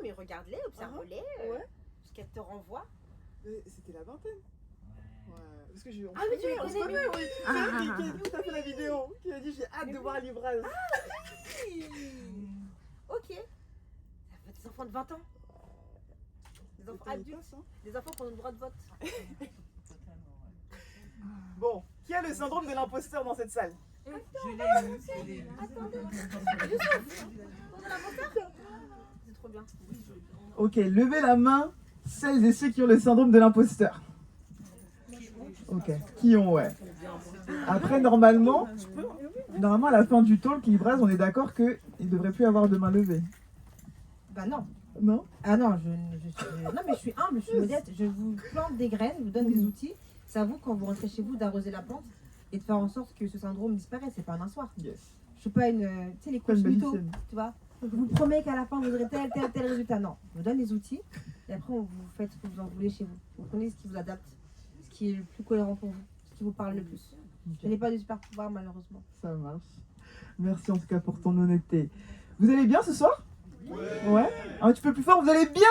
mais regarde-les, observe-les, ce qu'elles te renvoient. C'était la vingtaine. Ouais. Parce que Ah oui, tu les connais, oui. C'est elle qui a dit, t'as fait la vidéo, qui a dit j'ai hâte de voir Libraz. Ok. Ça fait des enfants de 20 ans. Des enfants adultes. Des enfants qui ont le droit de vote. Bon, qui a le syndrome de l'imposteur dans cette salle? Je l'ai eu. Attendez. Youssouf, on a l'imposteur? C'est trop bien. Ok, levez la main, celles et ceux qui ont le syndrome de l'imposteur. Ok, qui ont, ouais. Après, normalement, à la fin du talk, Libraz, on est d'accord qu'il ne devrait plus avoir de main levée. Bah non. Non? Ah non, non, mais je suis humble, je suis modeste. Je vous plante des graines, je vous donne des outils. C'est à vous, quand vous rentrez chez vous, d'arroser la plante et de faire en sorte que ce syndrome disparaisse. C'est pas un soir. Yes. Je suis pas une. Tu sais, les coachs mythos, tu vois. Je vous promets qu'à la fin, vous aurez tel résultat. Non, je vous donne les outils et après, vous faites ce que vous en voulez chez vous. Vous prenez ce qui vous adapte, ce qui est le plus cohérent pour vous, ce qui vous parle le plus. Je n'ai pas de super pouvoir, malheureusement. Ça marche. Merci en tout cas pour ton honnêteté. Vous allez bien ce soir? Ouais. Un petit peu plus fort, vous allez bien?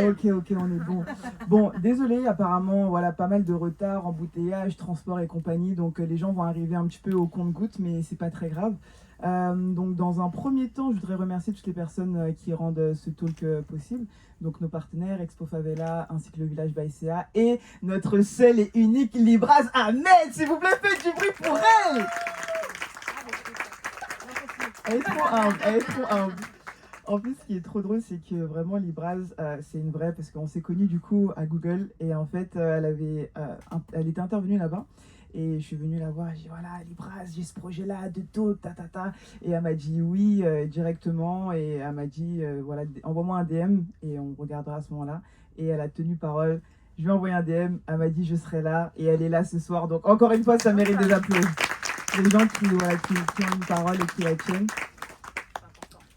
Ok, on est bon. Bon, désolé, apparemment, voilà, pas mal de retard, embouteillage, transport et compagnie, donc les gens vont arriver un petit peu au compte-gouttes, mais c'est pas très grave. Donc dans un premier temps, je voudrais remercier toutes les personnes qui rendent ce talk possible. Donc nos partenaires, Expo Favela, ainsi que le village Baïséa, et notre seule et unique Libraz Ahmed, s'il vous plaît, faites du bruit pour elle. Elle est trop humble. En plus, ce qui est trop drôle, c'est que vraiment Libraz, c'est une vraie, parce qu'on s'est connus du coup à Google, et en fait, elle était intervenue là-bas, et je suis venue la voir, j'ai dit voilà, Libraz, j'ai ce projet-là de talk, et elle m'a dit oui directement, et elle m'a dit voilà, envoie-moi un DM, et on regardera à ce moment-là, et elle a tenu parole. Je lui ai envoyé un DM, elle m'a dit je serai là, et elle est là ce soir, donc encore une fois, ça mérite des applaudissements. Les gens qui ont une parole et qui la tiennent.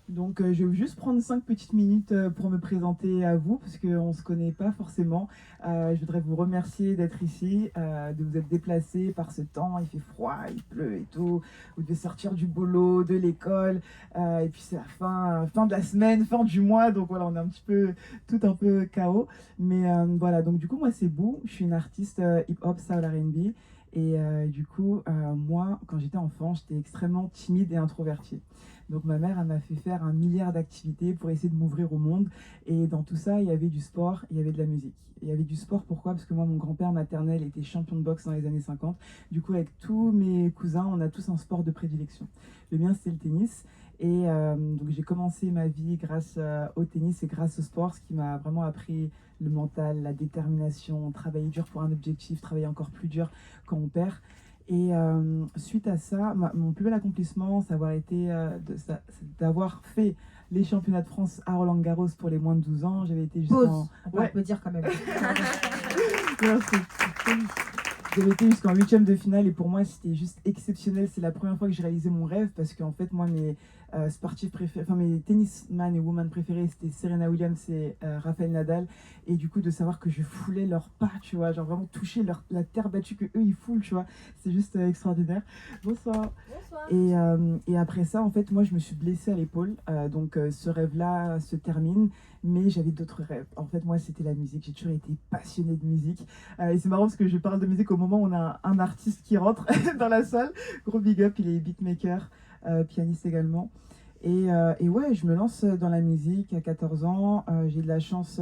Donc je vais juste prendre 5 petites minutes pour me présenter à vous, parce qu'on ne se connaît pas forcément. Je voudrais vous remercier d'être ici, de vous être déplacés par ce temps. Il fait froid, il pleut et tout. Vous devez sortir du boulot, de l'école. Et puis c'est la fin de la semaine, fin du mois. Donc voilà, on est tout un peu chaos. Mais voilà, donc du coup, moi c'est Bou. Je suis une artiste hip-hop, soul R&B. Et du coup, moi, quand j'étais enfant, j'étais extrêmement timide et introvertie. Donc ma mère, elle m'a fait faire 1 milliard d'activités pour essayer de m'ouvrir au monde. Et dans tout ça, il y avait du sport, il y avait de la musique. Il y avait du sport, pourquoi? Parce que moi, mon grand-père maternel était champion de boxe dans les années 50. Du coup, avec tous mes cousins, on a tous un sport de prédilection. Le mien, c'était le tennis. Et donc j'ai commencé ma vie grâce au tennis et grâce au sport, ce qui m'a vraiment appris le mental, la détermination, travailler dur pour un objectif, travailler encore plus dur quand on perd. Et suite à ça, mon plus bel accomplissement, ça avoir été d'avoir fait les championnats de France à Roland-Garros pour les moins de 12 ans. J'avais été jusqu'en... On peut dire quand même. Merci. J'avais été jusqu'en 8e de finale et pour moi c'était juste exceptionnel. C'est la première fois que j'ai réalisé mon rêve parce qu'en fait moi mes sportifs préférés, enfin mes tennisman et woman préférés c'était Serena Williams et Rafael Nadal, et du coup de savoir que je foulais leurs pas, tu vois, genre vraiment toucher la terre battue que eux ils foulent, tu vois, c'est juste extraordinaire. Bonsoir. Et après ça en fait moi je me suis blessée à l'épaule, donc ce rêve là se termine. Mais j'avais d'autres rêves. En fait, moi, c'était la musique. J'ai toujours été passionnée de musique. Et c'est marrant parce que je parle de musique au moment où on a un artiste qui rentre dans la salle. Gros big up, il est beatmaker, pianiste également. Et ouais, je me lance dans la musique à 14 ans. J'ai de la chance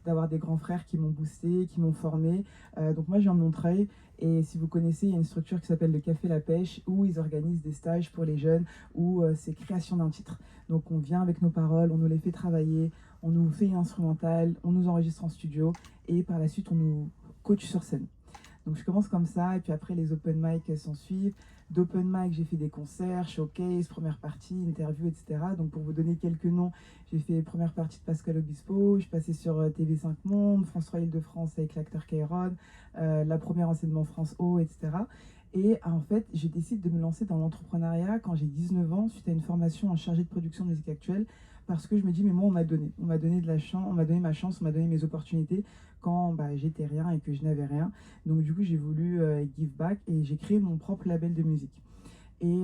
d'avoir des grands frères qui m'ont boosté, qui m'ont formé. Donc moi, je viens de Montreuil. Et si vous connaissez, il y a une structure qui s'appelle le Café La Pêche, où ils organisent des stages pour les jeunes, où c'est création d'un titre. Donc on vient avec nos paroles, on nous les fait travailler, on nous fait une instrumentale, on nous enregistre en studio, et par la suite, on nous coach sur scène. Donc je commence comme ça, et puis après les open mic s'en suivent. D'open mic, j'ai fait des concerts, showcase, première partie, interview, etc. Donc pour vous donner quelques noms, j'ai fait première partie de Pascal Obispo, je suis passée sur TV5 Monde, France 3 Île-de-France avec l'acteur Kairon, la première enseignement France O, etc. Et en fait, je décide de me lancer dans l'entrepreneuriat quand j'ai 19 ans, suite à une formation en chargé de production de musique actuelle, parce que je me dis, mais moi, on m'a donné de la chance, on m'a donné ma chance, on m'a donné mes opportunités quand j'étais rien et que je n'avais rien. Donc du coup, j'ai voulu give back et j'ai créé mon propre label de musique. Et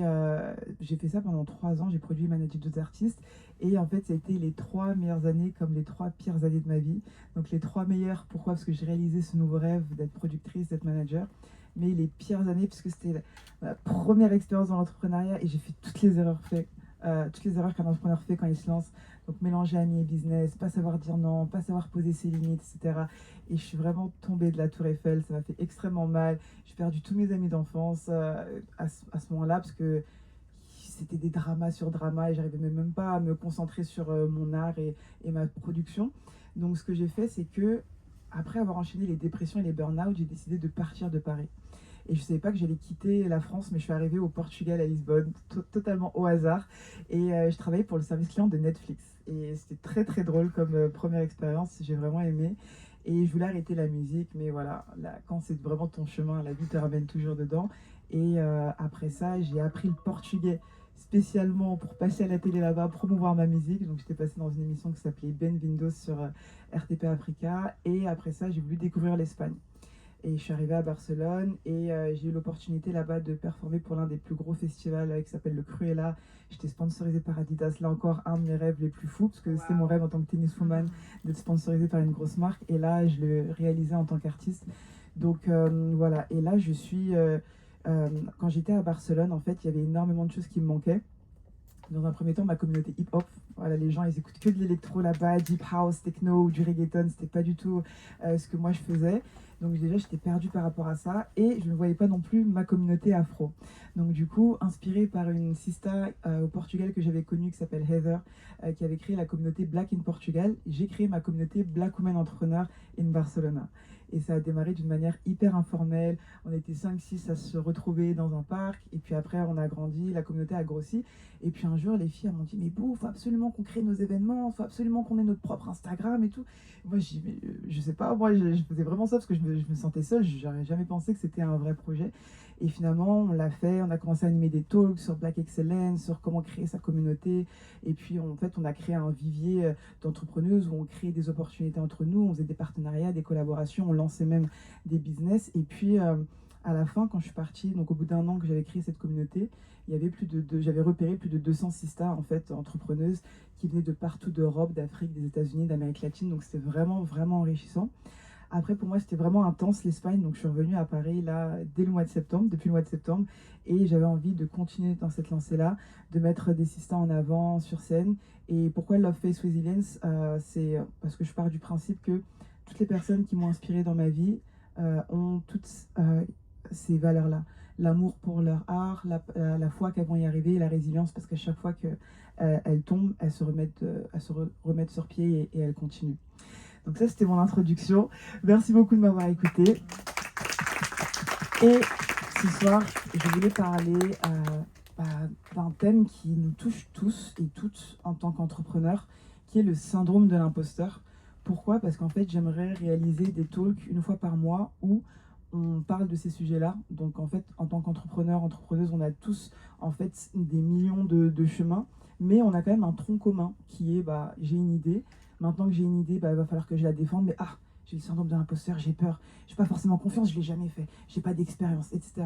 j'ai fait ça pendant 3 ans, j'ai produit et managé d'autres artistes. Et en fait, ça a été les 3 meilleures années comme les 3 pires années de ma vie. Donc les 3 meilleures, pourquoi? Parce que j'ai réalisé ce nouveau rêve d'être productrice, d'être manager. Mais les pires années, parce que c'était ma première expérience dans l'entrepreneuriat et j'ai fait toutes les erreurs qu'un entrepreneur fait quand il se lance. Donc mélanger amis et business, pas savoir dire non, pas savoir poser ses limites, etc. Et je suis vraiment tombée de la tour Eiffel, ça m'a fait extrêmement mal. J'ai perdu tous mes amis d'enfance à ce moment-là parce que c'était des dramas sur dramas et j'arrivais même pas à me concentrer sur mon art et ma production. Donc ce que j'ai fait, c'est que après avoir enchaîné les dépressions et les burn-out, j'ai décidé de partir de Paris. Et je ne savais pas que j'allais quitter la France, mais je suis arrivée au Portugal, à Lisbonne, totalement au hasard. Et je travaillais pour le service client de Netflix. Et c'était très très drôle comme première expérience, j'ai vraiment aimé. Et je voulais arrêter la musique, mais voilà, là, quand c'est vraiment ton chemin, la vie te ramène toujours dedans. Et après ça, j'ai appris le portugais spécialement pour passer à la télé là-bas, promouvoir ma musique. Donc j'étais passée dans une émission qui s'appelait Bem-vindos sur RTP Africa. Et après ça, j'ai voulu découvrir l'Espagne. Et je suis arrivée à Barcelone et j'ai eu l'opportunité là-bas de performer pour l'un des plus gros festivals qui s'appelle le Cruella. J'étais sponsorisée par Adidas, là encore un de mes rêves les plus fous, parce que c'était mon rêve en tant que tenniswoman d'être sponsorisée par une grosse marque. Et là, je le réalisais en tant qu'artiste. Donc voilà, et là, quand j'étais à Barcelone, en fait, il y avait énormément de choses qui me manquaient. Dans un premier temps, ma communauté hip-hop. Voilà, les gens, ils écoutent que de l'électro là-bas, deep house, techno ou du reggaeton. C'était pas du tout ce que moi je faisais. Donc déjà, j'étais perdue par rapport à ça et je ne voyais pas non plus ma communauté afro. Donc du coup, inspirée par une sista au Portugal que j'avais connue qui s'appelle Heather, qui avait créé la communauté Black in Portugal, j'ai créé ma communauté Black Women Entrepreneur in Barcelona. Et ça a démarré d'une manière hyper informelle. On était 5-6 à se retrouver dans un parc. Et puis après, on a grandi, la communauté a grossi. Et puis un jour, les filles m'ont dit, mais bon, il faut absolument qu'on crée nos événements, il faut absolument qu'on ait notre propre Instagram et tout. Et moi, je dis, mais je sais pas, moi, je faisais vraiment ça parce que je me sentais seule. Je n'aurais jamais pensé que c'était un vrai projet. Et finalement, on l'a fait. On a commencé à animer des talks sur Black Excellence, sur comment créer sa communauté. Et puis, en fait, on a créé un vivier d'entrepreneuses où on créait des opportunités entre nous. On faisait des partenariats, des collaborations. On lançait même des business. Et puis, à la fin, quand je suis partie, donc au bout d'1 an que j'avais créé cette communauté, il y avait j'avais repéré plus de 200 sistas en fait, entrepreneuses qui venaient de partout d'Europe, d'Afrique, des États-Unis, d'Amérique latine. Donc c'était vraiment, vraiment enrichissant. Après, pour moi, c'était vraiment intense l'Espagne. Donc je suis revenue à Paris là, dès le mois de septembre, depuis le mois de septembre. Et j'avais envie de continuer dans cette lancée-là, de mettre des sistas en avant sur scène. Et pourquoi Love Face Resilience C'est parce que je pars du principe que toutes les personnes qui m'ont inspirée dans ma vie ont toutes ces valeurs-là. L'amour pour leur art, la foi qu'elles vont y arriver, et la résilience, parce qu'à chaque fois qu'elles tombent, elles se remettent sur pied et elles continuent. Donc ça, c'était mon introduction. Merci beaucoup de m'avoir écouté. Et ce soir, je voulais parler d'un thème qui nous touche tous et toutes en tant qu'entrepreneurs, qui est le syndrome de l'imposteur. Pourquoi? Parce qu'en fait, j'aimerais réaliser des talks 1 fois par mois où on parle de ces sujets-là. Donc en fait, en tant qu'entrepreneur, entrepreneuse, on a tous en fait des millions de chemins, mais on a quand même un tronc commun qui est j'ai une idée. Maintenant que j'ai une idée, il va falloir que je la défende, mais j'ai le syndrome de l'imposteur, j'ai peur, j'ai pas forcément confiance, je l'ai jamais fait, j'ai pas d'expérience, etc.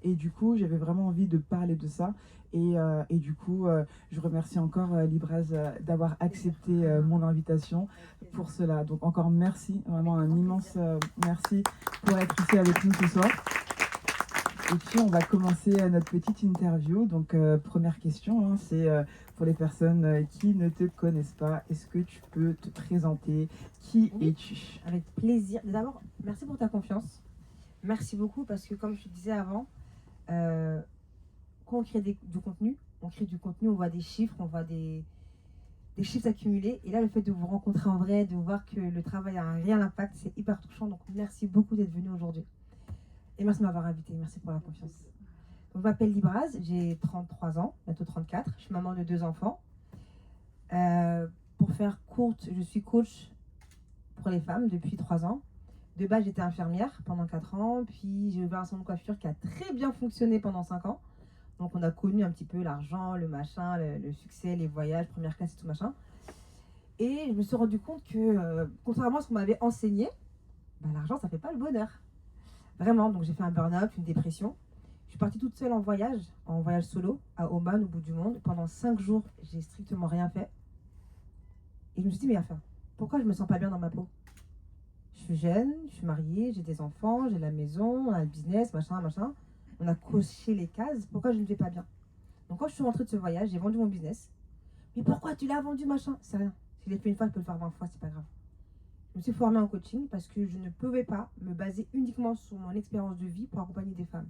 Et du coup, j'avais vraiment envie de parler de ça. Et du coup, je remercie encore Libraz d'avoir accepté mon invitation pour cela. Donc encore merci, vraiment un immense merci pour être ici avec nous ce soir. Et puis on va commencer notre petite interview. Donc première question, c'est pour les personnes qui ne te connaissent pas, est-ce que tu peux te présenter? Qui es-tu? Avec plaisir. D'abord, merci pour ta confiance. Merci beaucoup parce que comme je te disais avant, quand on crée du contenu, on voit des chiffres, on voit des chiffres accumulés. Et là, le fait de vous rencontrer en vrai, de voir que le travail a un réel impact, c'est hyper touchant. Donc merci beaucoup d'être venu aujourd'hui. Et merci de m'avoir invité. Merci pour la confiance. Donc, je m'appelle Libraz, j'ai 33 ans, bientôt 34. Je suis maman de 2 enfants. Pour faire courte, je suis coach pour les femmes depuis 3 ans. De base, j'étais infirmière pendant 4 ans, puis j'ai ouvert un salon de coiffure qui a très bien fonctionné pendant 5 ans. Donc on a connu un petit peu l'argent, le machin, le succès, les voyages, première classe et tout machin. Et je me suis rendu compte que, contrairement à ce qu'on m'avait enseigné, l'argent, ça fait pas le bonheur. Vraiment, donc j'ai fait un burn-out, une dépression. Je suis partie toute seule en voyage solo, à Oman, au bout du monde. Pendant 5 jours, j'ai strictement rien fait. Et je me suis dit, mais enfin, pourquoi je me sens pas bien dans ma peau? Je suis jeune, je suis mariée, j'ai des enfants, j'ai la maison, on a le business, machin. On a coché les cases, pourquoi je ne vais pas bien? Donc quand je suis rentrée de ce voyage, j'ai vendu mon business. Mais pourquoi tu l'as vendu, machin? C'est rien. Si je l'ai fait une fois, je peux le faire 20 fois, c'est pas grave. Je me suis formée en coaching parce que je ne pouvais pas me baser uniquement sur mon expérience de vie pour accompagner des femmes.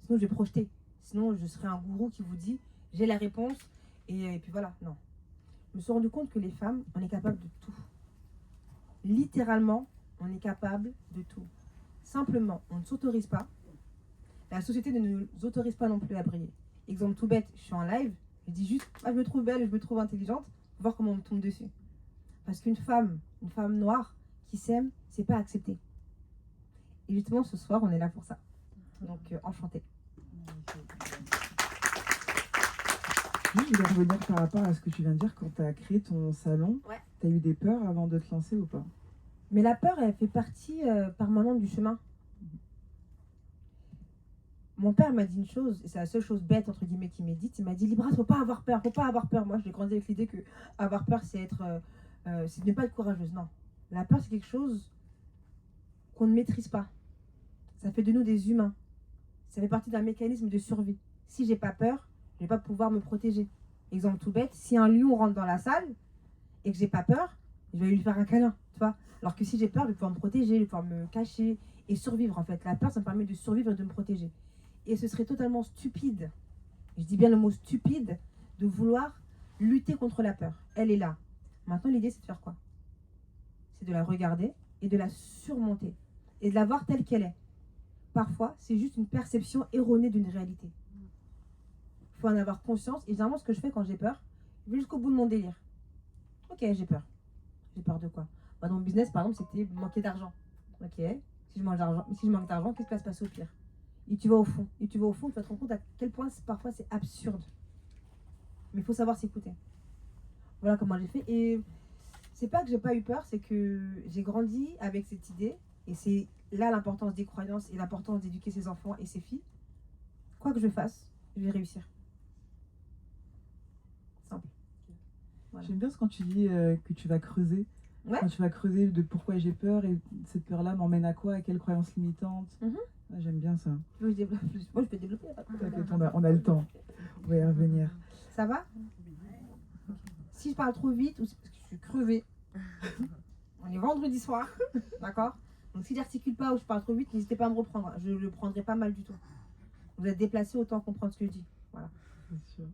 Sinon, je vais projeter. Sinon, je serai un gourou qui vous dit j'ai la réponse et puis voilà. Non. Je me suis rendu compte que les femmes, on est capable de tout. Littéralement, on est capable de tout. Simplement, on ne s'autorise pas. La société ne nous autorise pas non plus à briller. Exemple tout bête, je suis en live, je dis juste je me trouve belle, je me trouve intelligente, voir comment on me tombe dessus. Parce qu'une femme noire qui s'aime, c'est pas accepté. Et justement, ce soir, on est là pour ça. Donc, enchantée. Je voulais revenir par rapport à ce que tu viens de dire. Quand tu as créé ton salon, Ouais. tu as eu des peurs avant de te lancer ou pas? Mais la peur, elle fait partie permanente du chemin. Mon père m'a dit une chose, et c'est la seule chose bête, entre guillemets, qu'il m'a dit. Il m'a dit, Libra, faut pas avoir peur, faut pas avoir peur. Moi, j'ai grandi avec l'idée que avoir peur, c'est c'est ne pas être courageuse. Non. La peur, c'est quelque chose qu'on ne maîtrise pas. Ça fait de nous des humains. Ça fait partie d'un mécanisme de survie. Si j'ai pas peur, je vais pas pouvoir me protéger. Exemple tout bête, si un lion rentre dans la salle et que j'ai pas peur, je vais lui faire un câlin, tu vois. Alors que si j'ai peur, je vais pouvoir me protéger, je vais pouvoir me cacher et survivre en fait. La peur, ça me permet de survivre et de me protéger. Et ce serait totalement stupide, je dis bien le mot stupide, de vouloir lutter contre la peur. Elle est là. Maintenant, l'idée, c'est de faire quoi? C'est de la regarder et de la surmonter et de la voir telle qu'elle est. Parfois, c'est juste une perception erronée d'une réalité. Il faut en avoir conscience. Et généralement, ce que je fais quand j'ai peur, je vais jusqu'au bout de mon délire. Ok, j'ai peur. J'ai peur de quoi? Dans mon business, par exemple, c'était manquer d'argent. Ok, si je manque d'argent, qu'est-ce qui va se passer au pire? Et tu vas au fond. Et tu vas au fond, tu vas te rendre compte à quel point parfois c'est absurde. Mais il faut savoir s'écouter. Voilà comment j'ai fait. Et c'est pas que j'ai pas eu peur, c'est que j'ai grandi avec cette idée. Et c'est là l'importance des croyances et l'importance d'éduquer ses enfants et ses filles. Quoi que je fasse, je vais réussir. Simple. Voilà. J'aime bien ce quand tu dis que tu vas creuser. Ouais. Quand tu vas creuser de pourquoi j'ai peur et cette peur-là m'emmène à quoi, à quelles croyances limitantes. J'aime bien ça. Moi, je peux développer. T'inquiète, on a le temps. On va y revenir. Ça va? Si je parle trop vite ou c'est parce que je suis crevée. On est vendredi soir, d'accord? Donc si j'articule pas ou je parle trop vite, n'hésitez pas à me reprendre. Je le prendrai pas mal du tout. Vous êtes déplacé, autant comprendre ce que je dis. Voilà. C'est sûr.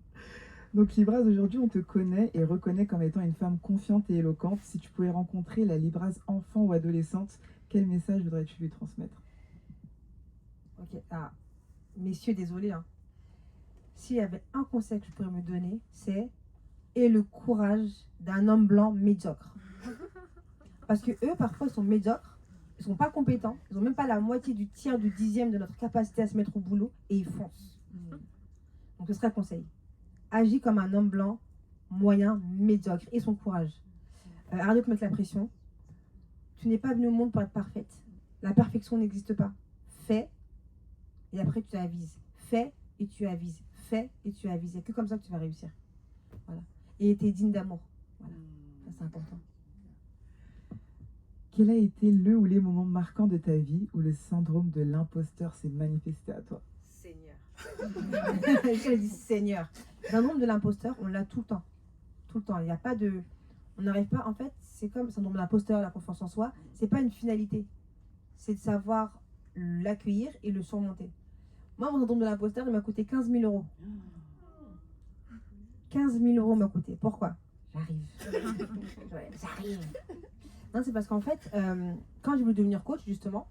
Donc Libraz, aujourd'hui, on te connaît et reconnaît comme étant une femme confiante et éloquente. Si tu pouvais rencontrer la Libraz enfant ou adolescente, quel message voudrais-tu lui transmettre? Ok, messieurs, désolé. S'il y avait un conseil que je pourrais me donner, c'est aie le courage d'un homme blanc médiocre. Parce que eux, parfois, ils sont médiocres, ils sont pas compétents, ils ont même pas la moitié du tiers, du dixième de notre capacité à se mettre au boulot et ils foncent. Donc ce serait un conseil. Agis comme un homme blanc, moyen, médiocre, et son courage. Arrête de te mettre la pression. Tu n'es pas venu au monde pour être parfaite. La perfection n'existe pas. Fais, et après tu avises. Fais, et tu avises. Fais, et tu avises. Il n'y a que comme ça que tu vas réussir. Voilà. Et tu es digne d'amour. Voilà. Ça, c'est important. Quel a été le ou les moments marquants de ta vie où le syndrome de l'imposteur s'est manifesté à toi? Seigneur. Je dis Seigneur. Le syndrome de l'imposteur, on l'a tout le temps. Tout le temps. Il n'y a pas de... On n'arrive pas... En fait, c'est comme le syndrome de l'imposteur, la confiance en soi. C'est pas une finalité. C'est de savoir l'accueillir et le surmonter. Moi, mon syndrome de l'imposteur, il m'a coûté 15 000 euros. 15 000 euros m'a coûté. Pourquoi? J'arrive. J'arrive. Non, c'est parce qu'en fait, quand j'ai voulu devenir coach, justement,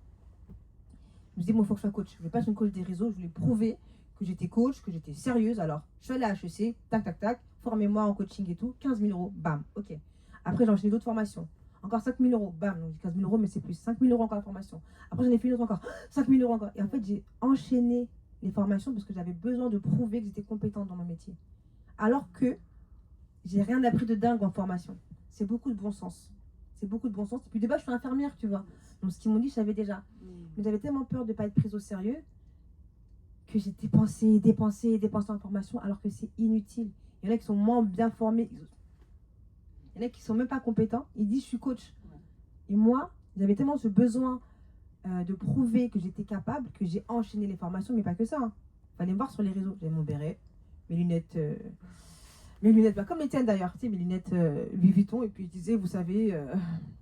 je me disais, moi, il faut que je sois coach. Je ne voulais pas être une coach des réseaux. Je voulais prouver que j'étais coach, que j'étais sérieuse. Alors, je suis allée à HEC, tac, tac, tac, formez-moi en coaching et tout. 15 000 euros, bam, ok. Après, j'ai enchaîné d'autres formations. Encore 5 000 euros, bam. Donc, 15 000 euros, mais c'est plus. 5 000 euros encore la formation. Après, j'en ai fait une autre encore. 5 000 euros encore. Et en fait, j'ai enchaîné les formations parce que j'avais besoin de prouver que j'étais compétente dans mon métier. Alors que j'ai rien appris de dingue en formation. C'est beaucoup de bon sens. C'est beaucoup de bon sens. Et puis de base, je suis infirmière, tu vois. Donc ce qu'ils m'ont dit, je savais déjà. Mais j'avais tellement peur de ne pas être prise au sérieux que j'ai dépensé en formation alors que c'est inutile. Il y en a qui sont moins bien formés. Il y en a qui sont même pas compétents. Ils disent je suis coach. Et moi, j'avais tellement ce besoin de prouver que j'étais capable que j'ai enchaîné les formations, mais pas que ça. Fallait me voir sur les réseaux. J'avais mon béret, mes lunettes, bah, comme les tiennes d'ailleurs, tu sais, mes lunettes Louis Vuitton. Et puis je disais, vous savez,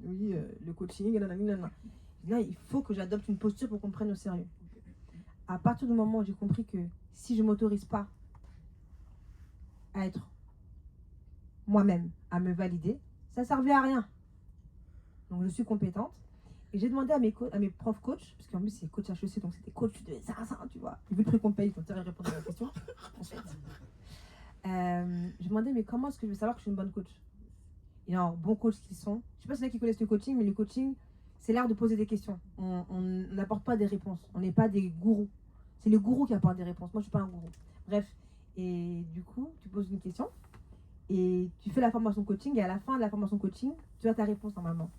oui, le coaching, nanana. Là, il faut que j'adopte une posture pour qu'on me prenne au sérieux. À partir du moment où j'ai compris que si je ne m'autorise pas à être moi-même, à me valider, ça ne servait à rien. Donc je suis compétente. Et j'ai demandé à mes profs coachs, parce qu'en plus c'est coach HEC, donc c'était coach de ça, tu vois. Vu le prix qu'on paye, ils ont intérêt à répondre à la question. En fait. J'ai demandé, mais comment est-ce que je vais savoir que je suis une bonne coach? Et alors, bons coachs qu'ils sont. Je ne sais pas s'il y en a qui connaissent le coaching, mais le coaching, c'est l'art de poser des questions. On n'apporte pas des réponses. On n'est pas des gourous. C'est les gourous qui apportent des réponses. Moi, je ne suis pas un gourou. Bref. Et du coup, tu poses une question et tu fais la formation coaching. Et à la fin de la formation coaching, tu as ta réponse normalement.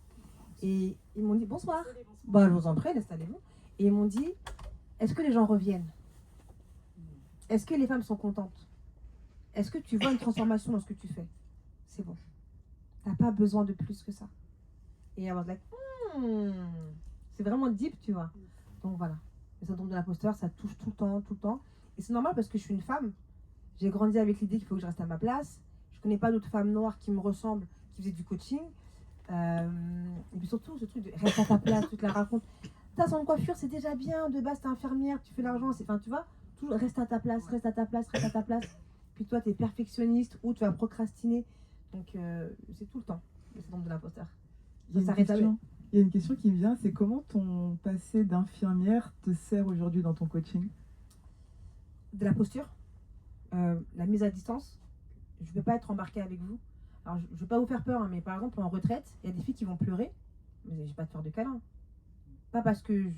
Et ils m'ont dit bonsoir. Bah, je vous en prie, installez-vous. Et ils m'ont dit, est-ce que les gens reviennent? Est-ce que les femmes sont contentes? Est-ce que tu vois une transformation dans ce que tu fais? C'est bon. Tu n'as pas besoin de plus que ça. Et I was like, c'est vraiment deep, tu vois. Donc voilà. Le syndrome de l'imposteur, ça touche tout le temps. Et c'est normal parce que je suis une femme. J'ai grandi avec l'idée qu'il faut que je reste à ma place. Je connais pas d'autres femmes noires qui me ressemblent, qui faisaient du coaching. Et puis surtout, ce truc de reste à ta place, tu te la racontes. Ta salon de coiffure, c'est déjà bien. De base, t'es infirmière, tu fais l'argent. Enfin, tu vois, toujours reste à ta place. Puis toi, t'es perfectionniste ou tu vas procrastiner. Donc, c'est tout le temps le syndrome de l'imposteur. Il y a une question qui me vient, c'est comment ton passé d'infirmière te sert aujourd'hui dans ton coaching? De la posture, la mise à distance. Je ne veux pas être embarquée avec vous. Alors, je ne veux pas vous faire peur, hein, mais par exemple, en retraite, il y a des filles qui vont pleurer, mais je ne vais pas te faire de câlin. Pas parce que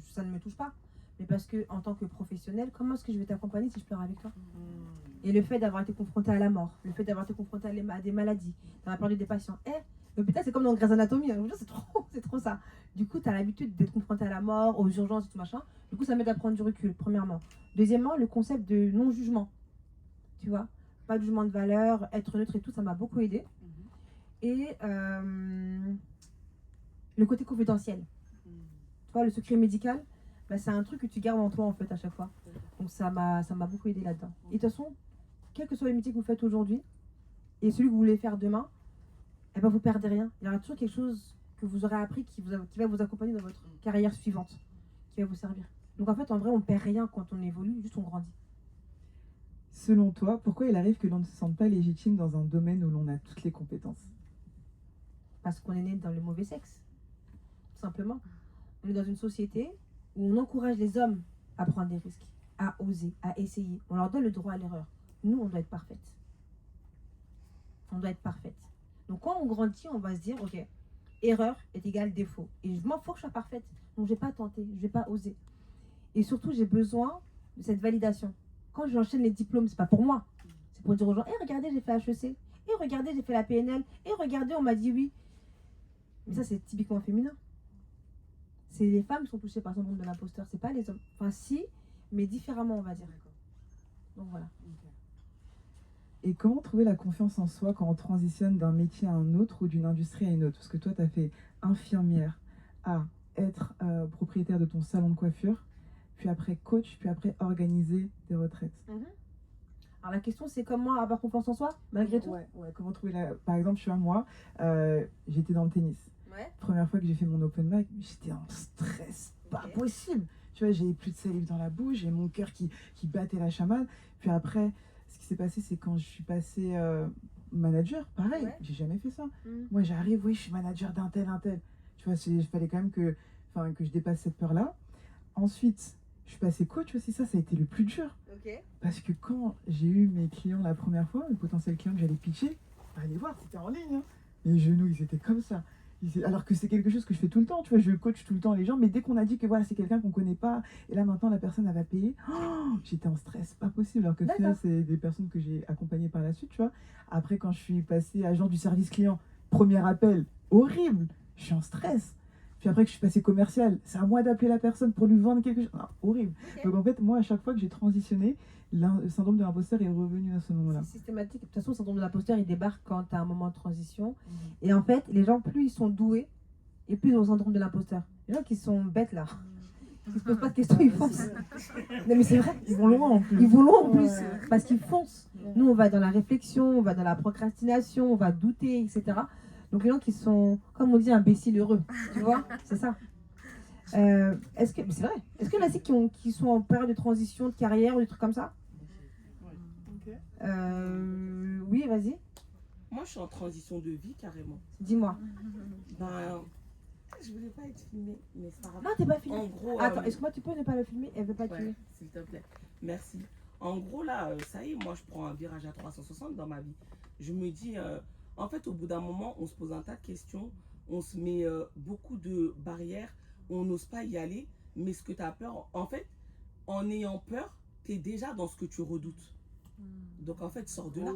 ça ne me touche pas, mais parce que en tant que professionnelle, comment est-ce que je vais t'accompagner si je pleure avec toi? Et le fait d'avoir été confrontée à la mort, le fait d'avoir été confrontée à des maladies, d'avoir perdu des patients, l'hôpital c'est comme dans Grey's Anatomy, hein, c'est trop ça. Du coup, tu as l'habitude d'être confrontée à la mort, aux urgences et tout machin. Du coup, ça m'aide à prendre du recul, premièrement. Deuxièmement, le concept de non-jugement. Tu vois, pas de jugement de valeur, être neutre et tout, ça m'a beaucoup aidé. Et le côté confidentiel. Tu vois, le secret médical, bah, c'est un truc que tu gardes en toi en fait à chaque fois. Donc ça m'a beaucoup aidé là-dedans. Et de toute façon, quel que soit le métier que vous faites aujourd'hui et celui que vous voulez faire demain, eh ben, vous perdez rien. Il y aura toujours quelque chose que vous aurez appris qui va vous accompagner dans votre carrière suivante, qui va vous servir. Donc en fait, en vrai, on perd rien quand on évolue, juste on grandit. Selon toi, pourquoi il arrive que l'on ne se sente pas légitime dans un domaine où l'on a toutes les compétences? Parce qu'on est né dans le mauvais sexe, tout simplement. On est dans une société où on encourage les hommes à prendre des risques, à oser, à essayer. On leur donne le droit à l'erreur. Nous, on doit être parfaite. On doit être parfaite. Donc quand on grandit, on va se dire, ok, erreur est égale défaut. Et je m'en fous que je sois parfaite. Donc je ne vais pas tenter, je ne vais pas oser. Et surtout, j'ai besoin de cette validation. Quand j'enchaîne les diplômes, c'est pas pour moi. C'est pour dire aux gens, regardez, j'ai fait HEC. Regardez, j'ai fait la PNL. Regardez, on m'a dit oui. Mais ça, c'est typiquement féminin. C'est les femmes qui sont touchées par le syndrome de l'imposteur, c'est pas les hommes. Enfin, si, mais différemment, on va dire. Donc voilà. Et comment trouver la confiance en soi quand on transitionne d'un métier à un autre ou d'une industrie à une autre? Parce que toi, tu as fait infirmière à être propriétaire de ton salon de coiffure, puis après coach, puis après organiser des retraites. Alors la question, c'est comment avoir confiance en soi, malgré tout? Ouais, comment trouver la... Par exemple, tu vois, moi, j'étais dans le tennis. Ouais. Première fois que j'ai fait mon open mic, j'étais en stress, pas possible. Tu vois, j'avais plus de salive dans la bouche, j'ai mon cœur qui battait la chamade. Puis après, ce qui s'est passé, c'est quand je suis passée manager, pareil, j'ai jamais fait ça. Moi, j'arrive, oui, je suis manager d'un tel. Tu vois, il fallait quand même que je dépasse cette peur-là. Ensuite, je suis passée coach aussi, ça a été le plus dur. Parce que quand j'ai eu mes clients la première fois, les potentiels clients que j'allais pitcher, allez voir, c'était en ligne. Hein. Les genoux, ils étaient comme ça. Alors que c'est quelque chose que je fais tout le temps, tu vois, je coach tout le temps les gens, mais dès qu'on a dit que voilà, c'est quelqu'un qu'on connaît pas, et là maintenant la personne elle va payer, j'étais en stress, pas possible, alors que finalement c'est des personnes que j'ai accompagnées par la suite, tu vois. Après quand je suis passée agent du service client, premier appel, horrible, je suis en stress. Puis après que je suis passée commerciale, c'est à moi d'appeler la personne pour lui vendre quelque chose. Non, horrible. Ok. Donc en fait, moi, à chaque fois que j'ai transitionné, le syndrome de l'imposteur est revenu à ce moment-là. C'est systématique. De toute façon, le syndrome de l'imposteur, il débarque quand tu as un moment de transition. Et en fait, les gens, plus ils sont doués, et plus ils ont le syndrome de l'imposteur. Les gens qui sont bêtes là, qui se posent pas de questions, ils foncent. Non mais c'est vrai. Ils vont loin en plus. Ils vont loin en plus, Ouais. parce qu'ils foncent. Nous, on va dans la réflexion, on va dans la procrastination, on va douter, etc. Donc les gens qui sont, comme on dit, imbéciles heureux, tu vois, c'est ça. Est-ce que, mais c'est vrai, est-ce que là, c'est qui sont en période de transition de carrière ou des trucs comme ça? Ok. Oui, vas-y, Moi, je suis en transition de vie carrément. dis-moi. Ben, je voulais pas être filmée, mais c'est pas grave. Non, t'es pas filmé. En gros, Attends, est-ce que moi tu peux ne pas le filmer? Elle veut pas te ouais, filmer. s'il te plaît. Merci. En gros, là, ça y est, moi, je prends un virage à 360 dans ma vie. Je me dis, en fait, au bout d'un moment, on se pose un tas de questions, on se met beaucoup de barrières, on n'ose pas y aller, mais ce que tu as peur, en fait, en ayant peur, tu es déjà dans ce que tu redoutes. Donc, en fait, sors de là,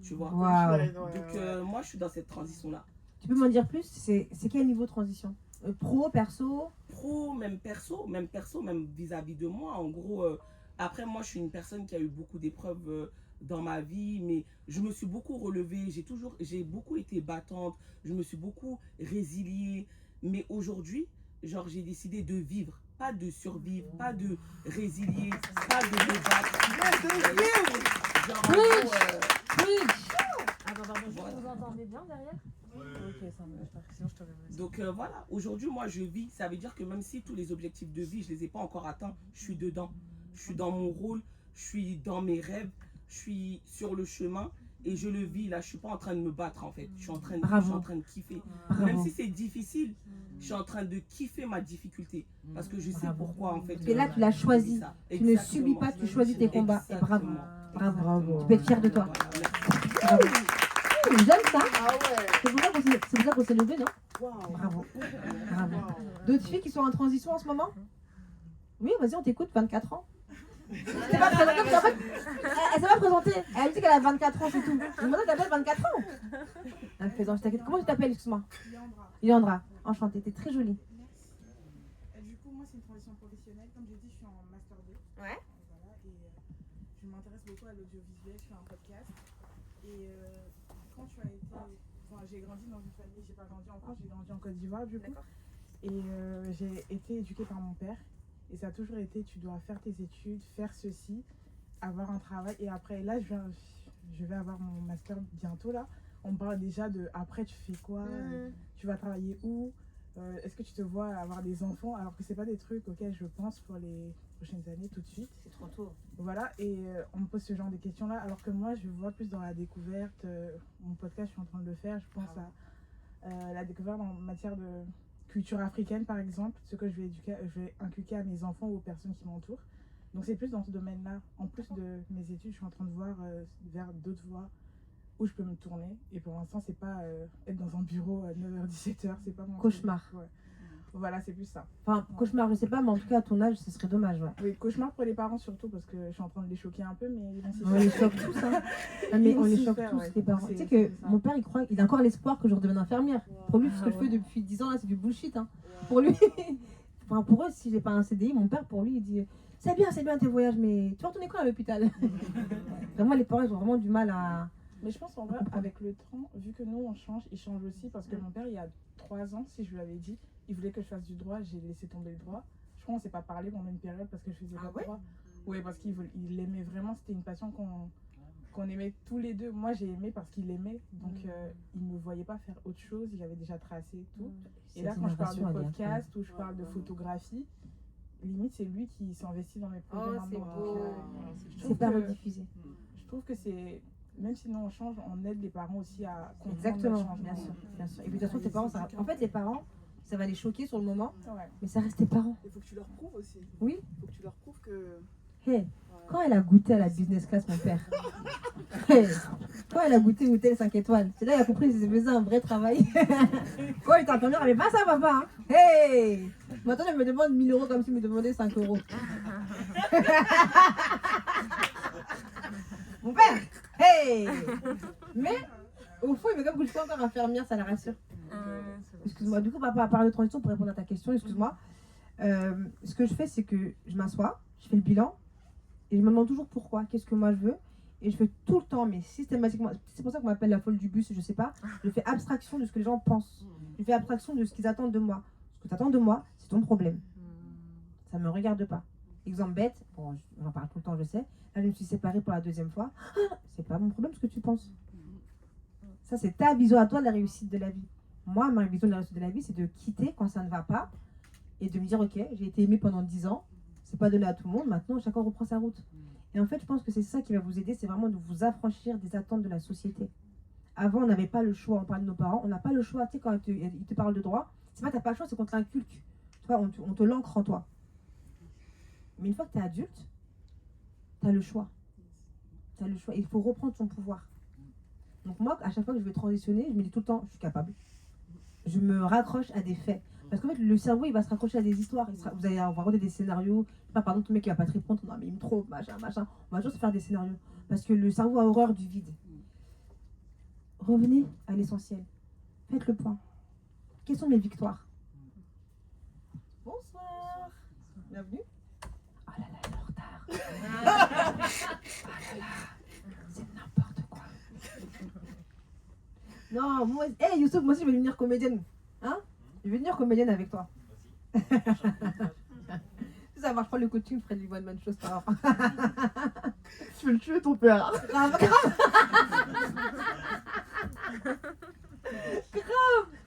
tu vois. Waouh. Donc, moi, je suis dans cette transition-là. Tu peux m'en dire plus? C'est quel niveau de transition? Pro, perso? Pro, même perso, même vis-à-vis de moi. En gros, après, moi, je suis une personne qui a eu beaucoup d'épreuves dans ma vie, mais je me suis beaucoup relevée. J'ai beaucoup été battante. Je me suis beaucoup résiliée. Mais aujourd'hui, genre, j'ai décidé de vivre, pas de survivre, pas de résilier, pas de me battre. Genre, en gros, Oui. voilà. Vous entendez bien derrière? Ok, ça me sinon je t'aurais dit. Donc voilà, aujourd'hui moi je vis, ça veut dire que même si tous les objectifs de vie je les ai pas encore atteints, je suis dedans. Je suis dans mon rôle, je suis dans mes rêves, je suis sur le chemin et je le vis là, je suis pas en train de me battre en fait, je suis en train de, Bravo. je suis en train de kiffer. Bravo. Même si c'est difficile, je suis en train de kiffer ma difficulté parce que je sais Bravo. pourquoi en fait. Et là tu l'as choisi. ça. Tu ne Exactement. subis pas, tu choisis tes combats. Et bravo. Exactement. Bravo. Tu peux être fier de toi. Voilà, merci. Bravo. J'aime ça. Ah ouais. C'est pour ça qu'on s'est levé, non? Waouh. Bravo. Bravo. D'autres filles qui sont en transition en ce moment? Oui, vas-y, on t'écoute, 24 ans. C'est pas présentée, parce qu'en fait, elle s'est pas présentée. Elle dit qu'elle a 24 ans, c'est tout. Je me demande, t'appelles 24 ans. Elle fait, non, je t'inquiète. Comment tu t'appelles, excuse-moi? Liandra. Enchantée, t'es très jolie. Du coup, moi, c'est une transition professionnelle. Comme j'ai dit, je suis en Master 2. Ouais. Voilà, et je m'intéresse beaucoup à l'audiovisuel. Je fais un podcast. Et quand tu as été. Enfin, j'ai grandi dans une famille, j'ai pas grandi en France, j'ai grandi en Côte d'Ivoire, du coup. Et j'ai été éduquée par mon père. Et ça a toujours été tu dois faire tes études, faire ceci, avoir un travail. Et après, là, je vais avoir mon master bientôt, là. On me parle déjà de après, tu fais quoi tu vas travailler où est-ce que tu te vois avoir des enfants? Alors que c'est pas des trucs auxquels je pense pour les prochaines années tout de suite. C'est trop tôt. Voilà, et on me pose ce genre de questions-là, alors que moi, je vois plus dans la découverte. Mon podcast, je suis en train de le faire. Je pense à la découverte en matière de culture africaine, par exemple, ce que je vais inculquer à mes enfants ou aux personnes qui m'entourent. Donc c'est plus dans ce domaine-là. En plus de mes études, je suis en train de voir vers d'autres voies où je peux me tourner. Et pour l'instant, c'est pas être dans un bureau à 9h-17h, c'est pas mon Cauchemar. truc. Ouais. Voilà, c'est plus ça. Enfin, cauchemar, je sais pas, mais en tout cas, à ton âge, ce serait dommage, ouais. Oui, cauchemar pour les parents surtout, parce que je suis en train de les choquer un peu, mais ils vont s'y On les faire. choque tous, hein. Non, mais Ils vont on les s'y choque faire, tous, ouais. les parents. C'est- Tu sais que c'est ça. mon père, il a encore l'espoir que je redevienne infirmière. Pour lui, tout ce que je fais depuis 10 ans, là, c'est du bullshit, hein. Pour lui, enfin, pour eux, si j'ai pas un CDI, mon père, pour lui, il dit c'est bien tes voyages, mais tu vas retourner quand à l'hôpital? Vraiment, les parents, ils ont vraiment du mal à. Mais je pense en vrai, avec le temps, vu que nous on change, il change aussi, parce que mon père, il y a 3 ans, si je lui avais dit, il voulait que je fasse du droit, j'ai laissé tomber le droit. Je crois qu'on s'est pas parlé pendant une période parce que je faisais pas de droit. Oui, parce qu'il aimait vraiment, c'était une passion qu'on aimait tous les deux. Moi j'ai aimé parce qu'il aimait, donc il me voyait pas faire autre chose, il avait déjà tracé et tout. Et là, quand je parle de podcast ou je parle de photographie, limite c'est lui qui s'investit dans mes projets maintenant. Donc, je trouve C'est pas que- rediffusé. je trouve que c'est, même si nous on change, on aide les parents aussi à comprendre le Exactement, changement. bien sûr, bien sûr. Et puis de toute façon, tes parents, ça... en fait, les parents, ça va les choquer sur le moment, Ouais. mais ça reste tes parents. Il faut que tu leur prouves aussi. Oui. Il faut que tu leur prouves que. Hey, quand elle a goûté à la business class, mon père, hey, quand elle a goûté hôtel 5 étoiles, c'est là qu'elle a compris que faisait un vrai travail. Quand elle était infirmière, elle avait pas ça, papa. Hein. Hey, maintenant elle me demande 1000 euros comme si elle me demandait 5 euros. Mon père, hey. Mais Au fond, il veut comme que je sois encore infirmière, ça la rassure. Excuse-moi, du coup, par rapport à de transition, pour répondre à ta question, excuse-moi. Ce que je fais, c'est que je m'assois, je fais le bilan, et je me demande toujours pourquoi, qu'est-ce que moi je veux. Et je fais tout le temps, mais systématiquement, c'est pour ça qu'on m'appelle la folle du bus, je sais pas. Je fais abstraction de ce que les gens pensent. Je fais abstraction de ce qu'ils attendent de moi. Ce que tu attends de moi, c'est ton problème. Ça me regarde pas. Exemple bête, bon, j'en parle tout le temps, je sais. Là, je me suis séparée pour la 2e fois. C'est pas mon problème ce que tu penses. Ça, c'est ta vision à toi de la réussite de la vie. Moi, ma vision de la réussite de la vie, c'est de quitter quand ça ne va pas et de me dire, ok, j'ai été aimée pendant 10 ans, c'est pas donné à tout le monde, maintenant chacun reprend sa route. Et en fait, je pense que c'est ça qui va vous aider, c'est vraiment de vous affranchir des attentes de la société. Avant, on n'avait pas le choix, on parle de nos parents, on n'a pas le choix, tu sais, quand ils te parlent de droit, c'est pas que t'as pas le choix, c'est qu'on te l'inculque. Tu vois, on te l'ancre en toi. Mais une fois que tu es adulte, tu as le choix. Tu as le choix. Il faut reprendre ton pouvoir. Donc moi, à chaque fois que je vais transitionner, je me dis tout le temps, je suis capable. Je me raccroche à des faits. Parce qu'en fait, le cerveau, il va se raccrocher à des histoires. Vous allez raconter des scénarios. Par exemple, ton mec, il va pas te répondre. Non, mais il me trompe, machin. On va toujours se faire des scénarios. Parce que le cerveau a horreur du vide. Revenez à l'essentiel. Faites le point. Quelles sont mes victoires? Bonsoir. Bienvenue. Oh là là, elle est en retard. Oh là là. C'est n'importe quoi. Non, moi, hey Youssouf, moi aussi je vais devenir comédienne. Hein? Je vais devenir comédienne avec toi. Ça marche pas le coaching, je ferai du one-man show, c'est pas grave. Tu veux le tuer ton père. Grave.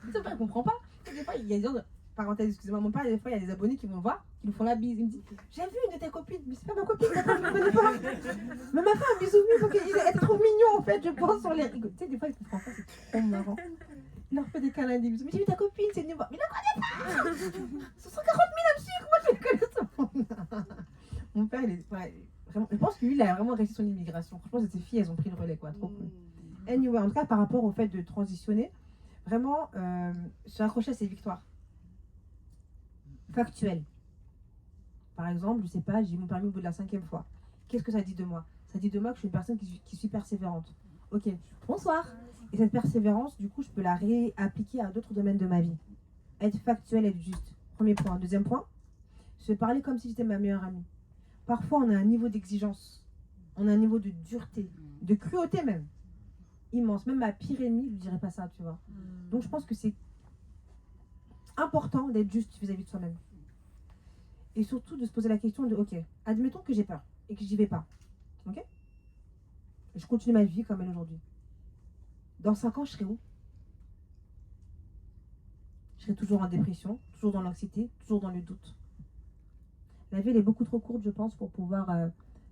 Mon père, il comprend pas. Des fois, il y a des gens, parenthèse, excusez-moi, mon père, des fois, il y a des abonnés qui vont le voir, qui nous font la bise. Il me dit, j'ai vu une de tes copines, mais c'est pas ma copine, d'accord, je ne connais pas. Mais m'a fait un bisou, il est trop mignon en fait, je pense sur les. Tu sais, des fois, il comprend pas, c'est trop marrant. Il leur fait des câlins, des bisous. Mais j'ai vu ta copine, c'est une. Mais il la connaît pas. 140 000 à me suivre, moi je le connais. Mon père, il est. Ouais, vraiment, je pense que lui, il a vraiment réussi son immigration. Franchement, ces filles, elles ont pris le relais, quoi, trop cool. Anyway, en tout cas, par rapport au fait de transitionner, vraiment, je suis accrochée à ces victoires factuelles. Par exemple, je sais pas, j'ai eu mon permis au bout de la 5e fois. Qu'est-ce que ça dit de moi? Ça dit de moi que je suis une personne qui suis persévérante. Ok, bonsoir. Et cette persévérance, du coup, je peux la réappliquer à d'autres domaines de ma vie. Être factuel, être juste. Premier point. Deuxième point, se parler comme si j'étais ma meilleure amie. Parfois, on a un niveau d'exigence, on a un niveau de dureté, de cruauté même, immense. Même ma pire ennemie, je ne dirais pas ça, tu vois. Donc, je pense que c'est important d'être juste vis-à-vis de soi-même. Et surtout de se poser la question de, ok, admettons que j'ai peur et que j'y vais pas. Ok? Je continue ma vie comme elle est aujourd'hui. Dans 5 ans, je serai où? Je serai toujours en dépression, toujours dans l'anxiété, toujours dans le doute. La vie, elle est beaucoup trop courte, je pense, pour pouvoir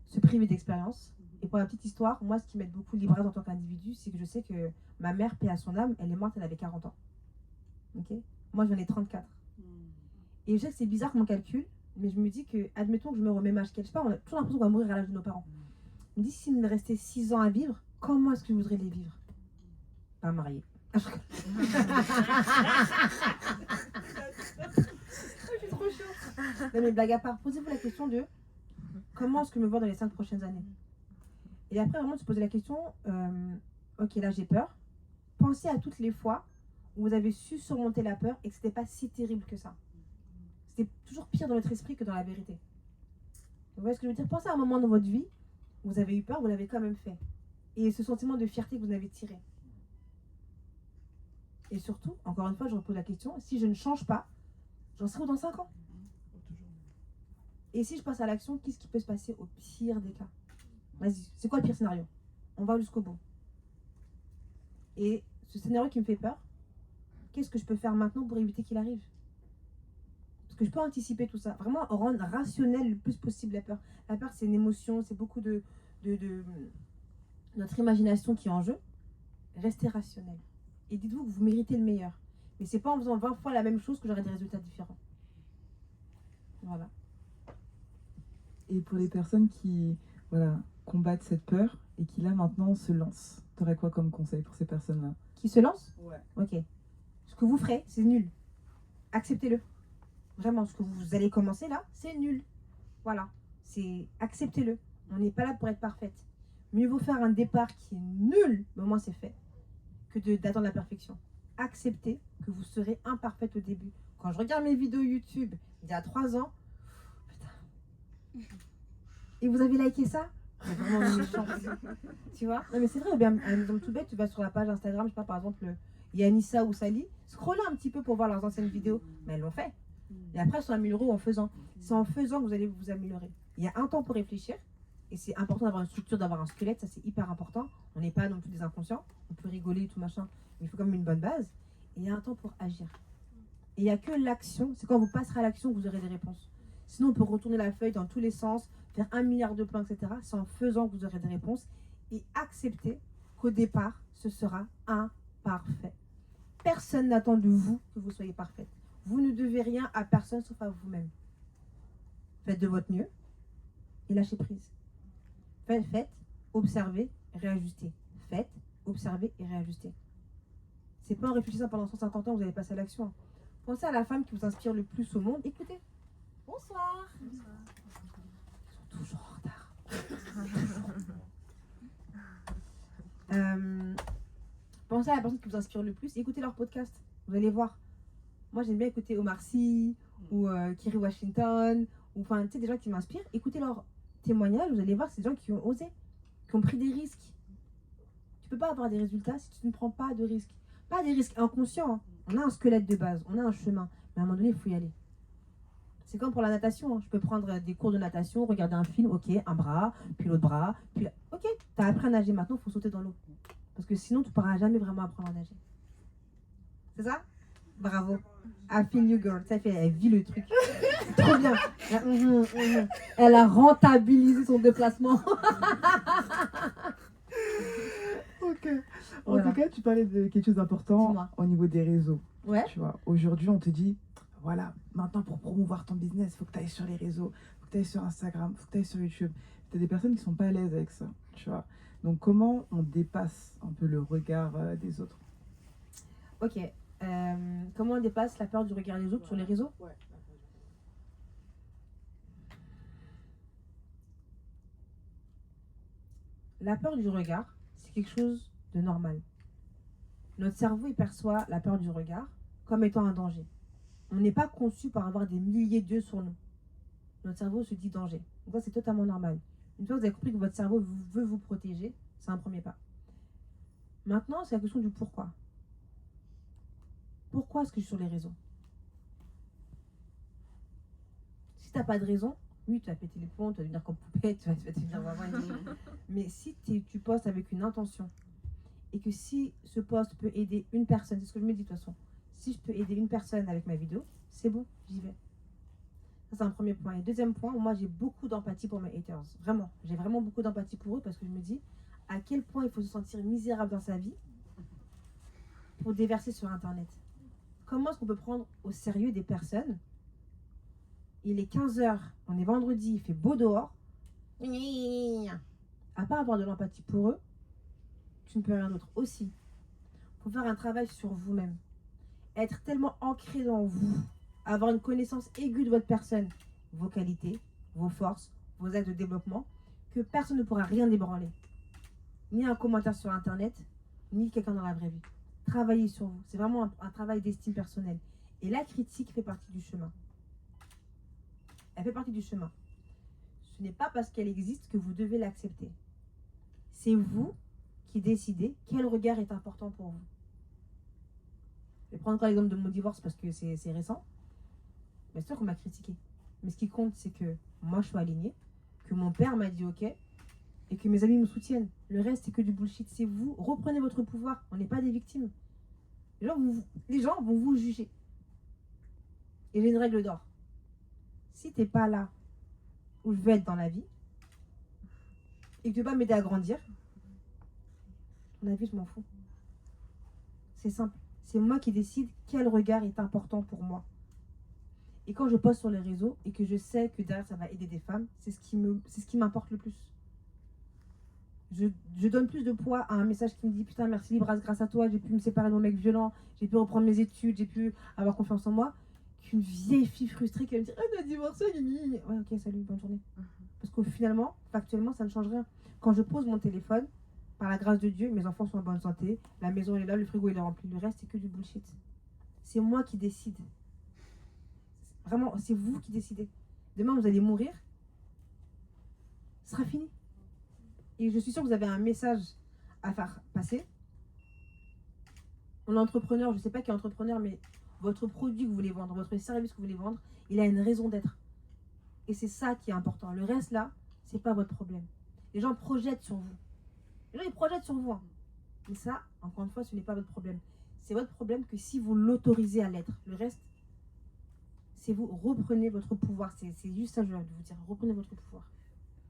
se priver d'expérience. Et pour la petite histoire, moi, ce qui m'aide beaucoup Libraz en tant qu'individu, c'est que je sais que ma mère, paix à son âme, elle est morte, elle avait 40 ans. Ok? Moi, j'en ai 34. Et je sais que c'est bizarre mon calcul, mais je me dis que, admettons que je me remets ma je sais pas, on a toujours l'impression qu'on va mourir à l'âge de nos parents. Je me dis, s'il me restait 6 ans à vivre, comment est-ce que je voudrais les vivre? Pas mariée. Je suis trop chaud. Non mais blague à part, posez-vous la question de comment est-ce que je me vois dans les 5 prochaines années? Et après vraiment se poser la question, ok là j'ai peur. Pensez à toutes les fois où vous avez su surmonter la peur et que c'était pas si terrible que ça. C'était toujours pire dans notre esprit que dans la vérité. Vous voyez ce que je veux dire? Pensez à un moment dans votre vie où vous avez eu peur, vous l'avez quand même fait. Et ce sentiment de fierté que vous avez tiré. Et surtout, encore une fois, je repose la question, si je ne change pas, j'en serai où dans 5 ans? Et si je passe à l'action, qu'est-ce qui peut se passer au pire des cas? Vas-y, c'est quoi le pire scénario? On va jusqu'au bout. Et ce scénario qui me fait peur, qu'est-ce que je peux faire maintenant pour éviter qu'il arrive? Parce que je peux anticiper tout ça. Vraiment rendre rationnel le plus possible la peur. La peur, c'est une émotion, c'est beaucoup de notre imagination qui est en jeu. Restez rationnel. Et dites-vous que vous méritez le meilleur. Mais c'est pas en faisant 20 fois la même chose que j'aurai des résultats différents. Voilà. Et pour les personnes qui combattent cette peur et qui là maintenant se lancent, tu aurais quoi comme conseil pour ces personnes-là? Qui se lancent? Ouais. Ok. Ce que vous ferez, c'est nul. Acceptez-le. Vraiment, ce que vous allez commencer là, c'est nul. Voilà. C'est acceptez-le. On n'est pas là pour être parfaite. Mieux vaut faire un départ qui est nul, mais au moins c'est fait. d'attendre la perfection. Acceptez que vous serez imparfaite au début. Quand je regarde mes vidéos YouTube il y a 3 ans, putain. Et vous avez liké ça? C'est vraiment méchant. Tu vois? Non mais c'est vrai, bien, un exemple tout bête, tu vas sur la page Instagram, je sais pas, par exemple, Yanissa ou Sally, scrollez un petit peu pour voir leurs anciennes vidéos. Mais elles l'ont fait. Et après, elles sont améliorées en faisant. C'est en faisant que vous allez vous améliorer. Il y a un temps pour réfléchir. Et c'est important d'avoir une structure, d'avoir un squelette. Ça, c'est hyper important. On n'est pas non plus des inconscients. On peut rigoler, tout machin. Mais il faut quand même une bonne base. Et il y a un temps pour agir. Et il n'y a que l'action. C'est quand vous passerez à l'action que vous aurez des réponses. Sinon, on peut retourner la feuille dans tous les sens, faire 1 milliard de plans, etc. C'est en faisant que vous aurez des réponses. Et accepter qu'au départ, ce sera imparfait. Personne n'attend de vous que vous soyez parfaite. Vous ne devez rien à personne sauf à vous-même. Faites de votre mieux et lâchez prise. Faites, observez, réajustez. Faites, observez et réajustez. C'est pas en réfléchissant pendant 150 ans que vous allez passer à l'action. Pensez à la femme qui vous inspire le plus au monde. Écoutez. Bonsoir. Bonsoir. Ils sont toujours en retard. Pensez à la personne qui vous inspire le plus. Écoutez leur podcast. Vous allez voir. Moi, j'aime bien écouter Omar Sy ou Kerry Washington, ou enfin, tu sais, des gens qui m'inspirent. Écoutez leurs témoignages, vous allez voir, c'est des gens qui ont osé, qui ont pris des risques. Tu peux pas avoir des résultats si tu ne prends pas de risques. Pas des risques inconscients. Hein. On a un squelette de base, on a un chemin. Mais à un moment donné, il faut y aller. C'est comme pour la natation. Hein. Je peux prendre des cours de natation, regarder un film, ok, un bras, puis l'autre bras, puis là. Ok, tu as appris à nager, maintenant, il faut sauter dans l'eau. Parce que sinon, tu ne pourras jamais vraiment apprendre à nager. C'est ça? Bravo. I feel you girl. Ça fait, elle vit le truc. C'est trop bien. Elle a rentabilisé son déplacement. Ok. En Voilà. tout cas, tu parlais de quelque chose d'important Dis-moi. au niveau des réseaux. Ouais. Tu vois, aujourd'hui, on te dit, voilà, maintenant pour promouvoir ton business, il faut que tu ailles sur les réseaux, il faut que tu ailles sur Instagram, il faut que tu ailles sur YouTube. Tu as des personnes qui sont pas à l'aise avec ça, tu vois. Donc, comment on dépasse un peu le regard des autres? Ok. Comment on dépasse la peur du regard des autres sur les réseaux? Ouais. La peur du regard, c'est quelque chose de normal. Notre cerveau il perçoit la peur du regard comme étant un danger. On n'est pas conçu pour avoir des milliers d'yeux sur nous. Notre cerveau se dit danger. Donc ça, c'est totalement normal. Une fois que vous avez compris que votre cerveau veut vous protéger, c'est un premier pas. Maintenant, c'est la question du pourquoi. Pourquoi est-ce que je suis sur les réseaux? Si tu n'as pas de raison, oui, tu vas péter les plombs, tu vas devenir comme poupette, tu vas te dire mais si tu postes avec une intention, et que si ce post peut aider une personne, c'est ce que je me dis de toute façon, si je peux aider une personne avec ma vidéo, c'est bon, j'y vais. Ça, c'est un premier point. Et deuxième point, moi, j'ai beaucoup d'empathie pour mes haters. Vraiment, j'ai vraiment beaucoup d'empathie pour eux parce que je me dis à quel point il faut se sentir misérable dans sa vie pour déverser sur Internet. Comment est-ce qu'on peut prendre au sérieux des personnes? Il est 15h, on est vendredi, il fait beau dehors. À part avoir de l'empathie pour eux, tu ne peux rien d'autre. Aussi, il faut faire un travail sur vous-même. Être tellement ancré dans vous, avoir une connaissance aiguë de votre personne, vos qualités, vos forces, vos aides de développement, que personne ne pourra rien ébranler. Ni un commentaire sur Internet, ni quelqu'un dans la vraie vie. Travaillez sur vous. C'est vraiment un travail d'estime personnelle. Et la critique fait partie du chemin. Elle fait partie du chemin. Ce n'est pas parce qu'elle existe que vous devez l'accepter. C'est vous qui décidez quel regard est important pour vous. Je vais prendre encore l'exemple de mon divorce parce que c'est récent. Bien sûr qu'on m'a critiqué. Mais ce qui compte, c'est que moi, je suis alignée, que mon père m'a dit OK et que mes amis me soutiennent. Le reste, c'est que du bullshit. C'est vous. Reprenez votre pouvoir. On n'est pas des victimes. Les gens vont vous juger. Et j'ai une règle d'or. Si tu n'es pas là où je veux être dans la vie et que tu ne veux pas m'aider à grandir, mon avis, je m'en fous. C'est simple. C'est moi qui décide quel regard est important pour moi. Et quand je poste sur les réseaux et que je sais que derrière ça va aider des femmes, c'est ce qui m'importe le plus. Je donne plus de poids à un message qui me dit putain merci Libras, grâce à toi j'ai pu me séparer de mon mec violent, j'ai pu reprendre mes études, j'ai pu avoir confiance en moi, qu'une vieille fille frustrée qui va me dire ah t'as divorcé, ouais ok salut, bonne journée. Parce que finalement, factuellement ça ne change rien. Quand je pose mon téléphone, par la grâce de Dieu, mes enfants sont en bonne santé, la maison elle est là, le frigo il est rempli. Le reste, c'est que du bullshit. C'est moi qui décide. Vraiment, c'est vous qui décidez. Demain, vous allez mourir. Ce sera fini. Et je suis sûre que vous avez un message à faire passer. On est entrepreneur, je ne sais pas qui est entrepreneur, mais votre produit que vous voulez vendre, votre service que vous voulez vendre, il a une raison d'être. Et c'est ça qui est important. Le reste là, c'est pas votre problème. Les gens projettent sur vous. Les gens ils projettent sur vous. Hein. Mais ça, encore une fois, ce n'est pas votre problème. C'est votre problème que si vous l'autorisez à l'être. Le reste, c'est vous reprenez votre pouvoir. C'est juste ça que je veux vous dire. Reprenez votre pouvoir.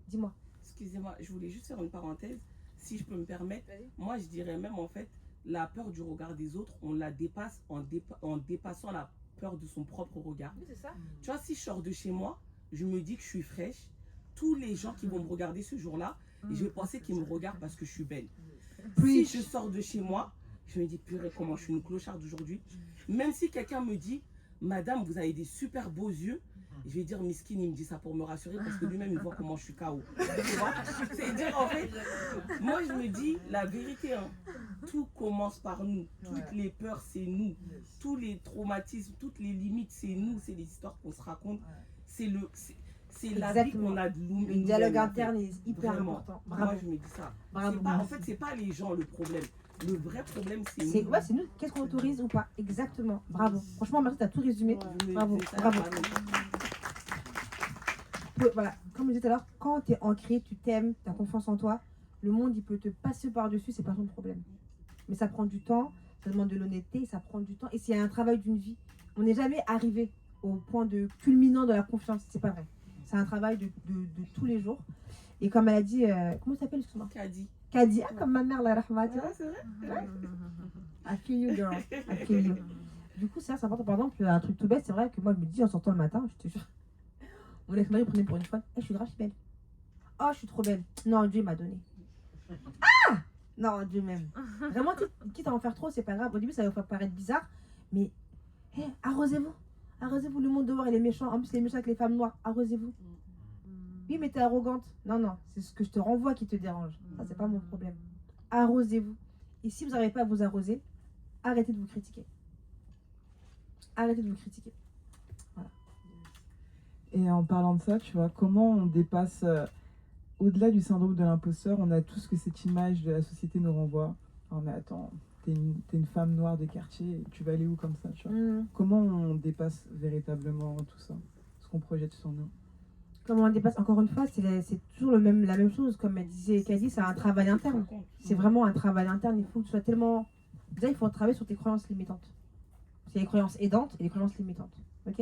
Dis-moi. Excusez-moi, je voulais juste faire une parenthèse, si je peux me permettre. Moi, je dirais même en fait, la peur du regard des autres, on la dépasse en dépassant la peur de son propre regard. Oui, c'est ça. Tu vois, si je sors de chez moi, je me dis que je suis fraîche. Tous les gens qui vont me regarder ce jour-là, je vais penser qu'ils me regardent parce que je suis belle. Si je sors de chez moi, je me dis, purée, comment je suis une clocharde aujourd'hui. Même si quelqu'un me dit, madame, vous avez des super beaux yeux, je vais dire, Miskin, il me dit ça pour me rassurer parce que lui-même, il voit comment je suis KO. Tu vois? C'est-à-dire, en fait, moi, je me dis la vérité. Hein. Tout commence par nous. Toutes les peurs, c'est nous. Tous les traumatismes, toutes les limites, c'est nous. C'est les histoires qu'on se raconte. C'est la vie qu'on a de nous. Le dialogue interne est hyper Vraiment. important. Moi, Bravo. je me dis ça. Bravo. En fait, c'est pas les gens le problème. Le vrai problème, c'est C'est nous. ouais, c'est nous. Qu'est-ce qu'on autorise ou pas? Exactement. Bravo. Franchement, merci, tu as tout résumé. Bravo. C'est ça, Bravo. vraiment. Voilà, comme je disais tout à l'heure, quand tu es ancré, tu t'aimes, tu as confiance en toi, le monde il peut te passer par-dessus, c'est pas ton problème. Mais ça prend du temps, ça demande de l'honnêteté, ça prend du temps et c'est un travail d'une vie. On n'est jamais arrivé au point de culminant de la confiance, c'est pas vrai. C'est un travail de tous les jours. Et comme elle a dit, comment ça s'appelle excuse-moi? Kadi, comme ma mère, la rahma, tu vois. C'est vrai. I feel you, girl. I feel you. Du coup, ça, c'est important. Par exemple, un truc tout bête, c'est vrai que moi, je me dis en sortant le matin, je te jure, mon ex-mari prenait pour une fois, je suis grave, je suis belle. Oh, je suis trop belle. Non, Dieu m'a donné. Ah non, Dieu m'aime. Vraiment, quitte à en faire trop, c'est pas grave. Au début, ça va vous faire paraître bizarre, mais arrosez-vous. Arrosez-vous, le monde dehors, il est méchant. En plus, il est méchant avec les femmes noires. Arrosez-vous. Oui, mais t'es arrogante. Non, non, c'est ce que je te renvoie qui te dérange. Ça, c'est pas mon problème. Arrosez-vous. Et si vous n'arrivez pas à vous arroser, arrêtez de vous critiquer. Arrêtez de vous critiquer. Et en parlant de ça, tu vois, comment on dépasse, au-delà du syndrome de l'imposteur, on a tout ce que cette image de la société nous renvoie. Oh mais attends, t'es une femme noire des quartiers, tu vas aller où comme ça, tu vois. Comment on dépasse véritablement tout ça, ce qu'on projette sur nous? Comment on dépasse, encore une fois, c'est toujours la même chose. Comme elle disait, Kadi, c'est un travail interne. C'est vraiment un travail interne. Il faut que tu sois tellement... Déjà, il faut travailler sur tes croyances limitantes. C'est les croyances aidantes et les croyances limitantes. Ok?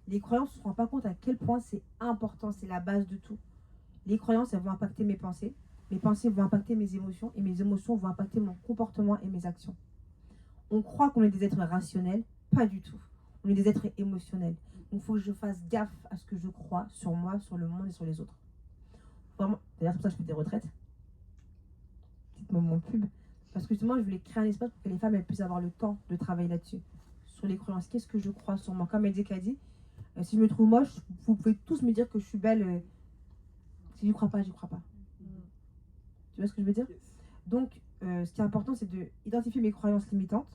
Les croyances, on ne se rend pas compte à quel point c'est important, c'est la base de tout. Les croyances, elles vont impacter mes pensées vont impacter mes émotions, et mes émotions vont impacter mon comportement et mes actions. On croit qu'on est des êtres rationnels, pas du tout. On est des êtres émotionnels. Donc il faut que je fasse gaffe à ce que je crois sur moi, sur le monde et sur les autres. Vraiment, d'ailleurs, c'est pour ça que je fais des retraites. Petit moment pub. Parce que justement, je voulais créer un espace pour que les femmes elles puissent avoir le temps de travailler là-dessus. Sur les croyances, qu'est-ce que je crois sur moi? Comme elle dit Kadi, si je me trouve moche, vous pouvez tous me dire que je suis belle. Si j'y crois pas, j'y crois pas. Tu vois ce que je veux dire? Donc, ce qui est important, c'est d'identifier mes croyances limitantes,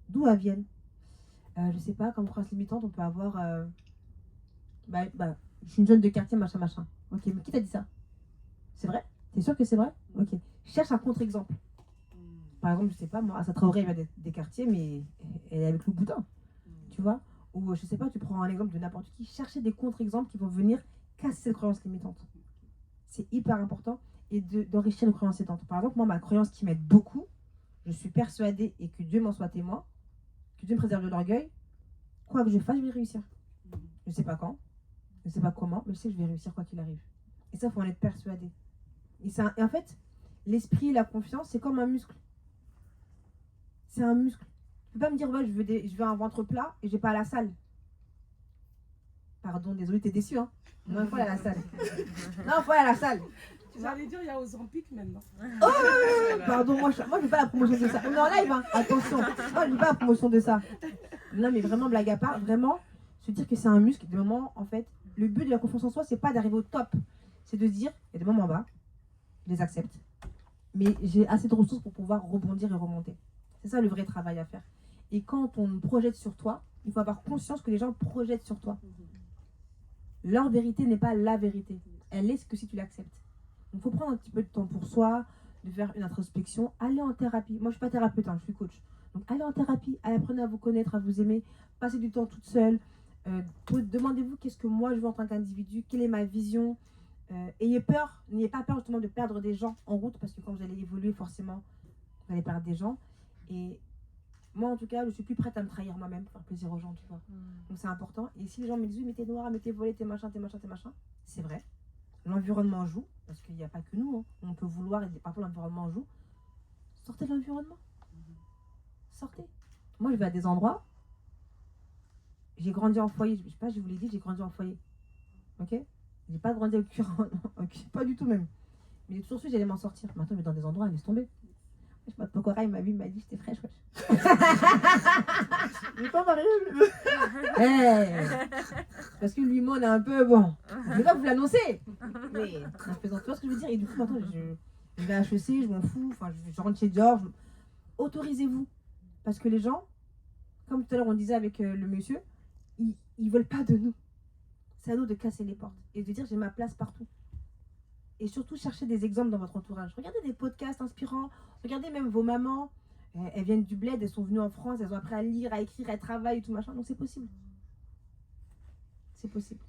d'où elles viennent. Je sais pas, comme croyance limitante, on peut avoir... je suis une jeune de quartier, machin, machin. Ok, mais qui t'a dit ça? C'est vrai? T'es sûr que c'est vrai? Ok. Cherche un contre-exemple. Par exemple, je sais pas, moi, Assa Traoré, elle vient des quartiers, mais elle est avec le boudin. Tu vois? Ou je sais pas, tu prends un exemple de n'importe qui. Cherchez des contre-exemples qui vont venir casser cette croyance limitante. C'est hyper important. Et d'enrichir les croyances aidantes. Par exemple, moi, ma croyance qui m'aide beaucoup, je suis persuadée, et que Dieu m'en soit témoin, que Dieu me préserve de l'orgueil, quoi que je fasse, je vais réussir. Je ne sais pas quand, je ne sais pas comment, mais je sais que je vais réussir quoi qu'il arrive. Et ça, il faut en être persuadé. Et en fait, l'esprit et la confiance, c'est comme un muscle. C'est un muscle. Tu ne peux pas me dire, ouais, je veux un ventre plat et je vais pas à la salle. Pardon, désolé, t'es déçu, hein? Non, il faut aller à la salle. Non, il faut aller à la salle. Tu allais dire, il y a Ozempic maintenant. Oh, pardon, moi je veux pas la promotion de ça. On est en live, hein. Attention. Moi je veux pas la promotion de ça. Non, mais vraiment, blague à part, vraiment, se dire que c'est un muscle. Des moments, en fait, le but de la confiance en soi, c'est pas d'arriver au top. C'est de se dire, il y a des moments en bas, je les accepte. mais j'ai assez de ressources pour pouvoir rebondir et remonter. C'est ça le vrai travail à faire. Et quand on projette sur toi, il faut avoir conscience que les gens projettent sur toi. Leur vérité n'est pas la vérité. Elle est ce que si tu l'acceptes. Donc il faut prendre un petit peu de temps pour soi, de faire une introspection, aller en thérapie. Moi je ne suis pas thérapeute, je suis coach. Donc allez en thérapie, apprenez à vous connaître, à vous aimer, passez du temps toute seule. Demandez-vous qu'est-ce que moi je veux en tant qu'individu, quelle est ma vision. Ayez peur, n'ayez pas peur justement de perdre des gens en route, parce que quand vous allez évoluer, forcément, vous allez perdre des gens. Et moi, en tout cas, je suis plus prête à me trahir moi-même pour faire plaisir aux gens, tu vois. Donc c'est important. Et si les gens me disent, oui, mais t'es noire, mais t'es volée, t'es machin, c'est vrai. L'environnement joue, parce qu'il n'y a pas que nous. On peut vouloir, et parfois l'environnement joue. Sortez de l'environnement. Sortez. Moi, je vais à des endroits. J'ai grandi en foyer. Je sais pas, je vous l'ai dit, j'ai grandi en foyer. Ok? J'ai pas grandi au cure, pas du tout même. Mais j'ai toujours su que j'allais m'en sortir. Maintenant, je vais dans des endroits, laisse tomber. Je sais pas, Pokora, il m'a vu, il m'a dit, j'étais fraîche, wesh. Je n'ai pas marié. Parce que lui, moi, on est un peu bon. Je vais pas vous l'annoncer. Mais je plaisante, tu vois ce que je veux dire? Et du coup, maintenant, je vais à HEC, je m'en fous. Enfin, je rentre chez Dior. Autorisez-vous. Parce que les gens, comme tout à l'heure, on disait avec le monsieur, ils veulent pas de nous. C'est à nous de casser les portes et de dire j'ai ma place partout. Et surtout, cherchez des exemples dans votre entourage. Regardez des podcasts inspirants. Regardez même vos mamans. Elles viennent du bled, elles sont venues en France, elles ont appris à lire, à écrire, elles travaillent et tout machin. Donc c'est possible. C'est possible.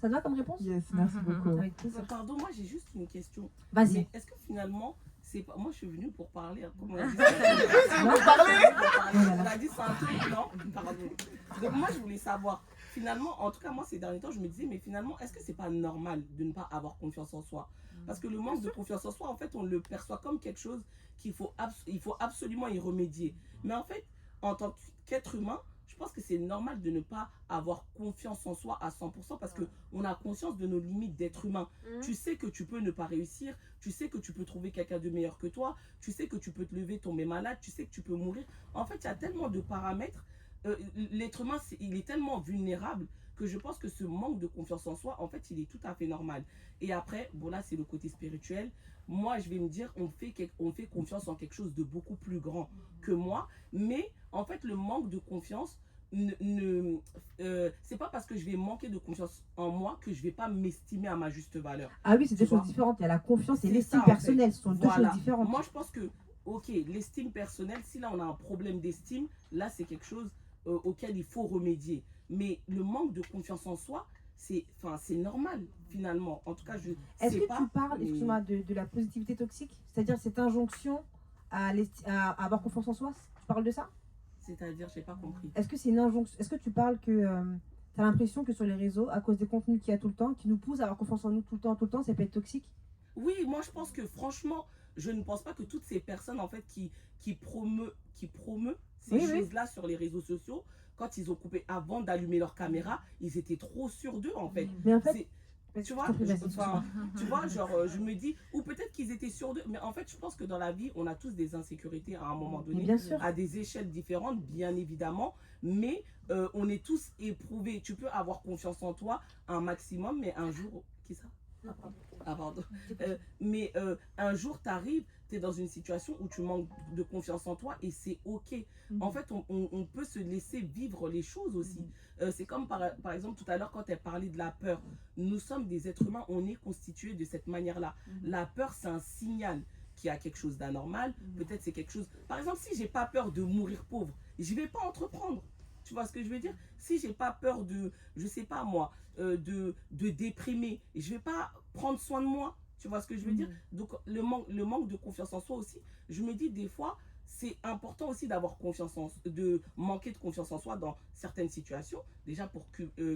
Ça te va comme réponse? Yes, merci beaucoup. Avec plaisir. Pardon, moi j'ai juste une question. Vas-y. Mais est-ce que finalement, c'est pas... Moi je suis venue pour parler. Comme on a dit, on a dit c'est un truc, non? Pardon. Donc moi je voulais savoir, finalement, en tout cas moi ces derniers temps, je me disais, mais finalement, est-ce que c'est pas normal de ne pas avoir confiance en soi? Parce que le manque de confiance en soi, en fait, on le perçoit comme quelque chose qu'il faut, il faut absolument y remédier. Mais en fait, en tant qu'être humain, je pense que c'est normal de ne pas avoir confiance en soi à 100% parce qu'on a conscience de nos limites d'être humain. Tu sais que tu peux ne pas réussir, tu sais que tu peux trouver quelqu'un de meilleur que toi, tu sais que tu peux te lever, tomber malade, tu sais que tu peux mourir. En fait, il y a tellement de paramètres. L'être humain, il est tellement vulnérable que je pense que ce manque de confiance en soi, en fait, il est tout à fait normal. Et après, bon là, c'est le côté spirituel. Moi, je vais me dire, on fait confiance en quelque chose de beaucoup plus grand que moi. Mais en fait, le manque de confiance, c'est pas parce que je vais manquer de confiance en moi que je vais pas m'estimer à ma juste valeur. Ah oui, c'est deux Tu vois? choses différentes. Il y a la confiance et C'est l'estime ça, en fait. personnelle. Ce sont deux Voilà. choses différentes. Moi, je pense que, ok, l'estime personnelle, si là on a un problème d'estime, là c'est quelque chose auquel il faut remédier. Mais le manque de confiance en soi, c'est normal finalement. En tout cas, je Est-ce sais que pas. tu parles, mais- excuse-moi, de la positivité toxique? C'est-à-dire cette injonction à avoir confiance en soi? Tu parles de ça? C'est-à-dire, j'ai pas compris. Est-ce que c'est une injonction? Est-ce que tu parles que tu as l'impression que sur les réseaux, à cause des contenus qu'il y a tout le temps, qui nous poussent à avoir confiance en nous tout le temps, ça peut être toxique? Oui, moi je pense que franchement, je ne pense pas que toutes ces personnes en fait qui promeut ces Oui, oui. choses-là sur les réseaux sociaux, quand ils ont coupé avant d'allumer leur caméra, ils étaient trop sûrs d'eux en fait. Mais en fait, Tu vois, tu vois, genre, je me dis, ou peut-être qu'ils étaient sûrs d'eux, mais en fait, je pense que dans la vie, on a tous des insécurités à un moment mais donné, bien sûr. à des échelles différentes, bien évidemment, mais on est tous éprouvés. Tu peux avoir confiance en toi un maximum, mais un jour, qui ça? Ah, pardon. Mais un jour, tu arrives, tu es dans une situation où tu manques de confiance en toi et c'est OK. En fait, on peut se laisser vivre les choses aussi. C'est comme par exemple tout à l'heure quand elle parlait de la peur. Nous sommes des êtres humains, on est constitués de cette manière-là. La peur, c'est un signal qu'il y a quelque chose d'anormal. Peut-être c'est quelque chose... Par exemple, si j'ai pas peur de mourir pauvre, je vais pas entreprendre. Tu vois ce que je veux dire? Si j'ai pas peur de, je sais pas moi, de déprimer, je vais pas prendre soin de moi. Tu vois ce que je veux dire? Donc le manque de confiance en soi aussi, je me dis des fois, c'est important aussi d'avoir de manquer de confiance en soi dans certaines situations. Déjà pour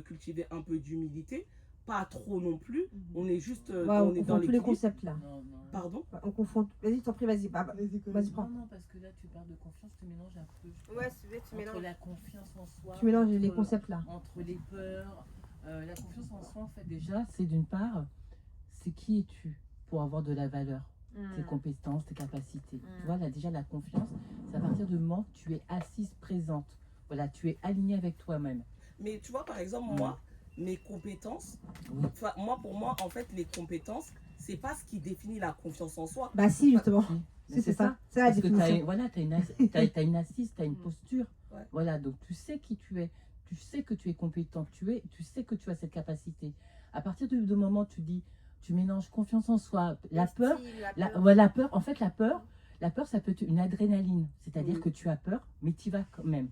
cultiver un peu d'humilité, pas trop non plus. On est juste Ouais, on on est confond dans tous les l'équilibre. concepts là. Non, non. Pardon? On confond. Vas-y, t'en prie, vas-y. Vas-y, prends. Non, parce que là, tu parles de confiance, tu mélanges un peu. je Ouais, pense, c'est vrai, tu entre mélanges. la confiance en soi. Tu mélanges les entre- concepts là. Entre les peurs. La confiance en soi, en fait, déjà, c'est d'une part, c'est qui es-tu pour avoir de la valeur, tes compétences, tes capacités. Tu vois, là, déjà, la confiance, c'est à partir du moment où tu es assise présente. Voilà, tu es aligné avec toi-même. Mais tu vois, par exemple, moi, mes compétences, Oui. pour moi, en fait, les compétences, c'est pas ce qui définit la confiance en soi. Bah si, justement. Mais C'est ça. C'est la Parce que définition. voilà, t'as une assise, t'as une posture. Ouais. Voilà, donc tu sais qui tu es. Tu sais que tu es compétent, tu sais que tu as cette capacité. À partir du moment où tu dis, tu mélanges confiance en soi, la peur, la peur, en fait, la peur, ça peut être une adrénaline. C'est-à-dire que tu as peur, mais tu y vas quand même.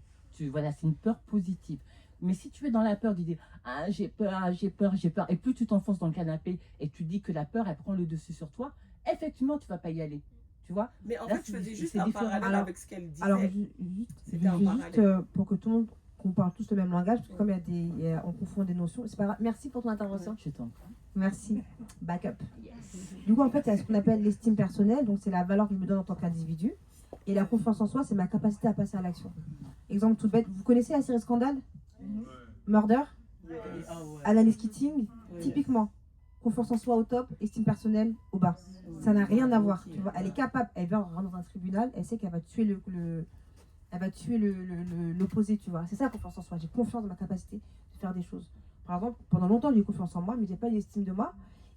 Voilà, c'est une peur positive. Mais si tu es dans la peur d'idée, ah, j'ai peur, ah, j'ai peur, et plus tu t'enfonces dans le canapé et tu dis que la peur, elle prend le dessus sur toi, effectivement, tu vas pas y aller. Tu vois? Mais en Là, fait, je faisais juste c'est un différent. parallèle avec ce qu'elle disait. Alors, C'était un juste pour que tout le monde, qu'on parle tous le même langage, parce que comme on confond des notions, c'est pas grave. Merci pour ton intervention. Je t'en prie. Merci. Backup. Du coup, en fait, il y a ce qu'on appelle l'estime personnelle, donc c'est la valeur que je me donne en tant qu'individu. Et la confiance en soi, c'est ma capacité à passer à l'action. Exemple tout bête, vous connaissez la série Scandale? Murder? Analyse Keating? Typiquement, confiance en soi au top, estime personnelle au bas. Ça n'a rien à voir. Tu vois, elle est capable, elle vient rentrer dans un tribunal, elle sait qu'elle va tuer elle va tuer l'opposé, tu vois. C'est ça la confiance en soi. J'ai confiance dans ma capacité de faire des choses. Par exemple, pendant longtemps, j'ai eu confiance en moi, mais j'ai pas d'estime de moi.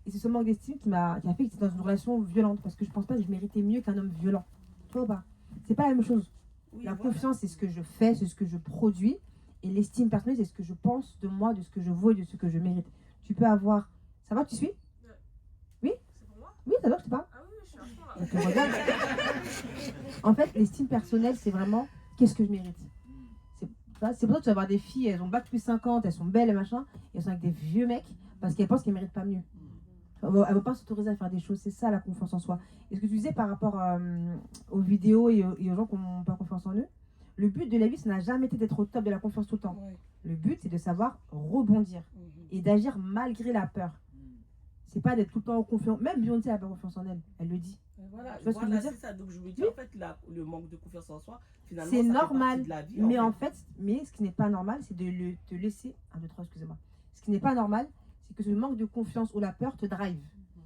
Et c'est ce manque d'estime qui a fait que j'étais dans une relation violente, parce que je pense pas que je méritais mieux qu'un homme violent. Tu vois ou pas? C'est pas la même chose. Oui, La voilà. confiance, c'est ce que je fais, c'est ce que je produis. Et l'estime personnelle, c'est ce que je pense de moi, de ce que je vaux et de ce que je mérite. Tu peux avoir... Ça va, tu suis? Oui? C'est pour moi? Oui, ça va, je te parle. Ah oui, je suis à fond là. Donc, regarde. En fait, l'estime personnelle, c'est vraiment qu'est-ce que je mérite. C'est pour ça que tu vas avoir des filles, elles ont bac plus 50, elles sont belles et machin, et elles sont avec des vieux mecs parce qu'elles pensent qu'elles méritent pas mieux. Elles ne vont pas s'autoriser à faire des choses, c'est ça la confiance en soi. Et ce que tu disais par rapport aux vidéos et aux gens qui n'ont pas confiance en eux, le but de la vie, ça n'a jamais été d'être au top de la confiance tout le temps. Ouais. Le but, c'est de savoir rebondir et d'agir malgré la peur. C'est pas d'être tout le temps confiant. Même Beyoncé n'a pas confiance en elle, elle le dit. Voilà, Tu vois ce que je veux dire? c'est ça. Donc je me dis, Oui. en fait, le manque de confiance en soi, finalement, C'est ça fait normal, partie de la vie. mais en fait, ce qui n'est pas normal, c'est de te laisser... 1, 2, 3, excusez-moi. Ce qui n'est pas normal, c'est que ce manque de confiance ou la peur te drive.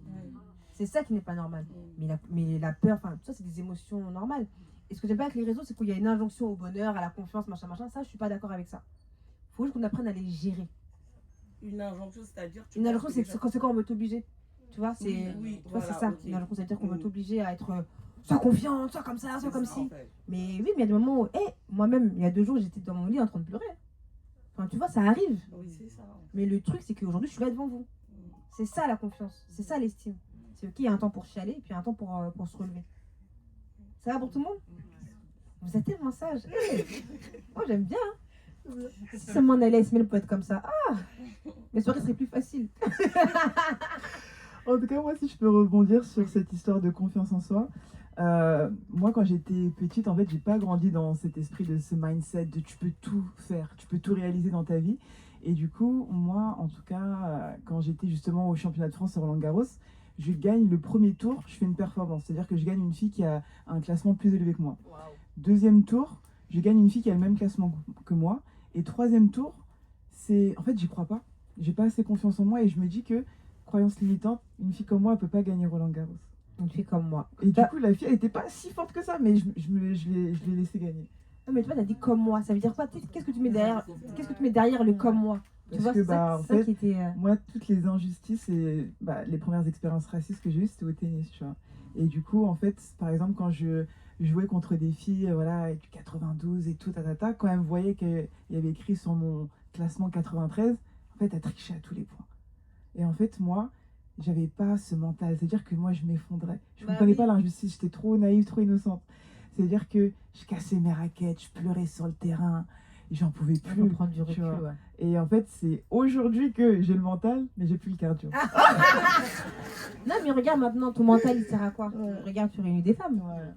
Ouais. C'est ça qui n'est pas normal. Mais la peur, enfin, tout ça, c'est des émotions normales. Et ce que j'aime pas avec les réseaux, c'est qu'il y a une injonction au bonheur, à la confiance, machin, machin. Ça, je suis pas d'accord avec ça. Il faut juste qu'on apprenne à les gérer. Une injonction, c'est-à-dire... Une injonction, c'est quand on veut t'obliger. Tu vois, c'est Oui, tu vois, voilà, c'est ça. ok. Une injonction, c'est-à-dire qu'on veut Mm. t'obliger à être sois confiant, sois comme ça, sois C'est comme ça, ci. en fait. Mais oui, mais il y a des moments où, moi-même, il y a 2 jours, j'étais dans mon lit en train de pleurer. Enfin, tu vois, ça arrive. Oui, c'est ça. Mais le truc, c'est qu'aujourd'hui, je suis là devant vous. C'est ça la confiance, c'est ça l'estime. C'est ok, il y a un temps pour chialer et puis un temps pour se relever. Ça va pour tout le monde? Vous êtes tellement sage. Moi, j'aime bien. Si seulement on allait se mettre le poète comme ça. Ah, mes soirées seraient plus faciles. En tout cas, moi, si je peux rebondir sur cette histoire de confiance en soi, moi, quand j'étais petite, en fait, j'ai pas grandi dans cet esprit de ce mindset de tu peux tout faire, tu peux tout réaliser dans ta vie. Et du coup, moi, en tout cas, quand j'étais justement au championnat de France à Roland-Garros, je gagne le premier tour, je fais une performance. C'est-à-dire que je gagne une fille qui a un classement plus élevé que moi. Deuxième tour, je gagne une fille qui a le même classement que moi. Et troisième tour, c'est... En fait, j'y crois pas. J'ai pas assez confiance en moi et je me dis que, croyance limitante, une fille comme moi, elle peut pas gagner Roland-Garros. Une fille comme moi. Et du coup, la fille, elle était pas si forte que ça, mais je l'ai laissé gagner. Non, mais tu vois, t'as dit comme moi. Ça veut dire quoi? Qu'est-ce que tu mets derrière? Qu'est-ce que tu mets derrière le comme moi? Tu Parce vois, que, c'est ça, en c'est ça fait, qui était. moi, toutes les injustices et les premières expériences racistes que j'ai eues, c'était au tennis, tu vois. Et du coup, en fait, par exemple, quand je jouais contre des filles, voilà, du 92 et tout, quand elles me voyaient qu'il y avait écrit sur mon classement 93, en fait, elles trichaient à tous les points. Et en fait, moi, j'avais pas ce mental. C'est-à-dire que moi, je m'effondrais. Je comprenais pas l'injustice. J'étais trop naïve, trop innocente. C'est-à-dire que je cassais mes raquettes, je pleurais sur le terrain. Et j'en pouvais Il faut plus. prendre du recul. vois. Ouais. Et en fait, c'est aujourd'hui que j'ai le mental, mais j'ai plus le cardio. Non, mais regarde maintenant, ton mental, il sert à quoi? Regarde, tu réunis des femmes. Ouais.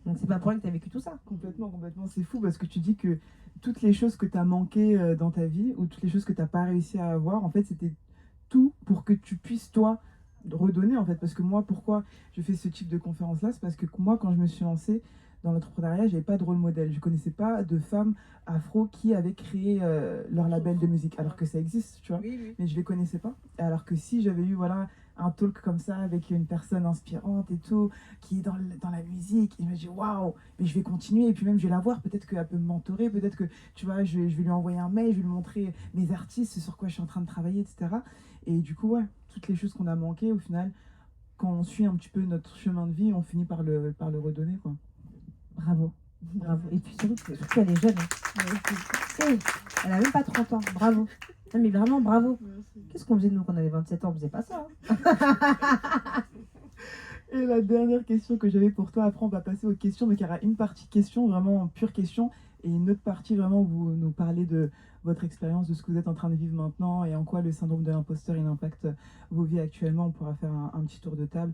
Donc, c'est pas pour rien que t'as vécu tout ça. Complètement, complètement. C'est fou parce que tu dis que toutes les choses que tu as manquées dans ta vie ou toutes les choses que tu n'as pas réussi à avoir, en fait, c'était tout pour que tu puisses, toi, redonner, en fait. Parce que moi, pourquoi je fais ce type de conférence-là? C'est parce que moi, quand je me suis lancée dans l'entrepreneuriat, j'avais pas de rôle modèle. Je connaissais pas de femmes afro qui avaient créé leur label de musique, alors que ça existe, tu vois. Mais je les connaissais pas. Alors que si j'avais eu, voilà, un talk comme ça avec une personne inspirante et tout, qui est dans la musique, et je me dis waouh, mais je vais continuer, et puis même je vais la voir, peut-être qu'elle peut me mentorer, peut-être que, tu vois, je vais lui envoyer un mail, je vais lui montrer mes artistes, ce sur quoi je suis en train de travailler, etc. Et du coup, ouais, toutes les choses qu'on a manquées, au final, quand on suit un petit peu notre chemin de vie, on finit par le redonner, quoi. Bravo. Bravo. Et puis surtout elle est jeune. Hein. Elle a même pas 30 ans. Bravo. Non, mais vraiment, bravo. Qu'est-ce qu'on faisait nous quand on avait 27 ans? On faisait pas ça. Hein. Et la dernière question que j'avais pour toi, après on va passer aux questions. Donc il y aura une partie questions, vraiment pure question, et une autre partie vraiment où vous nous parlez de votre expérience, de ce que vous êtes en train de vivre maintenant et en quoi le syndrome de l'imposteur il impacte vos vies actuellement. On pourra faire un petit tour de table.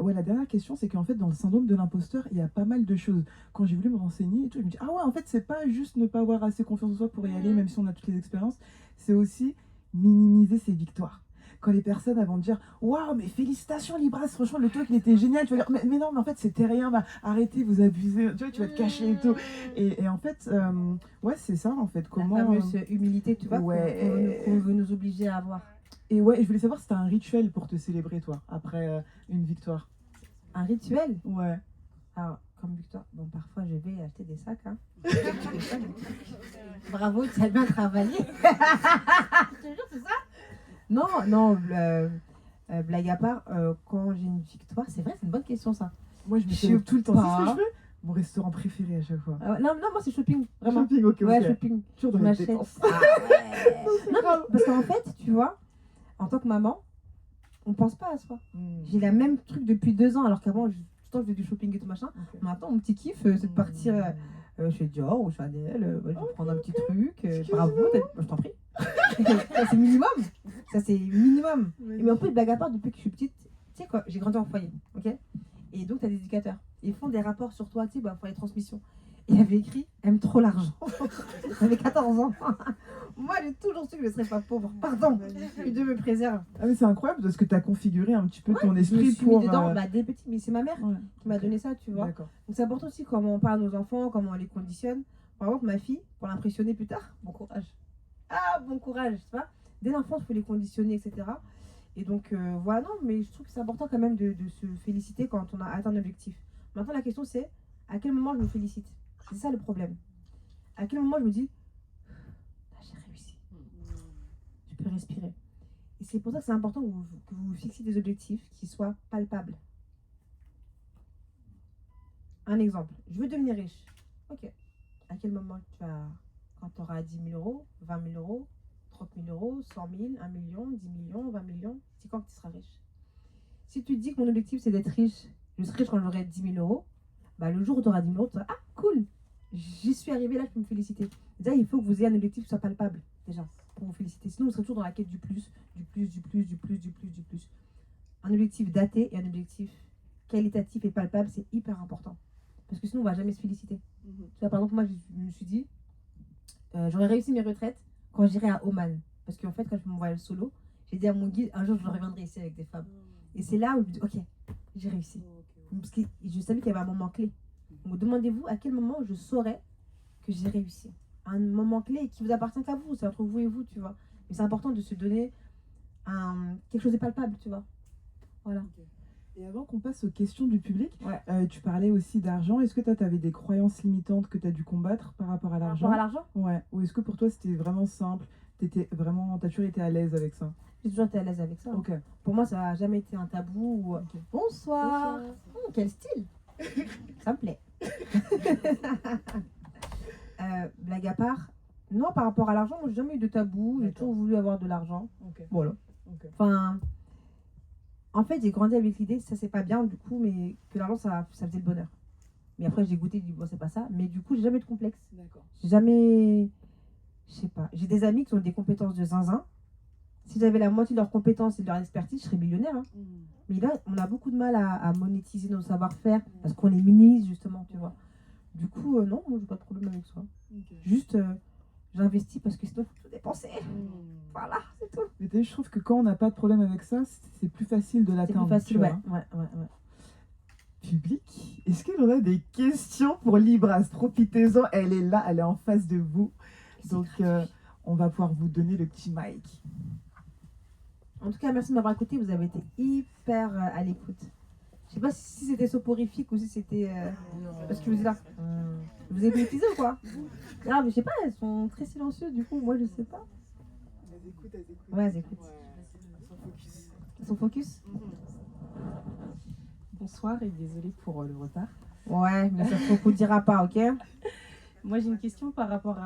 Ouais, la dernière question, c'est qu'en fait dans le syndrome de l'imposteur, il y a pas mal de choses. Quand j'ai voulu me renseigner et tout, je me dis ah ouais, en fait c'est pas juste ne pas avoir assez confiance en soi pour y aller, même si on a toutes les expériences, c'est aussi minimiser ses victoires. Quand les personnes vont dire waouh, mais félicitations Libras, franchement le talk il était génial, tu vas dire mais non, mais en fait c'était rien, bah, arrêtez, vous abusez, tu vois, tu vas te cacher et tout. Et en fait, ouais, c'est ça en fait. Comment. La fameuse humilité, tu vois, ouais. qu'on veut nous obliger à avoir. Et ouais, je voulais savoir si t'as un rituel pour te célébrer, toi, après une victoire. Un rituel? Ouais. Alors, comme victoire, bon, parfois je vais acheter des sacs. Hein. Bravo, tu as bien travaillé. Je te jure, c'est ça? Non, blague à part, quand j'ai une victoire, c'est vrai, c'est une bonne question ça. Moi, je me Je célèbre tout le temps. sais C'est ce que pas. je fais. Mon restaurant préféré à chaque fois. Non, moi c'est shopping, vraiment. Shopping, ok, Ouais, ok. shopping. Toujours Je dans les m'achète. dépenses. Ah ouais. Non, parce qu'en fait, tu vois, en tant que maman, on pense pas à soi. J'ai la même truc depuis 2 ans, alors qu'avant, tout le temps je faisais du shopping et tout machin. Ok. Maintenant, mon petit kiff, c'est de partir chez Dior ou Chanel, je vais prendre un petit truc. Bravo, je t'en prie. Ça, c'est minimum. Ça, c'est minimum. Mais en plus, blague à part, depuis que je suis petite, tu sais quoi, j'ai grandi en foyer, ok? Et donc, tu as des éducateurs. Ils font des rapports sur toi, tu sais, pour les transmissions. Et il y avait écrit « Aime trop l'argent ». J'avais 14 ans. Moi, j'ai toujours su que je ne serais pas pauvre. Pardon, que Dieu me préserve. Ah, mais c'est incroyable parce que t'as configuré un petit peu ton Je me esprit suis pour. mis dedans, dès petit, mais c'est ma mère Ouais. qui m'a donné ça, tu vois. D'accord. Donc c'est important aussi comment on parle à nos enfants, comment on les conditionne. Par exemple, ma fille, pour l'impressionner plus tard, bon courage. Ah, bon courage, tu vois. Dès l'enfance, il faut les conditionner, etc. Et donc, voilà, non, mais je trouve que c'est important quand même de se féliciter quand on a atteint un objectif. Maintenant, la question c'est, à quel moment je me félicite? C'est ça le problème. À quel moment je me dis, ah, j'ai réussi. Je peux respirer. Et c'est pour ça que c'est important que vous fixiez des objectifs qui soient palpables. Un exemple, je veux devenir riche. Ok. À quel moment quand tu auras 10 000 euros, 20 000 euros, 30 000 euros, 100 000, 1 million, 10 millions, 20 millions, c'est quand que tu seras riche? Si tu te dis que mon objectif c'est d'être riche, je serai riche quand j'aurai 10 000 euros, bah le jour où tu auras 10 000 euros, tu diras, ah cool, j'y suis arrivé, là je peux me féliciter. Déjà, il faut que vous ayez un objectif qui soit palpable, déjà, pour vous féliciter. Sinon, vous serez toujours dans la quête du plus, du plus, du plus, du plus, du plus, du plus. Un objectif daté et un objectif qualitatif et palpable, c'est hyper important. Parce que sinon, on ne va jamais se féliciter. Tu vois, par exemple, moi, je me suis dit, j'aurais réussi mes retraites quand j'irai à Oman. Parce qu'en fait, quand je m'envoyais le solo, j'ai dit à mon guide, un jour, je reviendrai ici avec des femmes. Et c'est là où je me dis, ok, j'ai réussi. Parce que je savais qu'il y avait un moment clé. Donc, demandez-vous à quel moment je saurais que j'ai réussi. Un moment clé qui vous appartient qu'à vous, c'est entre vous et vous, tu vois. Mais c'est important de se donner quelque chose de palpable, tu vois. Voilà. Et avant qu'on passe aux questions du public, Ouais. tu parlais aussi d'argent. Est-ce que toi, tu avais des croyances limitantes que tu as dû combattre par rapport à Par l'argent? rapport à l'argent, Ouais. Ou est-ce que pour toi, c'était vraiment simple? T'as toujours été à l'aise avec ça? j'ai toujours été à l'aise avec ça. Ok. Pour moi, ça n'a jamais été un tabou. Ou... Ok. Bonsoir. Quel style. Ça me plaît. Blague à part, non, par rapport à l'argent, moi, j'ai jamais eu de tabou. J'ai D'accord. toujours voulu avoir de l'argent. Ok. Voilà. Ok. Enfin, en fait, j'ai grandi avec l'idée, ça c'est pas bien du coup, mais que l'argent ça faisait le bonheur. Mais après, j'ai goûté, du bon, c'est pas ça. Mais du coup, j'ai jamais eu de complexe. D'accord. J'ai jamais. Je sais pas. J'ai des amis qui ont des compétences de zinzin. Si j'avais la moitié de leurs compétences et de leur expertise, je serais millionnaire. Hein. Mais là, on a beaucoup de mal à monétiser nos savoir-faire parce qu'on les minimise justement, tu vois. Du coup, non, moi, j'ai pas de problème avec ça. Juste, j'investis parce que sinon, il faut tout dépenser. Voilà, c'est tout. Mais je trouve que quand on n'a pas de problème avec ça, c'est plus facile de C'est l'atteindre. plus facile, tu ouais. vois. Ouais. Public, est-ce que l'on a des questions pour Libras? Profitez-en, elle est là, elle est en face de vous. Donc, on va pouvoir vous donner le petit mic. En tout cas, merci de m'avoir écouté. Vous avez été hyper à l'écoute. Je sais pas si c'était soporifique ou si c'était. Parce que vous êtes là. Vous avez utilisé ou quoi? Ah, mais je sais pas, elles sont très silencieuses du coup. Moi, je sais pas. Elles écoutent. Ouais, elles écoutent. Ouais, elles sont focus. Elles sont focus. Bonsoir et désolée pour le retard. Ouais, mais ça ne vous dira pas, ok? Moi, j'ai une question par rapport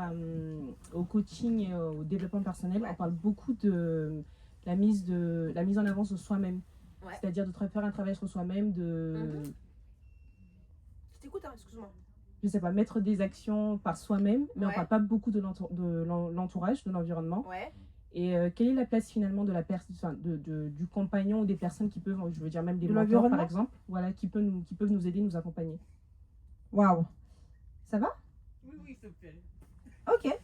au coaching et au développement personnel. On parle beaucoup de la mise en avant sur soi-même. Ouais. C'est-à-dire de faire un travail sur soi-même, Je t'écoute, hein, excuse-moi. je sais pas, mettre des actions par soi-même, mais on Ouais. parle pas beaucoup de l'entourage, de l'environnement. Ouais. Et quelle est la place finalement de du compagnon ou des personnes qui peuvent, je veux dire même des De mentors l'environnement par exemple, voilà, qui peuvent nous aider, nous accompagner. Waouh. Ça va? Oui, s'il te plaît. Ok.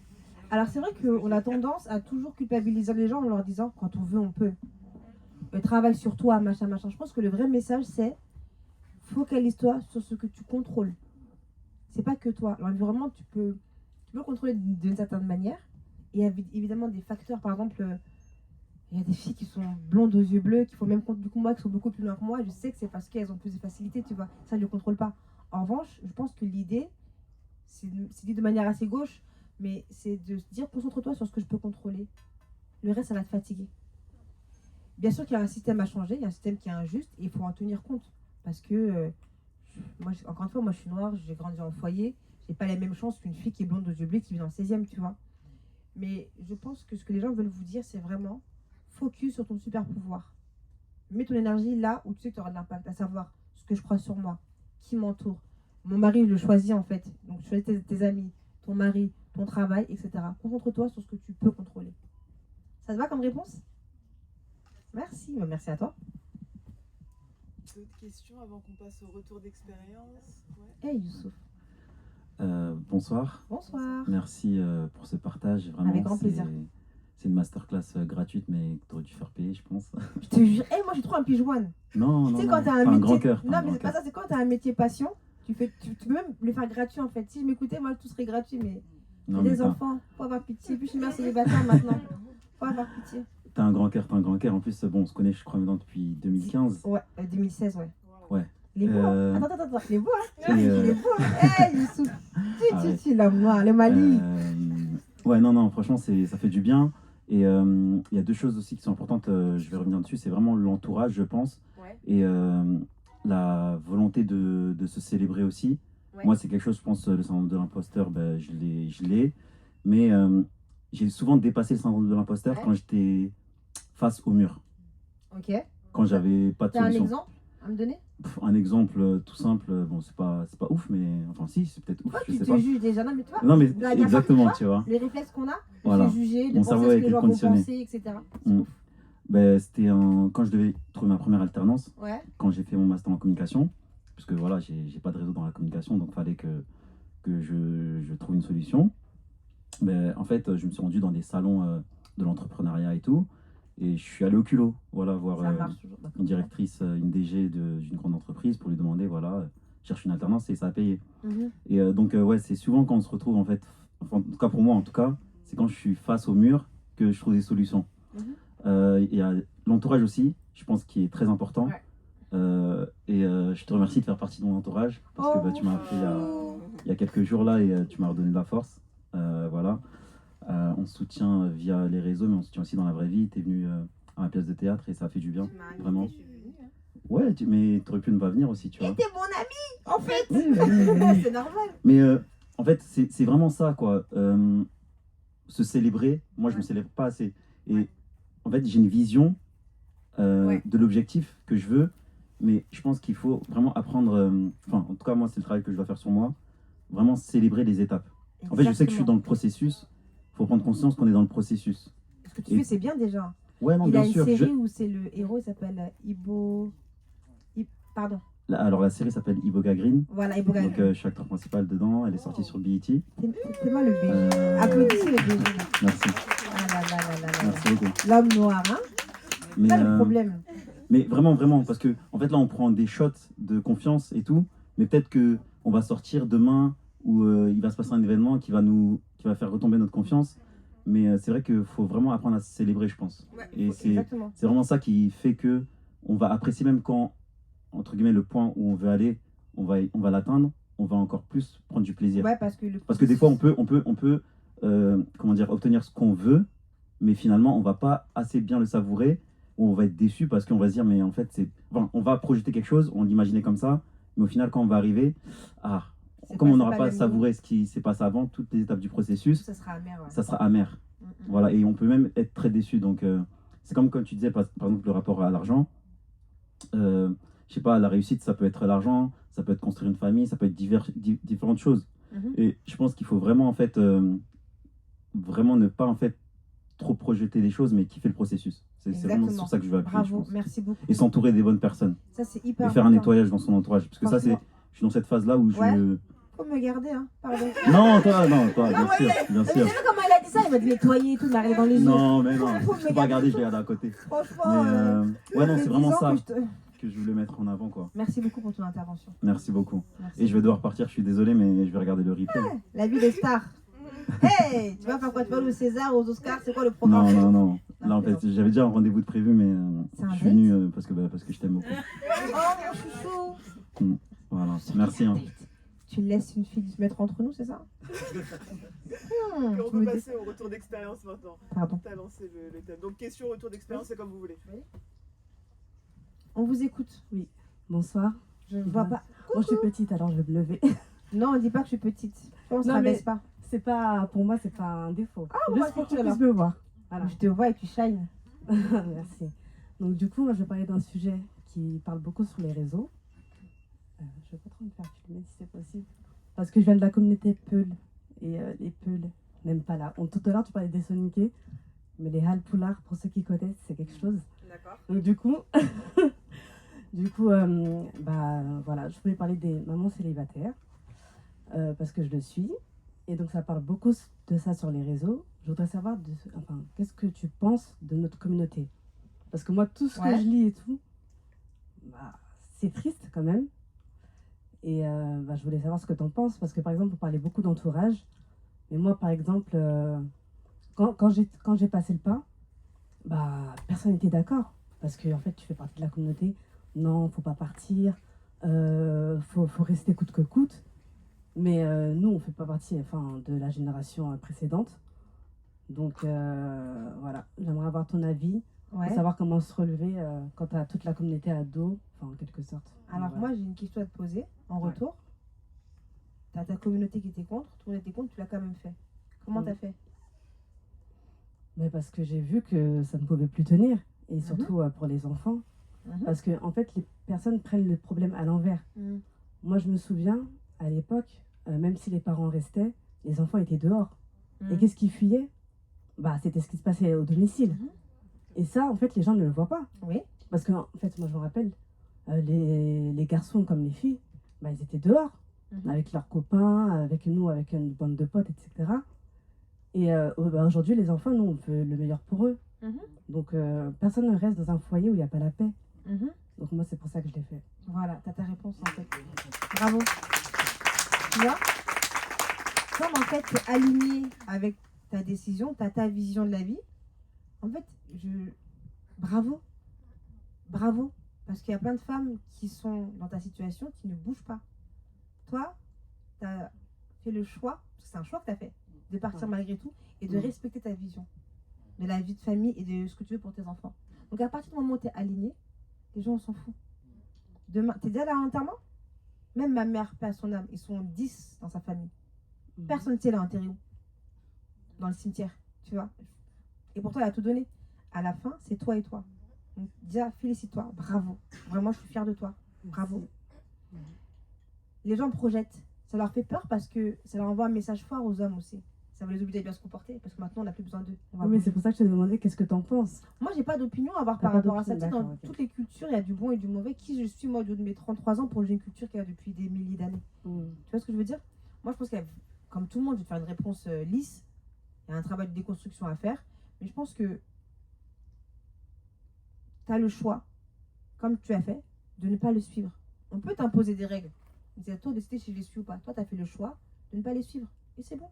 Alors c'est vrai qu'on a tendance à toujours culpabiliser les gens en leur disant quand on veut, on peut. Travaille sur toi, machin, machin. Je pense que le vrai message c'est focalise-toi sur ce que tu contrôles. C'est pas que toi. L'environnement, tu peux le contrôler d'une certaine manière. Et il y a évidemment des facteurs, par exemple, il y a des filles qui sont blondes aux yeux bleus, qui font le même compte du coup moi, qui sont beaucoup plus loin que moi. Je sais que c'est parce qu'elles ont plus de facilité, tu vois. Ça, je ne le contrôle pas. En revanche, je pense que l'idée, c'est dit de manière assez gauche, mais c'est de se dire concentre-toi sur ce que je peux contrôler. Le reste, ça va te fatiguer. Bien sûr qu'il y a un système à changer, il y a un système qui est injuste, et il faut en tenir compte. Parce que, moi, encore une fois, moi je suis noire, j'ai grandi en foyer, j'ai pas les mêmes chances qu'une fille qui est blonde aux yeux bleus qui vit dans le 16e, tu vois. Mais je pense que ce que les gens veulent vous dire, c'est vraiment focus sur ton super pouvoir. Mets ton énergie là où tu sais que tu auras de l'impact, à savoir ce que je crois sur moi, qui m'entoure. Mon mari, je le choisis en fait. Donc, choisis tes amis, ton mari, ton travail, etc. Concentre-toi sur ce que tu peux contrôler. Ça te va comme réponse? Merci. Merci à toi. D'autres questions avant qu'on passe au retour d'expérience? Ouais. Hey Youssouf. Bonsoir. Bonsoir. Merci pour ce partage. Vraiment, Avec grand plaisir. C'est une masterclass gratuite, mais que tu aurais dû faire payer, je pense. Je te jure. Moi, j'ai trop un pigeonne. Non, Tu non, sais, non. quand tu as un T'as métier. grand cœur. Non, mais c'est pas ça. C'est quand tu as un métier passion. Tu peux même le faire gratuit en fait. Si je m'écoutais, moi, tout serait gratuit. Mais Non, j'ai mais des enfants. Faut avoir pitié. Puis je suis mère célibataire maintenant. Faut avoir pitié. t'as un grand cœur, t'as un grand cœur. En plus, bon, on se connaît, je crois, maintenant depuis 2015. Ouais, 2016, ouais. Ouais. Il est beau, hein. Euh, Attends, il est beau, hein. et, Il est beau, hein. Hey, Youssouf. Arrête. L'homme noir, le Mali. Ouais, non, franchement, ça fait du bien. Et il y a deux choses aussi qui sont importantes, je vais revenir dessus, c'est vraiment l'entourage, je pense, Ouais. et la volonté de se célébrer aussi. Ouais. Moi, c'est quelque chose, je pense, le syndrome de l'imposteur, ben, je l'ai, mais j'ai souvent dépassé le syndrome de l'imposteur Ouais. quand j'étais face au mur, Ok. quand j'avais pas de T'as un solution. exemple à me donner? Un exemple tout simple, bon, c'est pas ouf, mais enfin, si, c'est peut-être ouf, Toi, je tu sais te pas. juges déjà. Non, mais tu vois, Non, mais la dernière fois, exactement, tu tu vois. les réflexes qu'on a, de Voilà. se juger, de Mon penser cerveau à a ce que été les gens vont conditionné. penser, etc. C'est Mm. ouf. Ben, c'était quand je devais trouver ma première alternance, Ouais. quand j'ai fait mon master en communication, puisque voilà, j'ai pas de réseau dans la communication, donc il fallait que je trouve une solution. Ben, en fait, je me suis rendu dans des salons de l'entrepreneuriat et tout, et je suis allé au culot, voilà, voir Ça marche toujours. D'accord. une directrice, une DG d'une grande entreprise pour lui demander, voilà, je cherche une alternance et ça a payé. Mhm. Et donc, ouais, c'est souvent quand on se retrouve, en fait, enfin, en tout cas pour moi, en tout cas, c'est quand je suis face au mur que je trouve des solutions. Mhm. Il y a l'entourage aussi, je pense, qui est très important. Ouais. Je te remercie de faire partie de mon entourage parce que bah, tu m'as appelé il y a quelques jours là et tu m'as redonné de la force. Voilà. On se soutient via les réseaux, mais on se soutient aussi dans la vraie vie. Tu es venu à ma pièce de théâtre et ça fait du bien. Tu m'as invité, Vraiment. je suis venue, hein. Ouais, mais tu aurais pu ne pas venir aussi, tu vois. Et t'es mon ami, en fait. Oui, oui, oui. C'est normal. Mais en fait, c'est vraiment ça, quoi. Se célébrer, moi, je me célèbre pas assez. Et en fait, j'ai une vision Ouais. de l'objectif que je veux, mais je pense qu'il faut vraiment apprendre, enfin, en tout cas, moi, c'est le travail que je dois faire sur moi, vraiment célébrer les étapes. En fait, je sais que je suis dans le processus, il faut prendre conscience qu'on est dans le processus. Ce que tu fais, c'est bien déjà. Ouais, non, Il bien a une sûr. série où c'est le héros, il s'appelle Pardon. Alors, la série s'appelle Iboga Green, Voilà, Iboga. donc je suis acteur principal dedans, elle est sortie sur BET. C'est moi le BG. Euh, Applaudissez le BG. Merci, Ah là là là là là. merci beaucoup. L'homme noir, hein. C'est Mais, ça le problème. mais vraiment, parce que en fait là on prend des shots de confiance et tout, mais peut-être que on va sortir demain où il va se passer un événement qui va faire retomber notre confiance. Mais c'est vrai qu'il faut vraiment apprendre à se célébrer, je pense. Ouais, Et exactement. c'est vraiment ça qui fait que on va apprécier même quand, entre guillemets, le point où on veut aller, on va l'atteindre, on va encore plus prendre du plaisir. Ouais, parce que Des fois on peut comment dire, obtenir ce qu'on veut, mais finalement on va pas assez bien le savourer où on va être déçu parce qu'on va se dire, mais en fait, enfin, on va projeter quelque chose, on l'imaginait comme ça, mais au final, quand on va arriver, comme on n'aura pas savouré ce qui s'est passé avant, toutes les étapes du processus, ça sera amer. Ouais. Ça sera amer. Voilà, et on peut même être très déçu. Donc, c'est comme quand tu disais, par exemple, le rapport à l'argent. Je sais pas, la réussite, ça peut être l'argent, ça peut être construire une famille, ça peut être différentes choses. Et je pense qu'il faut vraiment, en fait, vraiment ne pas, en fait, trop projeter les choses, mais kiffer le processus. C'est vraiment sur ça que je veux appuyer. Bravo, merci beaucoup. Et s'entourer des bonnes personnes. Ça, c'est hyper et faire un important. nettoyage dans son entourage. Parce que ça, je suis dans cette phase-là où je... Faut me garder, hein, pardon. Non, toi, bien sûr. Vous avez vu comment elle a dit ça? Il m'a dit nettoyer et tout, m'arriver dans les yeux. Non, mais non, je peux pas regarder, je vais regarder à côté. Franchement, ouais, non, c'est vraiment ça que je voulais mettre en avant, quoi. Merci beaucoup pour ton intervention. Merci beaucoup. Merci. Et je vais devoir partir, je suis désolé, mais je vais regarder le replay. La vie des stars. Hey, tu vas faire quoi? Tu vas aux César, aux Oscars? C'est quoi le programme? Non. Là, en fait, j'avais déjà un rendez-vous de prévu, mais je suis venu parce que je t'aime beaucoup. Oh, mon chouchou. Voilà, merci. Hein. Tu laisses une fille se mettre entre nous, c'est ça? On peut passer au retour d'expérience maintenant. Pardon. Tu as lancé le thème. Donc, question, retour d'expérience, c'est comme vous voulez. On vous écoute. Oui. Bonsoir. Je ne vois pas. Moi, je suis petite, alors je vais me lever. Non, on dit pas que je suis petite. On se rabaisse pas. C'est pas, pour moi, c'est pas un défaut. Juste pour que tu puisses me voir. Voilà. Je te vois et tu shines. Merci. Donc, du coup, moi, je vais parler d'un sujet qui parle beaucoup sur les réseaux. Je vais pas trop me faire filmer si c'est possible. Parce que je viens de la communauté Peul. Et les Peul n'aiment pas là. Tout à l'heure, tu parlais des Soniqués. Mais les Halpoulars, pour ceux qui connaissent, c'est quelque chose. D'accord. Donc, du coup, voilà, je voulais parler des mamans célibataires. Parce que je le suis. Et donc, ça parle beaucoup de ça sur les réseaux. Je voudrais savoir, qu'est-ce que tu penses de notre communauté? Parce que moi, tout ce que je lis et tout, c'est triste quand même. Et je voulais savoir ce que tu en penses. Parce que, par exemple, vous parlez beaucoup d'entourage. Mais moi, par exemple, quand j'ai passé le pas, personne n'était d'accord. Parce que, en fait, tu fais partie de la communauté. Non, faut pas partir. Faut rester coûte que coûte. Mais nous, on ne fait pas partie de la génération précédente. Donc, voilà, j'aimerais avoir ton avis. Pour savoir comment se relever quand tu as toute la communauté à dos, en quelque sorte. Alors, moi, j'ai une question à te poser en retour. Tu as ta communauté qui était contre, tout le monde était contre, tu l'as quand même fait. Comment tu as fait? Mais parce que j'ai vu que ça ne pouvait plus tenir. Et surtout pour les enfants. Parce que, en fait, les personnes prennent le problème à l'envers. Moi, je me souviens, à l'époque, même si les parents restaient, les enfants étaient dehors. Et qu'est-ce qui fuyait? C'était ce qui se passait au domicile. Et ça, en fait, les gens ne le voient pas. Oui. Parce que, en fait, moi, je me rappelle, les garçons comme les filles, ils étaient dehors, avec leurs copains, avec nous, avec une bande de potes, etc. Et aujourd'hui, les enfants, nous, on fait le meilleur pour eux. Donc, personne ne reste dans un foyer où il n'y a pas la paix. Donc, moi, c'est pour ça que je l'ai fait. Voilà, tu as ta réponse, en fait. Bravo. Tu vois, comme en fait tu es aligné avec ta décision, tu as ta vision de la vie, en fait, bravo. Bravo. Parce qu'il y a plein de femmes qui sont dans ta situation qui ne bougent pas. Toi, tu as fait le choix, parce que c'est un choix que tu as fait, de partir malgré tout et de respecter ta vision de la vie de famille et de ce que tu veux pour tes enfants. Donc à partir du moment où tu es aligné, les gens, on s'en fout. Demain, tu es déjà là à l'enterrement? Même ma mère, paix à son âme, ils sont 10 dans sa famille. Personne ne sait là enterré où. Dans le cimetière, tu vois. Et pourtant, elle a tout donné. À la fin, c'est toi et toi. Donc déjà, félicite-toi, bravo. Vraiment, je suis fière de toi. Bravo. Les gens projettent. Ça leur fait peur parce que ça leur envoie un message fort aux hommes aussi. Ça va les obliger à bien se comporter parce que maintenant, on n'a plus besoin d'eux. Mais c'est pour ça que je te demandais qu'est-ce que tu en penses. Moi, j'ai pas d'opinion à avoir par rapport à ça. Dans toutes les cultures, il y a du bon et du mauvais. Qui je suis, moi, de mes 33 ans, pour juger une culture qu'il y a depuis des milliers d'années. Tu vois ce que je veux dire? Moi, je pense qu'il y a, comme tout le monde, je vais te faire une réponse lisse. Il y a un travail de déconstruction à faire. Mais je pense que tu as le choix, comme tu as fait, de ne pas le suivre. On peut t'imposer des règles. C'est à toi de décider si je les suis ou pas. Toi, tu as fait le choix de ne pas les suivre. Et c'est bon.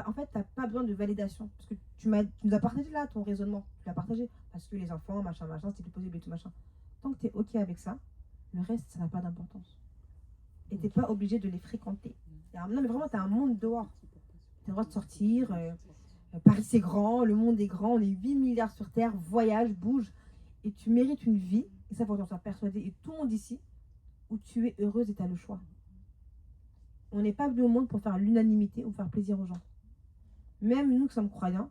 En fait, tu n'as pas besoin de validation. Parce que tu nous as partagé là ton raisonnement. Tu l'as partagé. Parce que les enfants, machin, c'est plus possible et tout, machin. Tant que tu es OK avec ça, le reste, ça n'a pas d'importance. Et tu n'es pas obligé de les fréquenter. Non, mais vraiment, tu as un monde dehors. Tu as le droit de sortir, Paris c'est grand, le monde est grand, on est 8 milliards sur Terre, voyage, bouge, et tu mérites une vie, et ça faut que tu en sois persuadé, et tout le monde ici, où tu es heureuse et tu as le choix. On n'est pas venu au monde pour faire l'unanimité ou faire plaisir aux gens. Même nous qui sommes croyants,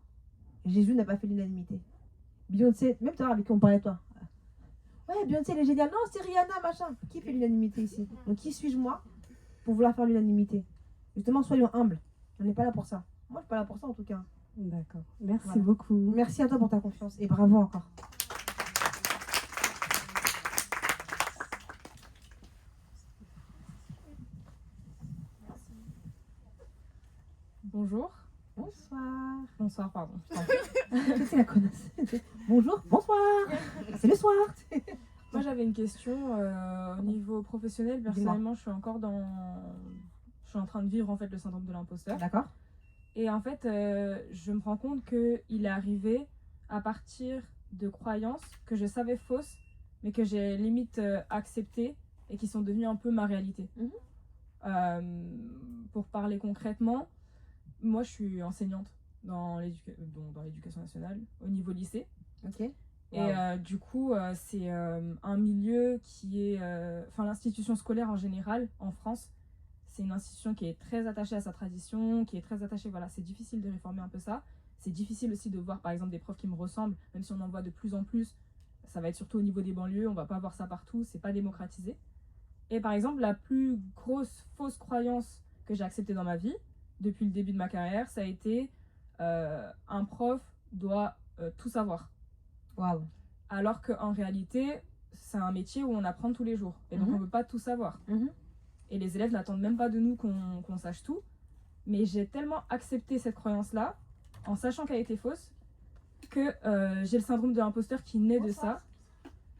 Jésus n'a pas fait l'unanimité. Beyoncé, même toi avec qui on parlait toi. Ouais, Beyoncé elle est géniale. Non, c'est Rihanna, machin. Qui fait l'unanimité ici? Donc qui suis-je moi pour vouloir faire l'unanimité? Justement, soyons humbles. On n'est pas là pour ça. Moi, je suis pas là pour ça en tout cas. D'accord. Merci Voilà. beaucoup. Merci à toi pour ta confiance et bravo encore. Bonjour. Bonsoir. Bonsoir, pardon. C'est la connasse. Bonjour, bonsoir. C'est le soir. Moi, j'avais une question au niveau professionnel. Personnellement, je suis encore dans... Je suis en train de vivre en fait le syndrome de l'imposteur. D'accord. Et en fait, je me rends compte qu'il est arrivé à partir de croyances que je savais fausses, mais que j'ai limite acceptées et qui sont devenues un peu ma réalité. Pour parler concrètement, moi, je suis enseignante dans l'éducation nationale au niveau lycée. Ok. Et du coup, c'est un milieu qui est... Enfin, l'institution scolaire en général, en France, c'est une institution qui est très attachée à sa tradition, qui est très attachée... Voilà, c'est difficile de réformer un peu ça. C'est difficile aussi de voir, par exemple, des profs qui me ressemblent, même si on en voit de plus en plus. Ça va être surtout au niveau des banlieues, on va pas voir ça partout, c'est pas démocratisé. Et par exemple, la plus grosse fausse croyance que j'ai acceptée dans ma vie, depuis le début de ma carrière, ça a été un prof doit tout savoir. Waouh. Alors qu'en réalité, c'est un métier où on apprend tous les jours. Et donc, on ne veut pas tout savoir. Et les élèves n'attendent même pas de nous qu'on sache tout. Mais j'ai tellement accepté cette croyance-là, en sachant qu'elle était fausse, que j'ai le syndrome de l'imposteur qui naît de ça.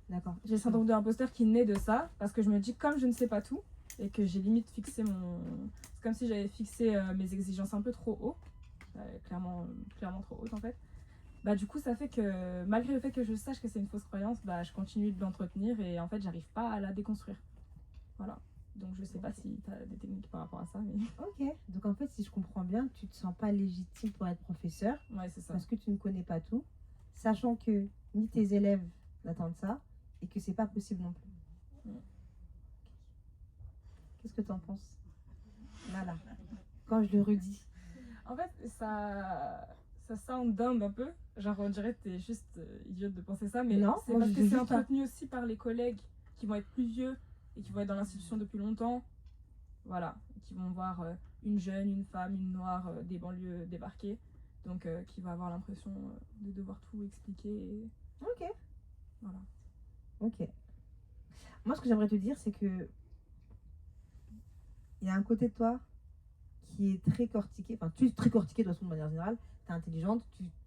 D'accord. J'ai le syndrome de l'imposteur qui naît de ça, parce que je me dis, comme je ne sais pas tout, et que j'ai limite fixé mon... C'est comme si j'avais fixé mes exigences un peu trop haut, clairement trop hautes en fait. Bah du coup ça fait que malgré le fait que je sache que c'est une fausse croyance, bah je continue de l'entretenir et en fait j'arrive pas à la déconstruire. Voilà. Donc je sais pas si tu as des techniques par rapport à ça, mais... Ok. Donc en fait, si je comprends bien, tu te sens pas légitime pour être professeur. Ouais, c'est ça. Parce que tu ne connais pas tout, sachant que ni tes élèves n'attendent ça et que c'est pas possible non plus. Qu'est-ce que tu en penses? Voilà. Quand je le redis. En fait, ça sound dumb un peu. Genre, on dirait que t'es juste idiote de penser ça, mais non, c'est parce que c'est entretenu aussi par les collègues qui vont être plus vieux et qui vont être dans l'institution depuis longtemps. Voilà. Qui vont voir une jeune, une femme, une noire des banlieues débarquer. Donc, qui va avoir l'impression de devoir tout expliquer. Et... Ok. Voilà. Ok. Moi, ce que j'aimerais te dire, c'est que il y a un côté de toi qui est très cortiqué. Enfin, tu es très cortiqué de toute façon, de manière générale. Tu es intelligente,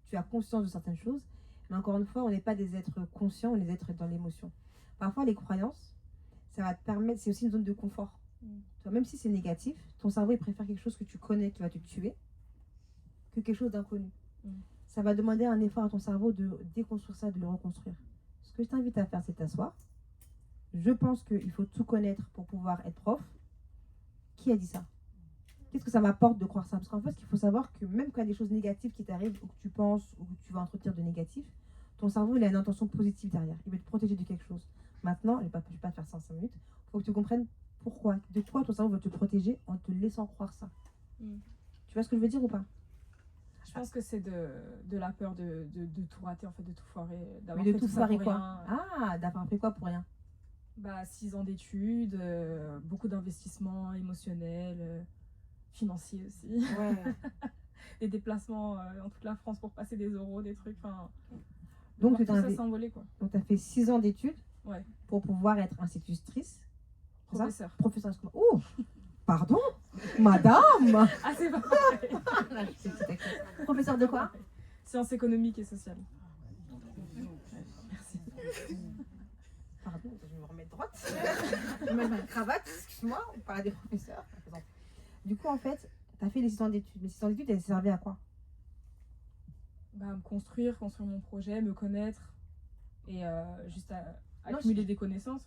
tu as conscience de certaines choses. Mais encore une fois, on n'est pas des êtres conscients, on est des êtres dans l'émotion. Parfois, les croyances, ça va te permettre... C'est aussi une zone de confort. Tu vois, même si c'est négatif, ton cerveau, il préfère quelque chose que tu connais, qui va te tuer, que quelque chose d'inconnu. Ça va demander un effort à ton cerveau de déconstruire ça, de le reconstruire. Ce que je t'invite à faire, c'est t'asseoir. Je pense qu'il faut tout connaître pour pouvoir être prof. Qui a dit ça? Qu'est-ce que ça m'apporte de croire ça? Parce qu'en fait, il faut savoir que même quand il y a des choses négatives qui t'arrivent, ou que tu penses, ou que tu vas entretenir de négatif, ton cerveau, il a une intention positive derrière. Il veut te protéger de quelque chose. Maintenant, je ne vais pas te faire ça en 5 minutes. Il faut que tu comprennes pourquoi, de quoi ton cerveau veut te protéger en te laissant croire ça. Tu vois ce que je veux dire ou pas? Je pense que c'est de la peur de tout rater, en fait, de tout foirer. Mais de tout foirer quoi? Ah, d'avoir fait quoi pour rien? Bah, 6 ans d'études, beaucoup d'investissements émotionnels, financiers aussi. Ouais. Des déplacements dans toute la France pour passer des euros, des trucs. Donc, tout ça s'envoler, quoi. Donc, tu as fait 6 ans d'études ouais. pour pouvoir être institutrice. Professeur. Professeur. Oh, pardon, madame. Ah, c'est pas pareil. Professeur de quoi? Sciences économiques et sociales. Merci. Pardon, je me remets droite. Je mets ma cravate, excuse-moi, on parle des professeurs. Du coup, en fait, tu as fait les 6 ans d'études. Mais 6 ans d'études, elles servaient à quoi? Bah, me construire mon projet, me connaître et juste accumuler des connaissances.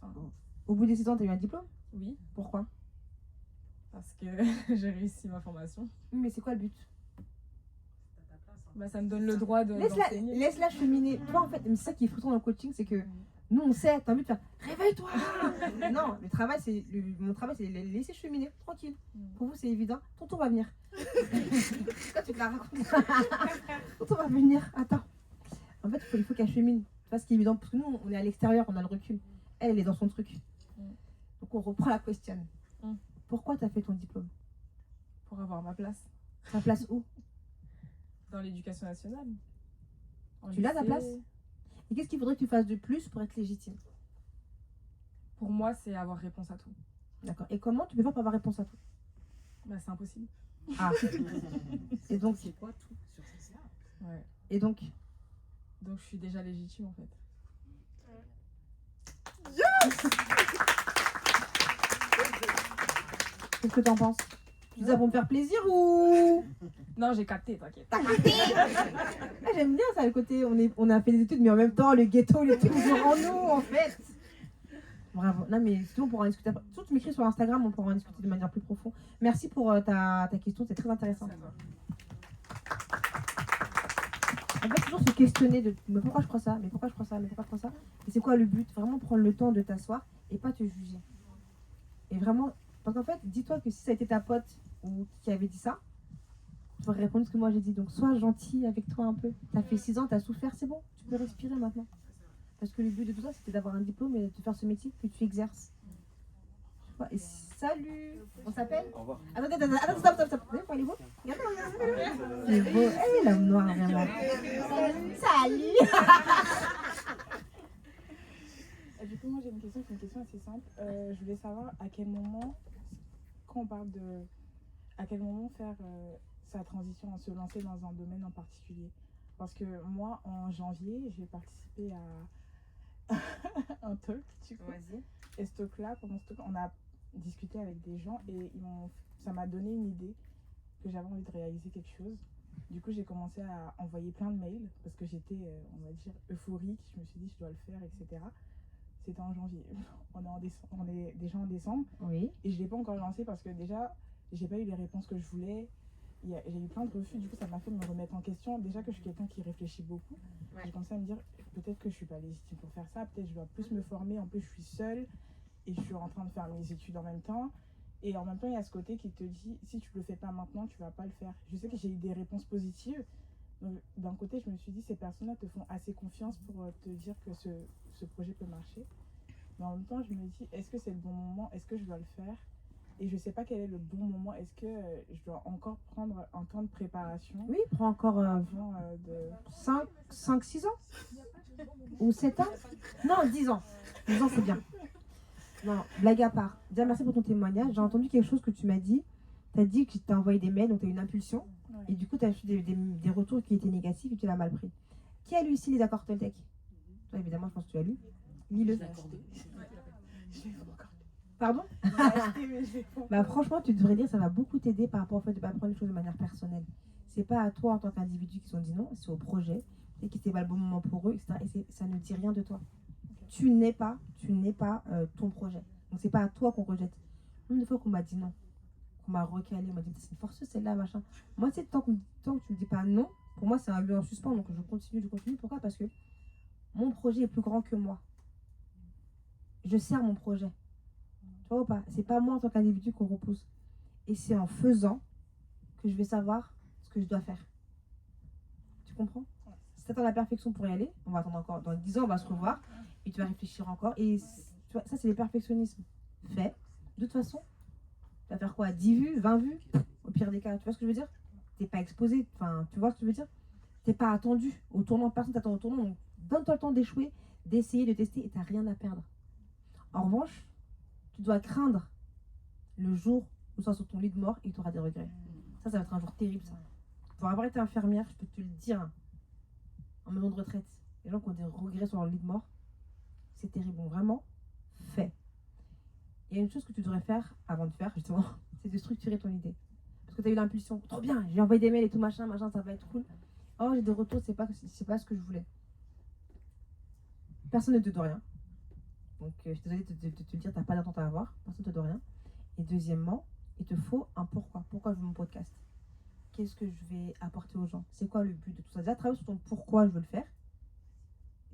Au bout des 6 ans, tu as eu un diplôme? Oui. Pourquoi? Parce que j'ai réussi ma formation. Mais c'est quoi le but? Bah, ça me donne le droit de. Laisse-la cheminer. Toi, en fait, c'est ça qui est frustrant dans le coaching, c'est que nous, on sait, t'as envie de faire réveille-toi. Non, mon travail, c'est les laisser cheminer, tranquille. Pour vous, c'est évident. Ton tour va venir. Pourquoi tu te la racontes? Ton tour va venir. Attends. En fait, il faut qu'elle chemine. Tu vois ce qui est évident. Parce que nous, on est à l'extérieur, on a le recul. Elle est dans son truc. Donc, on reprend la question. Pourquoi tu as fait ton diplôme? Pour avoir ma place. Ta place où? Dans l'éducation nationale. Tu l'as ta place? Et qu'est-ce qu'il faudrait que tu fasses de plus pour être légitime? Pour moi, c'est avoir réponse à tout. D'accord. Et comment tu peux faire pour avoir réponse à tout? Bah, c'est impossible. Ah. Et donc, c'est quoi tout sur ça? Ouais. Et donc je suis déjà légitime en fait. Yes. Qu'est-ce que t'en penses? Tu dis ça pour me faire plaisir ou? Non, j'ai capté, t'inquiète. T'as capté? J'aime bien ça, le côté, on a fait des études, mais en même temps, le ghetto, il est toujours en nous, en fait. Bravo. Non, mais sinon, on pourra en discuter après. Surtout, tu m'écris sur Instagram, on pourra en discuter de manière plus profonde. Merci pour ta question, c'est très intéressant. En fait, toujours se questionner de mais pourquoi je crois ça, mais pourquoi je crois ça, mais pourquoi je crois ça. Et c'est quoi le but? Vraiment prendre le temps de t'asseoir et pas te juger. Et vraiment, parce qu'en fait, dis-toi que si ça a été ta pote ou qui avait dit ça, tu pourrais répondre ce que moi j'ai dit. Donc sois gentil avec toi un peu. T'as fait 6 ans, t'as souffert, c'est bon, tu peux respirer maintenant. Parce que le but de tout ça, c'était d'avoir un diplôme et de faire ce métier que tu exerces. Et salut. On s'appelle? Au revoir. Attends, stop. Vous voyez, il est beau? Regardez. Il est beau. Eh, l'homme noir, vraiment. Salut. Du coup, moi j'ai une question, c'est une question assez simple. Je voulais savoir à quel moment, quand on parle de à quel moment faire sa transition, se lancer dans un domaine en particulier. Parce que moi, en janvier, j'ai participé à un talk, tu vois. Et ce talk-là, pendant ce talk, on a discuté avec des gens et ça m'a donné une idée que j'avais envie de réaliser quelque chose. Du coup, j'ai commencé à envoyer plein de mails parce que j'étais, on va dire, euphorique. Je me suis dit, je dois le faire, etc. C'était en janvier. On est déjà en décembre. Oui. Et je ne l'ai pas encore lancé parce que déjà, j'ai pas eu les réponses que je voulais. J'ai eu plein de refus. Du coup, ça m'a fait me remettre en question. Déjà que je suis quelqu'un qui réfléchit beaucoup. Ouais. J'ai commencé à me dire, peut-être que je suis pas légitime pour faire ça. Peut-être que je dois plus me former. En plus, je suis seule. Et je suis en train de faire mes études en même temps. Et en même temps, il y a ce côté qui te dit, si tu le fais pas maintenant, tu vas pas le faire. Je sais que j'ai eu des réponses positives. Donc, d'un côté, je me suis dit, ces personnes-là te font assez confiance pour te dire que ce projet peut marcher. Mais en même temps, je me dis, est-ce que c'est le bon moment? Est-ce que je dois le faire? Et je sais pas quel est le bon moment. Est-ce que je dois encore prendre un temps de préparation? Oui, prends encore avant de 5-6 ans? Ou 7 ans? Non, 10 ans. 10 ans, c'est bien. Non, blague à part. Déjà, merci pour ton témoignage. J'ai entendu quelque chose que tu m'as dit. Tu as dit que tu as envoyé des mails, donc tu as eu une impulsion. Ouais. Et du coup, tu as eu des retours qui étaient négatifs et tu l'as mal pris. Qui a lu ici les accords Toltec? Toi, évidemment, je pense que tu as lu. Lis-le. Pardon? Bah, franchement, tu devrais lire, ça va beaucoup t'aider par rapport au fait de ne pas prendre les choses de manière personnelle. C'est pas à toi en tant qu'individu qu'ils ont dit non, c'est au projet, et que c'était pas le bon moment pour eux, etc. Et ça ne dit rien de toi. Tu n'es pas ton projet. Donc c'est pas à toi qu'on rejette. Une fois qu'on m'a dit non, qu'on m'a recalé, on m'a dit c'est une forceuse celle-là, machin. Moi, c'est tant que tu me dis pas non, pour moi c'est un lieu en suspens, donc je continue. Pourquoi? Parce que mon projet est plus grand que moi. Je sers mon projet. Tu vois ou pas? C'est pas moi en tant qu'individu qu'on repousse. Et c'est en faisant que je vais savoir ce que je dois faire. Tu comprends? Si tu attends la perfection pour y aller, on va attendre encore. Dans 10 ans, on va se revoir. Et tu vas réfléchir encore. Et tu vois, ça, c'est le perfectionnisme. Fait. De toute façon, tu vas faire quoi? 10 vues, 20 vues? Au pire des cas. Tu vois ce que je veux dire? T'es pas exposé. Enfin, tu vois ce que je veux dire? T'es pas attendu. Au tournant, personne t'attend au tournant. Donc, donne-toi le temps d'échouer, d'essayer, de tester. Et t'as rien à perdre. En revanche, tu dois craindre le jour où tu seras sur ton lit de mort et tu auras des regrets. Ça va être un jour terrible, ça. Pour avoir été infirmière, je peux te le dire, en maison de retraite, les gens qui ont des regrets sur leur lit de mort, c'est terrible. Donc vraiment, fais. Il y a une chose que tu devrais faire avant de faire, justement, c'est de structurer ton idée. Parce que tu as eu l'impulsion, trop bien, j'ai envoyé des mails et tout, machin, ça va être cool. Oh, j'ai des retours, c'est pas ce que je voulais. Personne ne te doit rien. Donc, je suis désolée de te dire, tu n'as pas d'attente à avoir, personne ne te doit rien. Et deuxièmement, il te faut un pourquoi. Pourquoi je veux mon podcast? qu'est-ce que je vais apporter aux gens? C'est quoi le but de tout ça? Déjà, travaille sur ton pourquoi je veux le faire.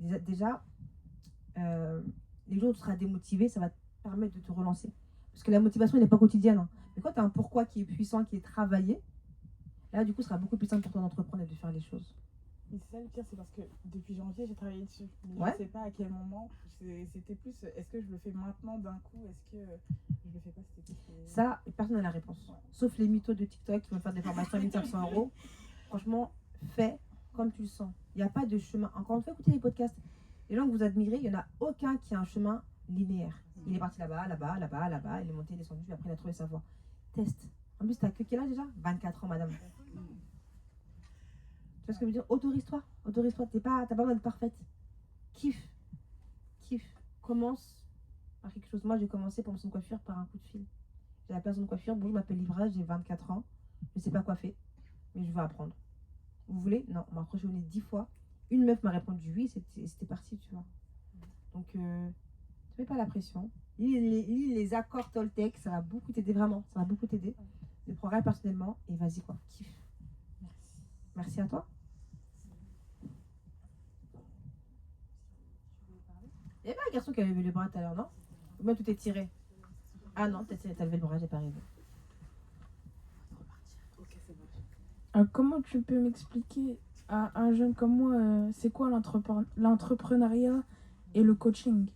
Déjà, les jours où tu seras démotivé, ça va te permettre de te relancer. Parce que la motivation, elle n'est pas quotidienne. Hein. Mais quand tu as un pourquoi qui est puissant, qui est travaillé, là, du coup, ce sera beaucoup plus simple pour toi d'entreprendre et de faire les choses. Mais c'est ça le pire, c'est parce que depuis janvier, j'ai travaillé dessus. Mais Ouais. je sais pas à quel moment. C'était plus, est-ce que je le fais maintenant d'un coup? Est-ce que je le fais pas? C'était plus. Ça, personne n'a la réponse. Ouais. Sauf les mythos de TikTok qui vont faire des formations à 1500 €. Franchement, fais comme tu le sens. Il n'y a pas de chemin. Encore une fois, écoutez les podcasts. Les gens que vous admirez, il n'y en a aucun qui a un chemin linéaire. Il est parti là-bas, là-bas, là-bas, là-bas. Il est monté, descendu, puis après il a trouvé sa voie. Teste. En plus, t'as que quel âge déjà? 24 ans, madame. Tu vois ce que je veux dire? Autorise-toi. Autorise-toi. T'as pas besoin d'être parfaite. Kiffe. Kiffe. Commence par quelque chose. Moi, j'ai commencé pour mon salon de coiffure par un coup de fil. J'ai la personne de coiffure. Bonjour, je m'appelle Libra, j'ai 24 ans. Je ne sais pas coiffer, mais je veux apprendre. Vous voulez? Non, on m'a approché au nez 10 fois. Une meuf m'a répondu oui, c'était parti, tu vois. Donc, ne mets pas la pression. Lis les accords Toltec, ça va beaucoup t'aider, vraiment. Ça va beaucoup t'aider. Ne prends rien personnellement et vas-y, quoi. Kiffe. Merci à toi. Il y avait un garçon qui avait levé le bras tout à l'heure, non? Ou bien tout est tiré? Ah non, t'as levé le bras, j'ai pas arrivé. Comment tu peux m'expliquer à un jeune comme moi, c'est quoi l'entrepreneuriat et le coaching?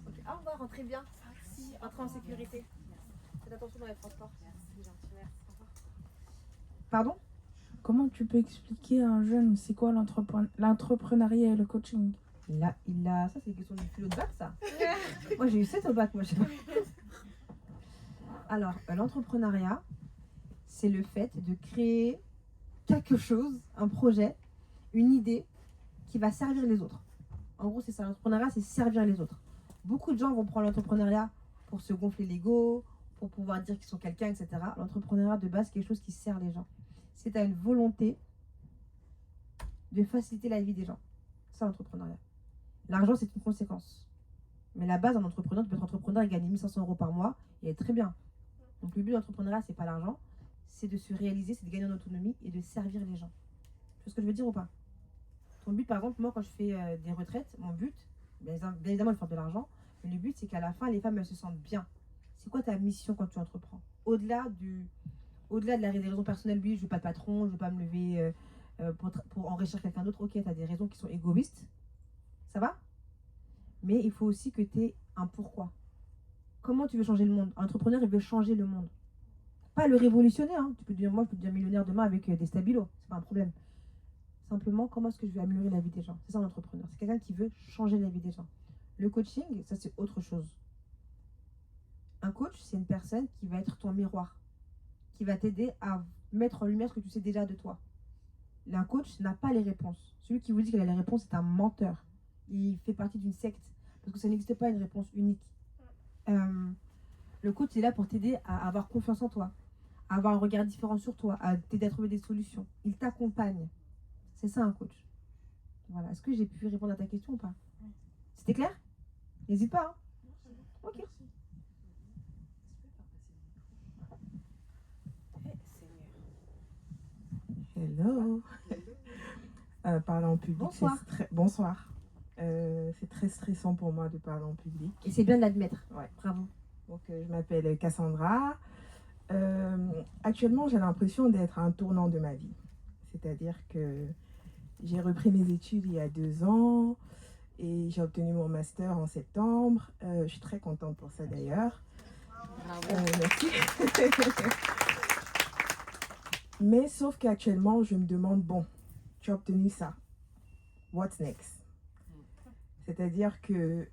Okay. Au revoir, rentrez bien. Rentrez en sécurité. Faites attention dans les transports. Pardon? Comment tu peux expliquer à un jeune c'est quoi l'entrepreneuriat et le coaching? Ça c'est une question du philo de bac, ça. Moi j'ai eu 7 au bac, moi je sais pas. Alors, l'entrepreneuriat, c'est le fait de créer quelque chose, un projet, une idée qui va servir les autres. En gros, c'est ça, l'entrepreneuriat, c'est servir les autres. Beaucoup de gens vont prendre l'entrepreneuriat pour se gonfler l'ego, pour pouvoir dire qu'ils sont quelqu'un, etc. L'entrepreneuriat, de base, c'est quelque chose qui sert les gens. C'est à une volonté de faciliter la vie des gens. C'est ça, l'entrepreneuriat. L'argent, c'est une conséquence. Mais la base d'un entrepreneur, tu peux être entrepreneur et gagner 1500 € par mois et être très bien. Donc le but de l'entrepreneuriat, c'est pas l'argent, c'est de se réaliser, c'est de gagner en autonomie et de servir les gens. Tu vois ce que je veux dire ou pas? Ton but, par exemple, moi, quand je fais des retraites, mon but, bien évidemment, de faire de l'argent, mais le but, c'est qu'à la fin, les femmes, elles se sentent bien. C'est quoi ta mission quand tu entreprends? Au-delà de des raisons personnelles, oui, je veux pas de patron, je veux pas me lever pour enrichir quelqu'un d'autre. Ok, tu as des raisons qui sont égoïstes, ça va? Mais il faut aussi que tu aies un pourquoi. Comment tu veux changer le monde? Un entrepreneur, il veut changer le monde. Pas le révolutionner, hein. Tu peux dire, moi, je peux devenir millionnaire demain avec des stabilos, c'est pas un problème. Simplement, comment est-ce que je vais améliorer la vie des gens? C'est ça un entrepreneur. C'est quelqu'un qui veut changer la vie des gens. Le coaching, ça c'est autre chose. Un coach, c'est une personne qui va être ton miroir, qui va t'aider à mettre en lumière ce que tu sais déjà de toi. Un coach n'a pas les réponses. Celui qui vous dit qu'il a les réponses, c'est un menteur. Il fait partie d'une secte, parce que ça n'existe pas une réponse unique. Le coach est là pour t'aider à avoir confiance en toi, à avoir un regard différent sur toi, à t'aider à trouver des solutions. Il t'accompagne. C'est ça un coach. Voilà. Est-ce que j'ai pu répondre à ta question ou pas? C'était clair? N'hésite pas. Hein. Ok. Hello. Parler en public, Bonsoir. Bonsoir. C'est très stressant pour moi de parler en public. Et c'est bien de l'admettre. Ouais. Bravo. Donc, je m'appelle Cassandra. Actuellement, j'ai l'impression d'être à un tournant de ma vie. C'est-à-dire que j'ai repris mes études il y a 2 ans et j'ai obtenu mon master en septembre. Je suis très contente pour ça d'ailleurs. Merci. Mais sauf qu'actuellement, je me demande, bon, tu as obtenu ça. What's next? C'est-à-dire que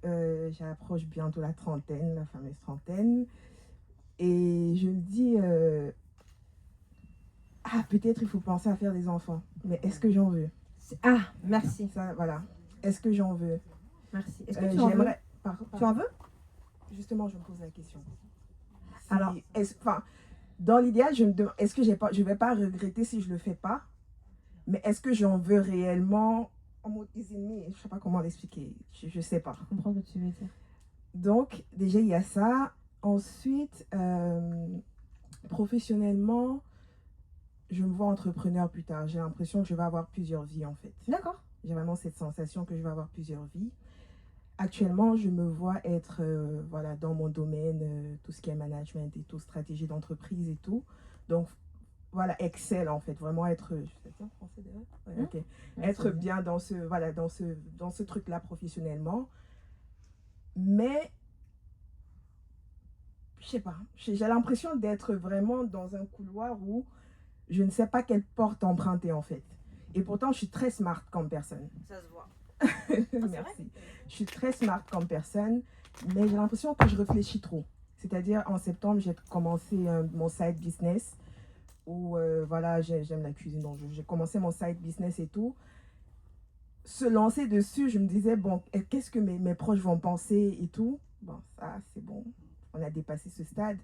j'approche bientôt la trentaine, la fameuse trentaine. Et je me dis, peut-être il faut penser à faire des enfants. Mais est-ce que j'en veux? Ah, merci. Ça, voilà. Est-ce que j'en veux? Merci. Est-ce que tu en veux? Tu en veux? Justement, je me pose la question. Alors, dans l'idéal, je me demande, est-ce que je vais pas regretter si je le fais pas? Mais est-ce que j'en veux réellement? En mode is in me, je sais pas comment l'expliquer, je sais pas. Je comprends ce que tu veux dire. Donc, déjà, il y a ça. Ensuite, professionnellement, je me vois entrepreneur plus tard. J'ai l'impression que je vais avoir plusieurs vies en fait. D'accord. J'ai vraiment cette sensation que je vais avoir plusieurs vies. Actuellement, je me vois être voilà, dans mon domaine, tout ce qui est management et tout, stratégie d'entreprise et tout. Donc, voilà, Excel en fait, vraiment être, je sais pas en français d'ailleurs, ouais, ok. Être bien dans ce, voilà, dans ce truc-là professionnellement. Mais, je sais pas, j'ai l'impression d'être vraiment dans un couloir où je ne sais pas quelle porte emprunter en fait. Et pourtant, je suis très smart comme personne. Ça se voit. Merci. Je suis très smart comme personne, mais j'ai l'impression que je réfléchis trop. C'est-à-dire, en septembre, j'ai commencé mon side business où, voilà, j'aime la cuisine, donc j'ai commencé mon side business et tout. Se lancer dessus, je me disais, bon, qu'est-ce que mes proches vont penser et tout. Bon, ça, c'est bon, on a dépassé ce stade.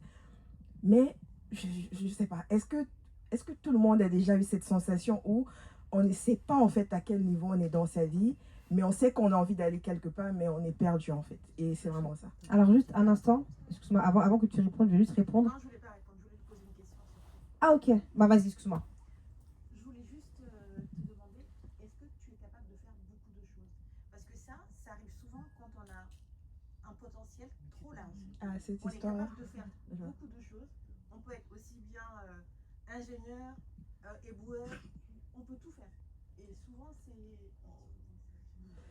Mais, je sais pas, est-ce que tout le monde a déjà eu cette sensation où on ne sait pas en fait à quel niveau on est dans sa vie, mais on sait qu'on a envie d'aller quelque part, mais on est perdu en fait. Et c'est vraiment ça. Alors juste un instant, excuse-moi, avant que tu répondes, je vais juste répondre. Non, je voulais pas répondre, je voulais te poser une question. Ah ok, bah vas-y, excuse-moi. Je voulais juste te demander, est-ce que tu es capable de faire beaucoup de choses? Parce que ça arrive souvent quand on a un potentiel trop large. Ah, cette on histoire. est capable de faire beaucoup de choses. On peut être aussi bien ingénieur, éboueur, on peut tout faire. Et souvent,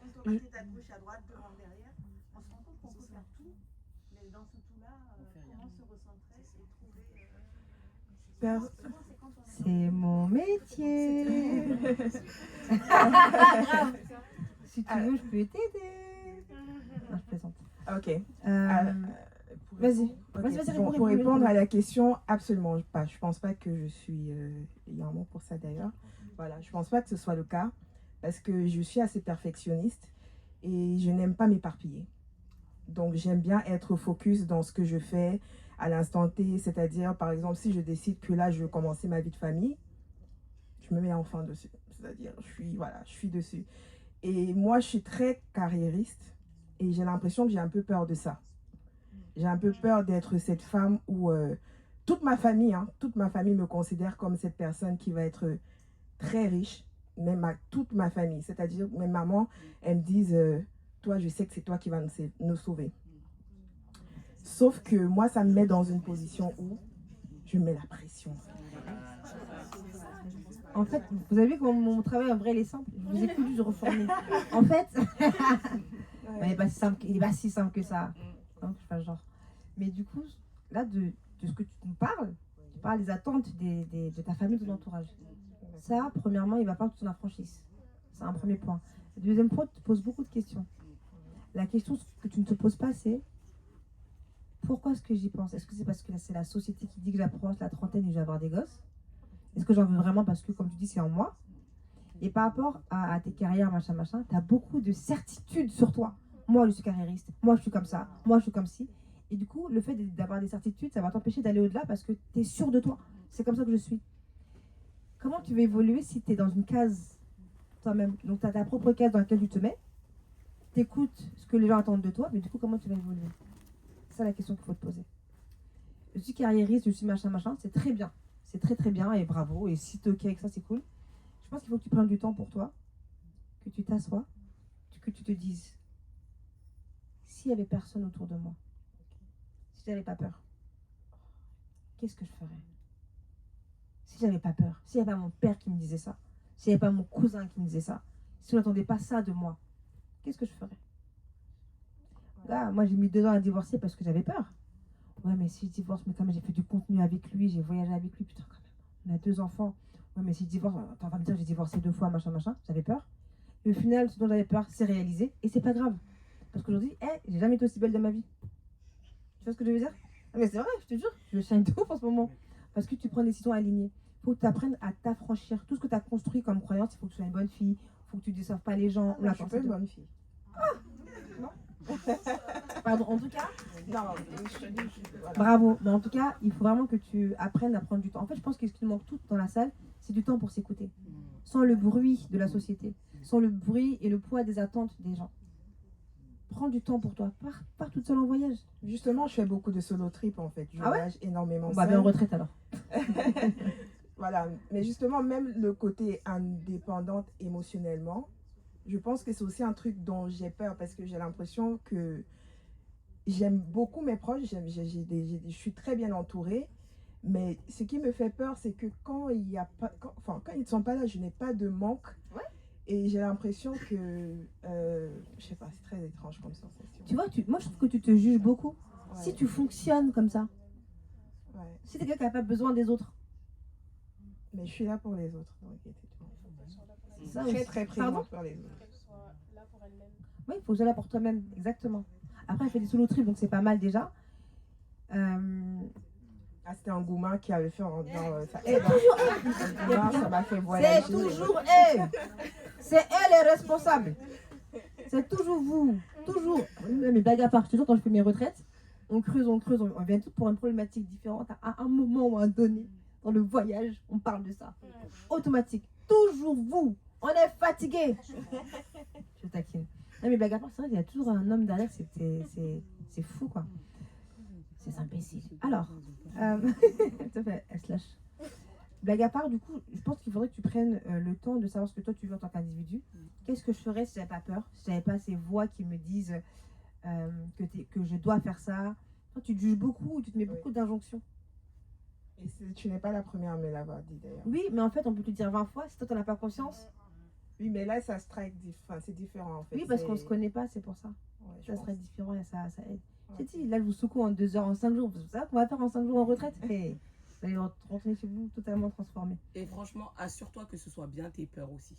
on peut rater à gauche, à droite, devant, derrière. On se rend compte qu'on peut faire tout, mais dans ce tout-là, comment se recentrer et trouver... souvent, c'est quand on est C'est mon métier. Grave. Si tu veux, je peux t'aider. Non, je plaisante. Ok. Vas-y. Bon, pour répondre à la question, absolument pas. Je pense pas que je suis... il y a un mot pour ça d'ailleurs. Voilà, je pense pas que ce soit le cas parce que je suis assez perfectionniste et je n'aime pas m'éparpiller. Donc, j'aime bien être focus dans ce que je fais à l'instant T. C'est-à-dire, par exemple, si je décide que là, je veux commencer ma vie de famille, je me mets enfin dessus. C'est-à-dire, je suis dessus. Et moi, je suis très carriériste et j'ai l'impression que j'ai un peu peur de ça. J'ai un peu peur d'être cette femme où toute ma famille me considère comme cette personne qui va être très riche, même toute ma famille. C'est-à-dire, mes mamans, elles me disent, toi, je sais que c'est toi qui vas nous sauver. Sauf que moi, ça me met dans une position où je mets la pression. En fait, vous avez vu comment mon travail en vrai il est simple. Je vous écoute, je reformule. En fait, il n'est pas si simple que ça. Donc, je fais genre. Mais du coup, là, de ce que tu me parles, tu parles des attentes de ta famille, de ton entourage. Ça, premièrement, il ne va pas que tu t'en affranchisses. C'est un premier point. Le deuxième point, tu te poses beaucoup de questions. La question que tu ne te poses pas, c'est pourquoi est-ce que j'y pense? Est-ce que c'est parce que c'est la société qui dit que j'approche la trentaine et je vais avoir des gosses? Est-ce que j'en veux vraiment parce que, comme tu dis, c'est en moi? Et par rapport à tes carrières, machin, tu as beaucoup de certitudes sur toi. Moi, je suis carriériste. Moi, je suis comme ça. Moi, je suis comme ci. Et du coup, le fait d'avoir des certitudes, ça va t'empêcher d'aller au-delà parce que tu es sûr de toi. C'est comme ça que je suis. Comment tu vas évoluer si tu es dans une case toi-même? Donc, tu as ta propre case dans laquelle tu te mets. Tu écoutes ce que les gens attendent de toi, mais du coup, comment tu vas évoluer? C'est ça la question qu'il faut te poser. Je suis carriériste, je suis machin, c'est très bien. C'est très très bien et bravo. Et si tu es OK avec ça, c'est cool. Je pense qu'il faut que tu prennes du temps pour toi, que tu t'assoies, que tu te dises, s'il n'y avait personne autour de moi, si j'avais pas peur, qu'est-ce que je ferais? Si j'avais pas peur, s'il n'y avait pas mon père qui me disait ça, s'il n'y avait pas mon cousin qui me disait ça, si on n'attendait pas ça de moi, qu'est-ce que je ferais? Là, moi j'ai mis 2 ans à divorcer parce que j'avais peur. Ouais, mais si je divorce, mais quand même j'ai fait du contenu avec lui, j'ai voyagé avec lui, putain, quand même. On a 2 enfants. Ouais, mais si je divorce, t'en vas me dire j'ai divorcé 2 fois, machin, j'avais peur. Et au final, ce dont j'avais peur, c'est réalisé. Et c'est pas grave. Parce qu'aujourd'hui, j'ai jamais été aussi belle de ma vie. Tu vois ce que je veux dire? Mais c'est vrai, je te jure, je shine de ouf en ce moment. Parce que tu prends des décisions alignées. Il faut que tu apprennes à t'affranchir. Tout ce que tu as construit comme croyance, il faut que tu sois une bonne fille. Il faut que tu ne déçoives pas les gens. Je suis pas une bonne fille. Non. Pardon, en tout cas. Non, voilà. Bravo. Mais en tout cas, il faut vraiment que tu apprennes à prendre du temps. En fait, je pense que ce qui nous manque tout dans la salle, c'est du temps pour s'écouter. Sans le bruit de la société. Sans le bruit et le poids des attentes des gens. Prends du temps pour toi. Pars toute seule en voyage. Justement, je fais beaucoup de solo trip en fait. Je voyage énormément. On va bien en retraite alors. Voilà, mais justement, même le côté indépendante émotionnellement, je pense que c'est aussi un truc dont j'ai peur parce que j'ai l'impression que j'aime beaucoup mes proches, je suis très bien entourée, mais ce qui me fait peur, c'est que quand il y a pas, quand ils ne sont pas là, je n'ai pas de manque. Et j'ai l'impression que, je sais pas, c'est très étrange comme sensation. Tu vois, moi je trouve que tu te juges beaucoup. Ouais. Si tu fonctionnes comme ça, Ouais. si t'es quelqu'un qui n'a pas besoin des autres. Mais je suis là pour les autres, donc C'est ça très aussi. très Pardon présente pour les autres. Oui, il faut que je sois là pour toi-même, exactement. Après, elle fait des solo trips, donc c'est pas mal déjà. Ah, c'était un Gouma qui avait fait en disant ça aide. Hein. Ça m'a fait voyager. C'est toujours elle. C'est elle est responsable. C'est toujours vous. Toujours. Mais blague à part, toujours quand je fais mes retraites, on creuse, on vient tout pour une problématique différente. À un moment ou à un donné, dans le voyage, on parle de ça. Automatique. Toujours vous. On est fatigué. Je taquine. Non mais blague à part, c'est vrai qu'il y a toujours un homme derrière, c'est fou quoi. C'est imbécile. Alors, elle se lâche. Blague à part, du coup, je pense qu'il faudrait que tu prennes le temps de savoir ce que toi tu veux en tant qu'individu. Qu'est-ce que je ferais si j'avais pas peur, si j'avais pas ces voix qui me disent que je dois faire ça. Toi, tu te juges beaucoup, tu te mets beaucoup d'injonctions. Et tu n'es pas la première à me l'avoir dit d'ailleurs. Oui, mais en fait, on peut te le dire 20 fois, si toi t'en as pas conscience. Oui, mais là, ça strike, c'est différent en fait. Oui, parce qu'on se connaît pas, c'est pour ça. Ouais, ça serait différent et ça aide. J'ai dit, là, je vous secoue en 2 heures, en 5 jours. C'est ça qu'on va faire en 5 jours en retraite. Et vous allez rentrer chez vous totalement transformé. Et franchement, assure-toi que ce soit bien tes peurs aussi.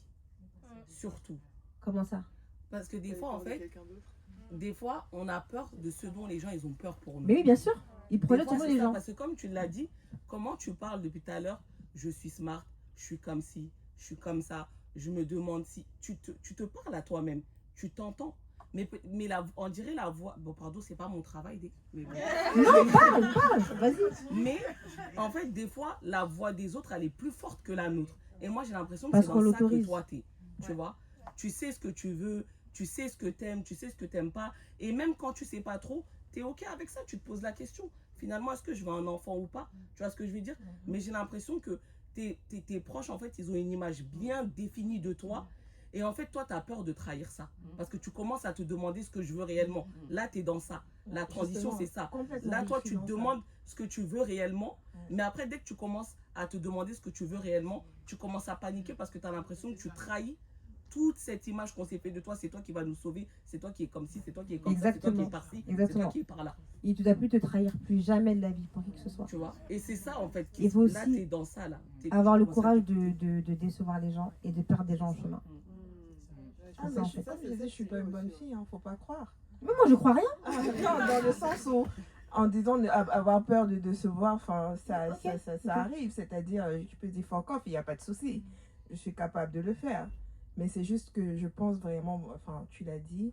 Surtout. Comment ça? Parce que des fois, en fait, des fois, on a peur de ce dont les gens ils ont peur pour nous. Mais oui, bien sûr. Ils projettent sur nous les gens. Parce que comme tu l'as dit, comment tu parles depuis tout à l'heure, je suis smart, je suis comme ci, je suis comme ça, je me demande si tu te parles à toi-même, tu t'entends. Mais on dirait la voix. Bon, pardon, c'est pas mon travail. Mais non, parle, vas-y. Mais en fait, des fois, la voix des autres, elle est plus forte que la nôtre. Et moi, j'ai l'impression que Parce c'est qu'on dans ça que l'autorise. toi, t'es. Tu vois, tu sais ce que tu veux, tu sais ce que t'aimes, tu sais ce que t'aimes pas. Et même quand tu sais pas trop, t'es OK avec ça. Tu te poses la question. Finalement, est-ce que je veux un enfant ou pas? Tu vois ce que je veux dire? Mais j'ai l'impression que tes proches, en fait, ils ont une image bien définie de toi. Et en fait, toi, tu as peur de trahir ça. Parce que tu commences à te demander ce que je veux réellement. Là, tu es dans ça. La transition, c'est ça. Là, toi, tu te demandes ce que tu veux réellement. Mais après, dès que tu commences à te demander ce que tu veux réellement, tu commences à paniquer parce que tu as l'impression que tu trahis toute cette image qu'on s'est fait de toi. C'est toi qui vas nous sauver. C'est toi qui es comme ci, c'est toi qui es comme ça, c'est toi qui es par-ci, c'est toi qui es par-là. Et tu ne dois plus te trahir plus jamais de la vie pour qui que ce soit. Tu vois? Et c'est ça, en fait. Il faut là, tu es dans ça. Là. Avoir le courage de décevoir les gens et de perdre des gens en chemin. Ah, mais je suis pas une bonne fille, hein, faut pas croire. Mais moi, je crois rien. Non, dans le sens où, en disant avoir peur de décevoir, enfin, ça arrive. C'est-à-dire, tu peux dire fuck off, il n'y a pas de souci. Je suis capable de le faire. Mais c'est juste que je pense vraiment, enfin, tu l'as dit,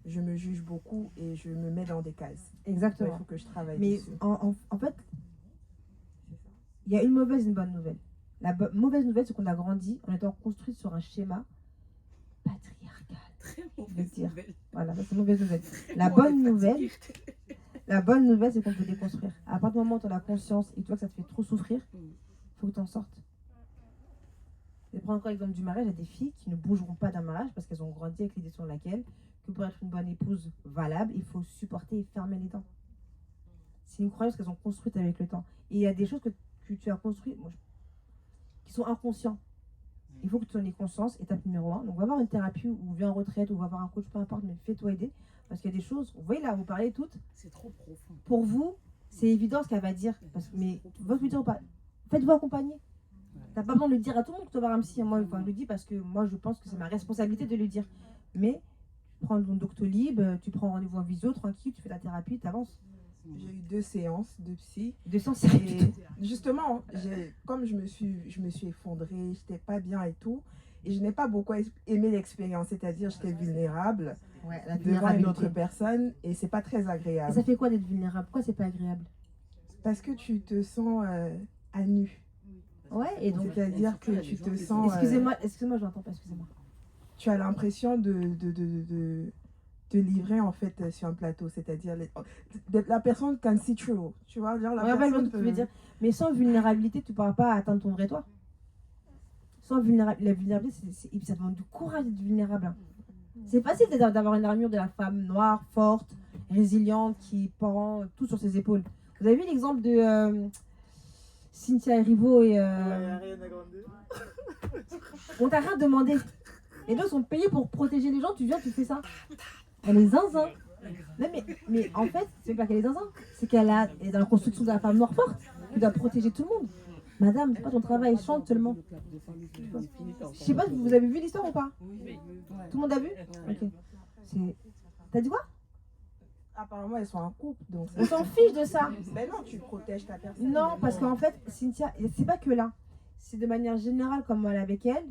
je me juge beaucoup et je me mets dans des cases. Exactement. Il faut que je travaille mais dessus. En fait, il y a une mauvaise et une bonne nouvelle. La mauvaise nouvelle, c'est qu'on a grandi en étant construit sur un schéma patriarcal. Très mauvaise nouvelle. Voilà, ça c'est une mauvaise nouvelle. La bonne nouvelle, c'est qu'on peut déconstruire. À partir du moment où tu as la conscience et tu vois que ça te fait trop souffrir, il faut que tu en sortes. Je vais prendre encore l'exemple du mariage. Il y a des filles qui ne bougeront pas d'un mariage parce qu'elles ont grandi avec l'idée sur laquelle que pour être une bonne épouse valable, il faut supporter et fermer les dents. C'est une croyance qu'elles ont construite avec le temps. Et il y a des choses que tu as construites qui sont inconscients. Il faut que tu en aies conscience, étape numéro 1. Donc, va avoir une thérapie ou viens en retraite ou va avoir un coach, peu importe, mais fais-toi aider. Parce qu'il y a des choses, vous voyez là, vous parlez toutes. C'est trop profond. Pour vous, c'est évident ce qu'elle va dire. Mais va lui dire pas. Faites-vous accompagner. T'as pas besoin de le dire à tout le monde que tu vas voir un psy. Moi, je le dis parce que moi, je pense que c'est ma responsabilité de le dire. Mais tu prends ton Doctolib, tu prends rendez-vous en visio, tranquille, tu fais ta thérapie, tu avances. J'ai eu 2 séances de psy. 2 séances. Et justement, comme je me suis effondrée, j'étais pas bien et tout, et je n'ai pas beaucoup aimé l'expérience, c'est-à-dire j'étais vulnérable devant une autre personne et c'est pas très agréable. Et ça fait quoi d'être vulnérable? Pourquoi c'est pas agréable? Parce que tu te sens à nu. Ouais, et donc c'est-à-dire que tu te sens. Excusez-moi, j'entends pas, excusez-moi. Tu as l'impression te livrer en fait sur un plateau, c'est-à-dire la personne can see through, tu vois, genre la personne peut... dire. Mais sans vulnérabilité, tu ne pourras pas atteindre ton vrai toi. Sans la vulnérabilité, ça demande du courage d'être vulnérable. Hein. C'est facile d'avoir une armure de la femme noire, forte, résiliente, qui prend tout sur ses épaules. Vous avez vu l'exemple de Cynthia Erivo et... On t'a rien demandé. Les deux sont payés pour protéger les gens, tu viens, tu fais ça. Elle est zinzin. Non, mais en fait, c'est pas qu'elle est zinzin, c'est qu'elle est dans la construction de la femme noire forte, qui doit protéger tout le monde. Madame, c'est pas ton travail, chante seulement. Je sais pas si vous avez vu l'histoire ou pas. Tout le monde a vu. Ok. T'as dit quoi? Apparemment, elles sont en couple, donc... On s'en fiche de ça. Mais non, tu protèges ta personne. Non, parce qu'en fait, Cynthia, c'est pas que là. C'est de manière générale, comme elle est avec elle.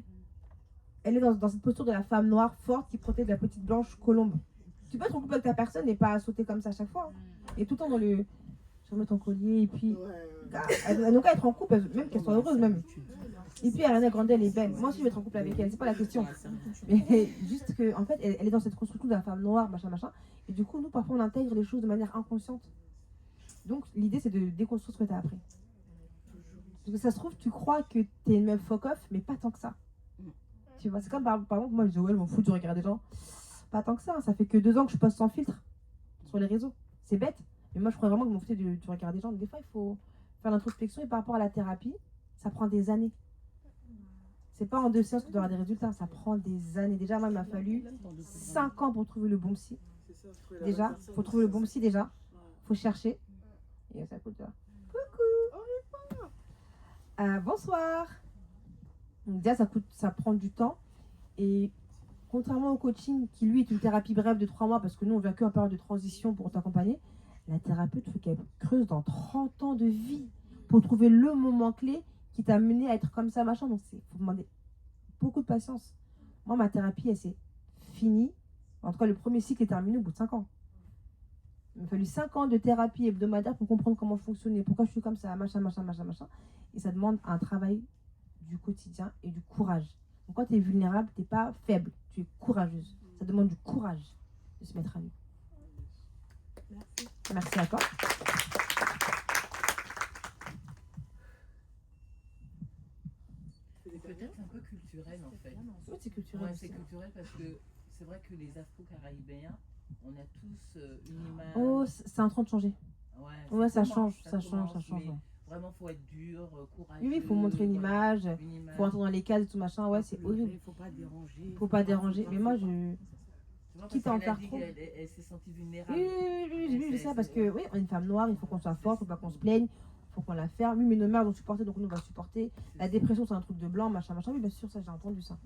Elle est dans cette posture de la femme noire forte qui protège la petite blanche colombe. Tu peux être en couple avec ta personne et pas sauter comme ça à chaque fois. Hein. Et tout le temps dans le... Je remets ton collier et puis... Elle n'a qu'à être en couple, même qu'elle soit heureuse même. Et puis Ariana Grande, elle est belle. Moi aussi, je vais être en couple avec elle, c'est pas la question. Mais juste que, en fait, elle est dans cette construction de la femme noire, machin, machin. Et du coup, nous, parfois, on intègre les choses de manière inconsciente. Donc, l'idée, c'est de déconstruire ce que tu as appris. Parce que ça se trouve, tu crois que t'es une meuf fuck off, mais pas tant que ça. Tu vois, c'est comme par exemple, moi, je dis, ouais, je m'en fous du regard des gens. Pas tant que ça, ça fait que 2 ans que je poste sans filtre sur les réseaux. C'est bête, mais moi, je crois vraiment que je m'en foutais du regard des gens. Des fois, il faut faire l'introspection et par rapport à la thérapie, ça prend des années. C'est pas en 2 séances que tu auras des résultats, ça prend des années. Déjà, moi, il m'a fallu 5 ans pour trouver le bon psy. Déjà, il faut trouver le bon psy déjà. Il faut chercher. Et ça coûte là. Coucou. Bonsoir. Donc déjà, ça prend du temps. Et contrairement au coaching, qui lui est une thérapie brève de 3 mois, parce que nous, on vient qu'en période de transition pour t'accompagner, la thérapeute, il faut qu'elle creuse dans 30 ans de vie pour trouver le moment clé qui t'a mené à être comme ça, machin. Donc, il faut demander beaucoup de patience. Moi, ma thérapie, elle s'est finie. En tout cas, le premier cycle est terminé au bout de 5 ans. Il m'a fallu 5 ans de thérapie hebdomadaire pour comprendre comment fonctionner, pourquoi je suis comme ça, machin, machin, machin, machin. Et ça demande un travail du quotidien et du courage. Donc, quand tu es vulnérable, tu n'es pas faible, tu es courageuse. Ça demande du courage de se mettre à nu. Merci. Merci à toi. C'est peut-être un peu culturel en fait. Oui, c'est culturel. Ouais, c'est culturel parce que c'est vrai que les Afro-Caribéens, on a tous une image. Oh, c'est en train de changer. Ouais, ça change. Ouais. Vraiment, il faut être dur, courageux. Oui, il faut montrer une image. Il faut entrer dans les cases et tout machin. Ouais, c'est horrible. Il faut pas déranger. Faut pas déranger. Mais moi, quitte à en faire trop. Elle s'est sentie vulnérable. Oui, j'ai vu ça parce que, oui, on est une femme noire, il faut qu'on soit forte, il faut pas qu'on se plaigne, il faut qu'on la ferme. Oui, mais nos mères vont supporter, donc nous, on va supporter. La dépression, c'est un truc de blanc, machin, machin. Oui, bien sûr, ça, j'ai entendu ça.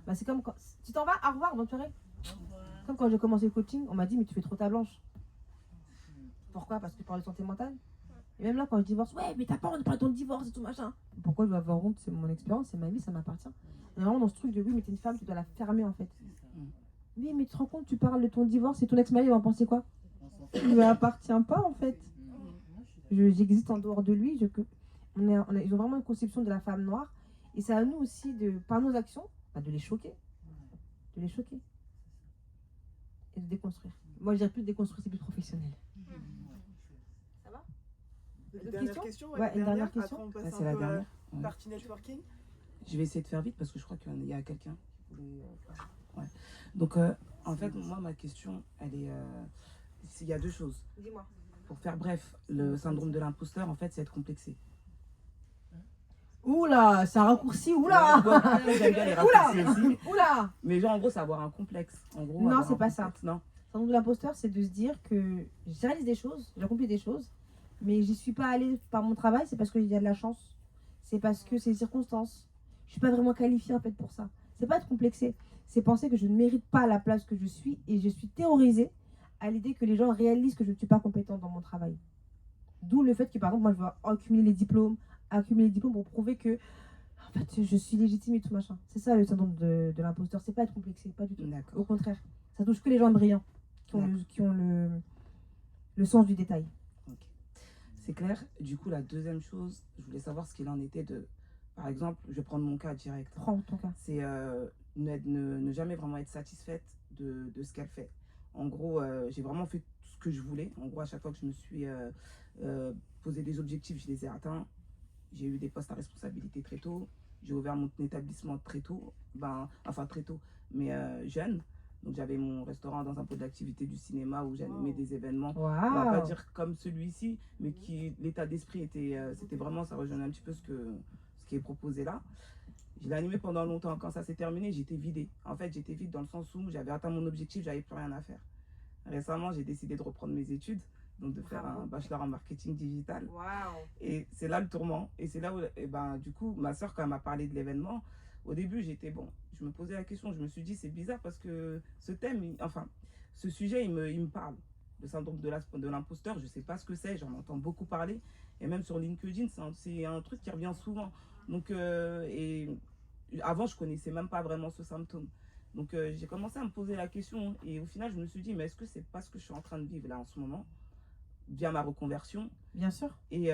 Bah, c'est comme quand. Tu t'en vas, au revoir, bonne soirée. Comme quand j'ai commencé le coaching, on m'a dit, mais tu fais trop ta blanche. Pourquoi? Parce que tu parles de santé mentale. Et même là, quand je divorce, ouais, mais t'as pas honte de parler de ton divorce et tout machin. Pourquoi je dois avoir honte? C'est mon expérience, c'est ma vie, ça m'appartient. On est vraiment dans ce truc de oui, mais t'es une femme, tu dois la fermer en fait. Oui, mais tu te rends compte, tu parles de ton divorce et ton ex-mari va en penser quoi? Il ne m'appartient pas en fait. J'existe en dehors de lui. Ils ont vraiment une conception de la femme noire. Et c'est à nous aussi, par nos actions, de les choquer. De les choquer. Et de déconstruire. Moi, je dirais plus de déconstruire, c'est plus professionnel. Ça va? Une dernière question? Ouais, une dernière question. Après, on passe c'est la dernière. partie networking. Je vais essayer de faire vite parce que je crois qu'il y a quelqu'un qui voulait... Ouais. Donc, en fait, moi, ma question, elle est... il y a 2 choses. Dis-moi. Pour faire bref, le syndrome de l'imposteur, en fait, c'est être complexé. Oula, c'est un raccourci, oula. J'aime bien les raccourcis aussi. Oula. Mais genre, en gros, c'est avoir un complexe. En gros, non, c'est pas ça. Non. Le syndrome de l'imposteur, c'est de se dire que je réalise des choses, j'accomplis des choses, mais j'y suis pas allée par mon travail, c'est parce qu'il y a de la chance. C'est parce que c'est les circonstances. Je suis pas vraiment qualifiée en fait pour ça. C'est pas être complexé. C'est penser que je ne mérite pas la place que je suis et je suis terrorisée à l'idée que les gens réalisent que je ne suis pas compétente dans mon travail. D'où le fait que, par exemple, moi, je veux accumuler les diplômes pour prouver que, en fait, je suis légitime et tout machin. C'est ça le syndrome de l'imposteur. C'est pas être complexé, pas du tout. Au contraire, ça touche que les gens brillants qui ont le sens du détail. Ok. C'est clair. Du coup, la deuxième chose, je voulais savoir ce qu'il en était de... Par exemple, je vais prendre mon cas direct. Prends ton cas. C'est ne jamais vraiment être satisfaite de ce qu'elle fait. En gros, j'ai vraiment fait tout ce que je voulais. En gros, à chaque fois que je me suis posé des objectifs, je les ai atteints. J'ai eu des postes à responsabilité très tôt. J'ai ouvert mon établissement très tôt. Très tôt, mais jeune. Donc j'avais mon restaurant dans un pôle d'activité du cinéma où j'animais des événements. On va pas dire comme celui-ci, mais qui l'état d'esprit était, c'était vraiment, ça rejoignait un petit peu ce qui est proposé là. Je l'ai animé pendant longtemps. Quand ça s'est terminé, j'étais vidée. En fait, j'étais vide dans le sens où j'avais atteint mon objectif, j'avais plus rien à faire. Récemment, j'ai décidé de reprendre mes études, donc de faire un bachelor en marketing digital. Et c'est là le tourment. Et c'est là où, du coup, ma soeur, quand elle m'a parlé de l'événement, au début, je me posais la question, je me suis dit, c'est bizarre parce que ce thème, ce sujet, il me parle. Le syndrome de l'imposteur, je ne sais pas ce que c'est, j'en entends beaucoup parler. Et même sur LinkedIn, c'est un truc qui revient souvent. Donc, avant, je ne connaissais même pas vraiment ce symptôme. Donc, j'ai commencé à me poser la question. Et au final, je me suis dit, mais est-ce que c'est pas ce que je suis en train de vivre là en ce moment, via ma reconversion? Bien sûr. Et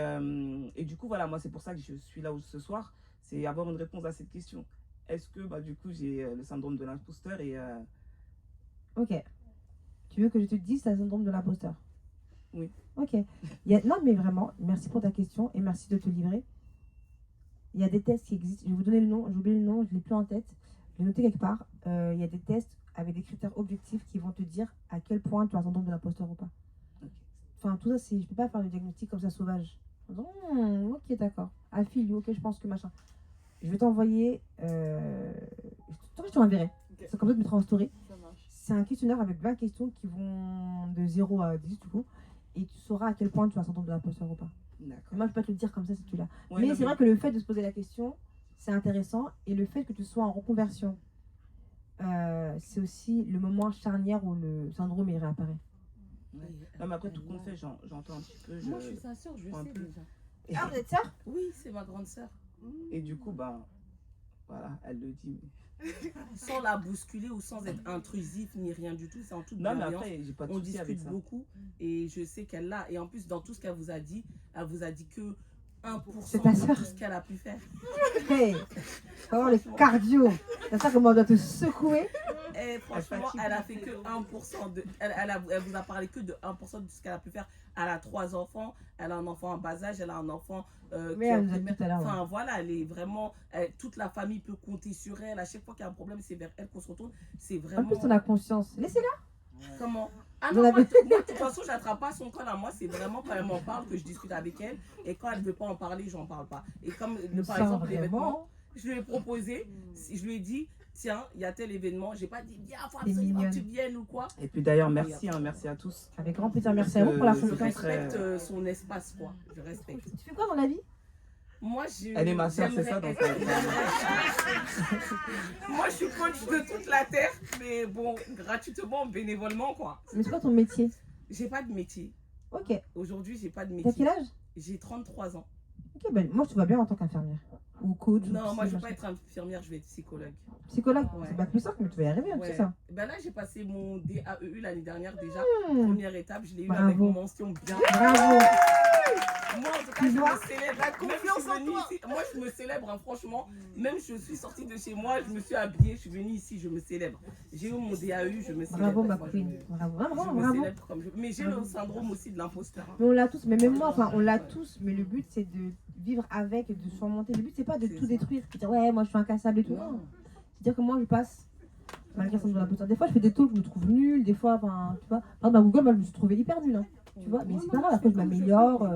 du coup, voilà, moi, c'est pour ça que je suis là ce soir. C'est avoir une réponse à cette question. Est-ce que, du coup, j'ai le syndrome de l'imposteur et... Ok. Tu veux que je te dise, c'est le syndrome de l'imposteur? Oui. Ok. Non, mais vraiment, merci pour ta question et merci de te livrer. Il y a des tests qui existent. Je vais vous donner le nom. J'ai oublié le nom, je ne l'ai plus en tête. Je l'ai noté quelque part. Il y a des tests avec des critères objectifs qui vont te dire à quel point tu as un syndrome de l'imposteur ou pas. Okay. Enfin, tout ça, je ne peux pas faire le diagnostic comme ça sauvage. Ok, d'accord. I feel you, ok, je pense que machin. Je vais t'envoyer. Je t'enverrai. Okay. C'est comme ça que je mettrai en story. C'est un questionnaire avec 20 questions qui vont de 0 à 10 du coup. Et tu sauras à quel point tu as un syndrome de l'imposteur ou pas. Moi, je peux pas te le dire comme ça si tu l'as. Ouais, mais c'est vrai que le fait de se poser la question, c'est intéressant. Et le fait que tu sois en reconversion, c'est aussi le moment charnière où le syndrome il réapparaît. Ouais. Non, mais après, tout compte fait, j'entends un petit peu. Moi, je suis sa sœur, je sais déjà. Ah, vous êtes sœur? Oui, c'est ma grande sœur. Et du coup, voilà, elle le dit. Sans la bousculer ou sans être intrusif ni rien du tout, c'est en toute bienveillance. Mais après, j'ai pas de on souci avec discute ça. beaucoup et je sais qu'elle l'a. Et en plus, dans tout ce qu'elle vous a dit, elle vous a dit que 1% de tout ce qu'elle a pu faire. Hey, oh les cardio, c'est ça comment on doit te secouer. Et franchement, elle a fait que 1% de. Elle vous a parlé que de 1% de ce qu'elle a pu faire. Elle a 3 enfants, elle a un enfant en bas âge, elle a un enfant. Mais elle nous a dit tout à l'heure. Enfin voilà, elle est vraiment. Toute la famille peut compter sur elle. À chaque fois qu'il y a un problème, c'est vers elle qu'on se retourne. C'est vraiment. En plus, on a conscience. Laissez-la. Comment? Ah non, moi, de toute façon, j'attrape pas son col à moi. C'est vraiment quand elle m'en parle que je discute avec elle. Et quand elle ne veut pas en parler, j'en parle pas. Et comme, par exemple, les vêtements, je lui ai proposé, je lui ai dit, tiens, il y a tel événement. J'ai pas dit, viens, faut absolument que tu viennes ou quoi. Et puis d'ailleurs, merci, merci à tous. Avec grand plaisir, merci à vous pour la confiance. Je respecte son espace, quoi. Je respecte. Tu fais quoi dans la vie? Moi, elle est ma soeur, c'est ça donc Moi, je suis coach de toute la terre, mais bon, gratuitement, bénévolement, quoi. Mais c'est quoi ton métier? J'ai pas de métier. Ok. Aujourd'hui, j'ai pas de métier. T'as quel âge? J'ai 33 ans. Ok, ben moi, tu vas bien en tant qu'infirmière. Ou coach. Non, moi, je veux pas être infirmière, je vais être psychologue. Psychologue? Ouais. C'est pas plus simple, mais tu vas y arriver, c'est ça. Ben là, j'ai passé mon DAEU l'année dernière déjà. Première étape, je l'ai eu avec mention bien. Bravo. Moi, en tout cas, je me célèbre. La confiance en toi. Ici. Moi, je me célèbre, hein, franchement. Même je suis sortie de chez moi, je me suis habillée, je suis venue ici, je me célèbre. J'ai eu mon DAEU, je me célèbre. Bravo, ma queen. Bravo, je me célèbre comme je... Mais j'ai le syndrome aussi de l'imposteur. Mais on l'a tous, mais même moi, enfin, on l'a tous. Mais le but, c'est de vivre avec, de surmonter. Le but, c'est pas de tout détruire. De dire, ouais, moi, je suis incassable et tout. Non. C'est dire que moi, je passe. Malgré le syndrome de l'imposteur. Des fois, je fais des talks, je me trouve nulle. Des fois, enfin, tu vois. Par exemple, à Google, moi, je me suis trouvée hyper nulle. Hein. Tu vois, mais c'est pas grave, après, je m'améliore.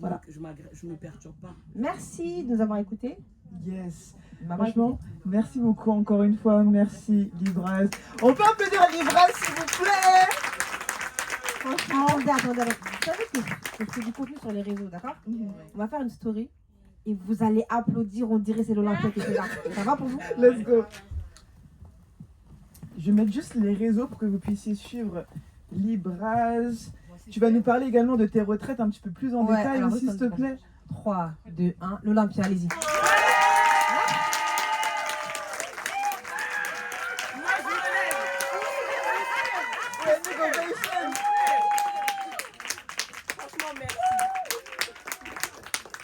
Voilà. Je me perturbe pas. Merci de nous avoir écoutés. Yes. Franchement, merci beaucoup encore une fois. Merci Libraz. On peut applaudir Libraz s'il vous plaît. Franchement, attendez. Vous savez que je fais du contenu sur les réseaux, d'accord? On va faire une story et vous allez applaudir. On dirait c'est l'Olympia qui était là. Ça va pour vous? Let's go. Je vais mettre juste les réseaux pour que vous puissiez suivre Libraz. Tu vas nous parler également de tes retraites un petit peu plus en détail aussi, s'il te plaît. 3, 2, 1, l'Olympia, allez-y. Franchement, merci.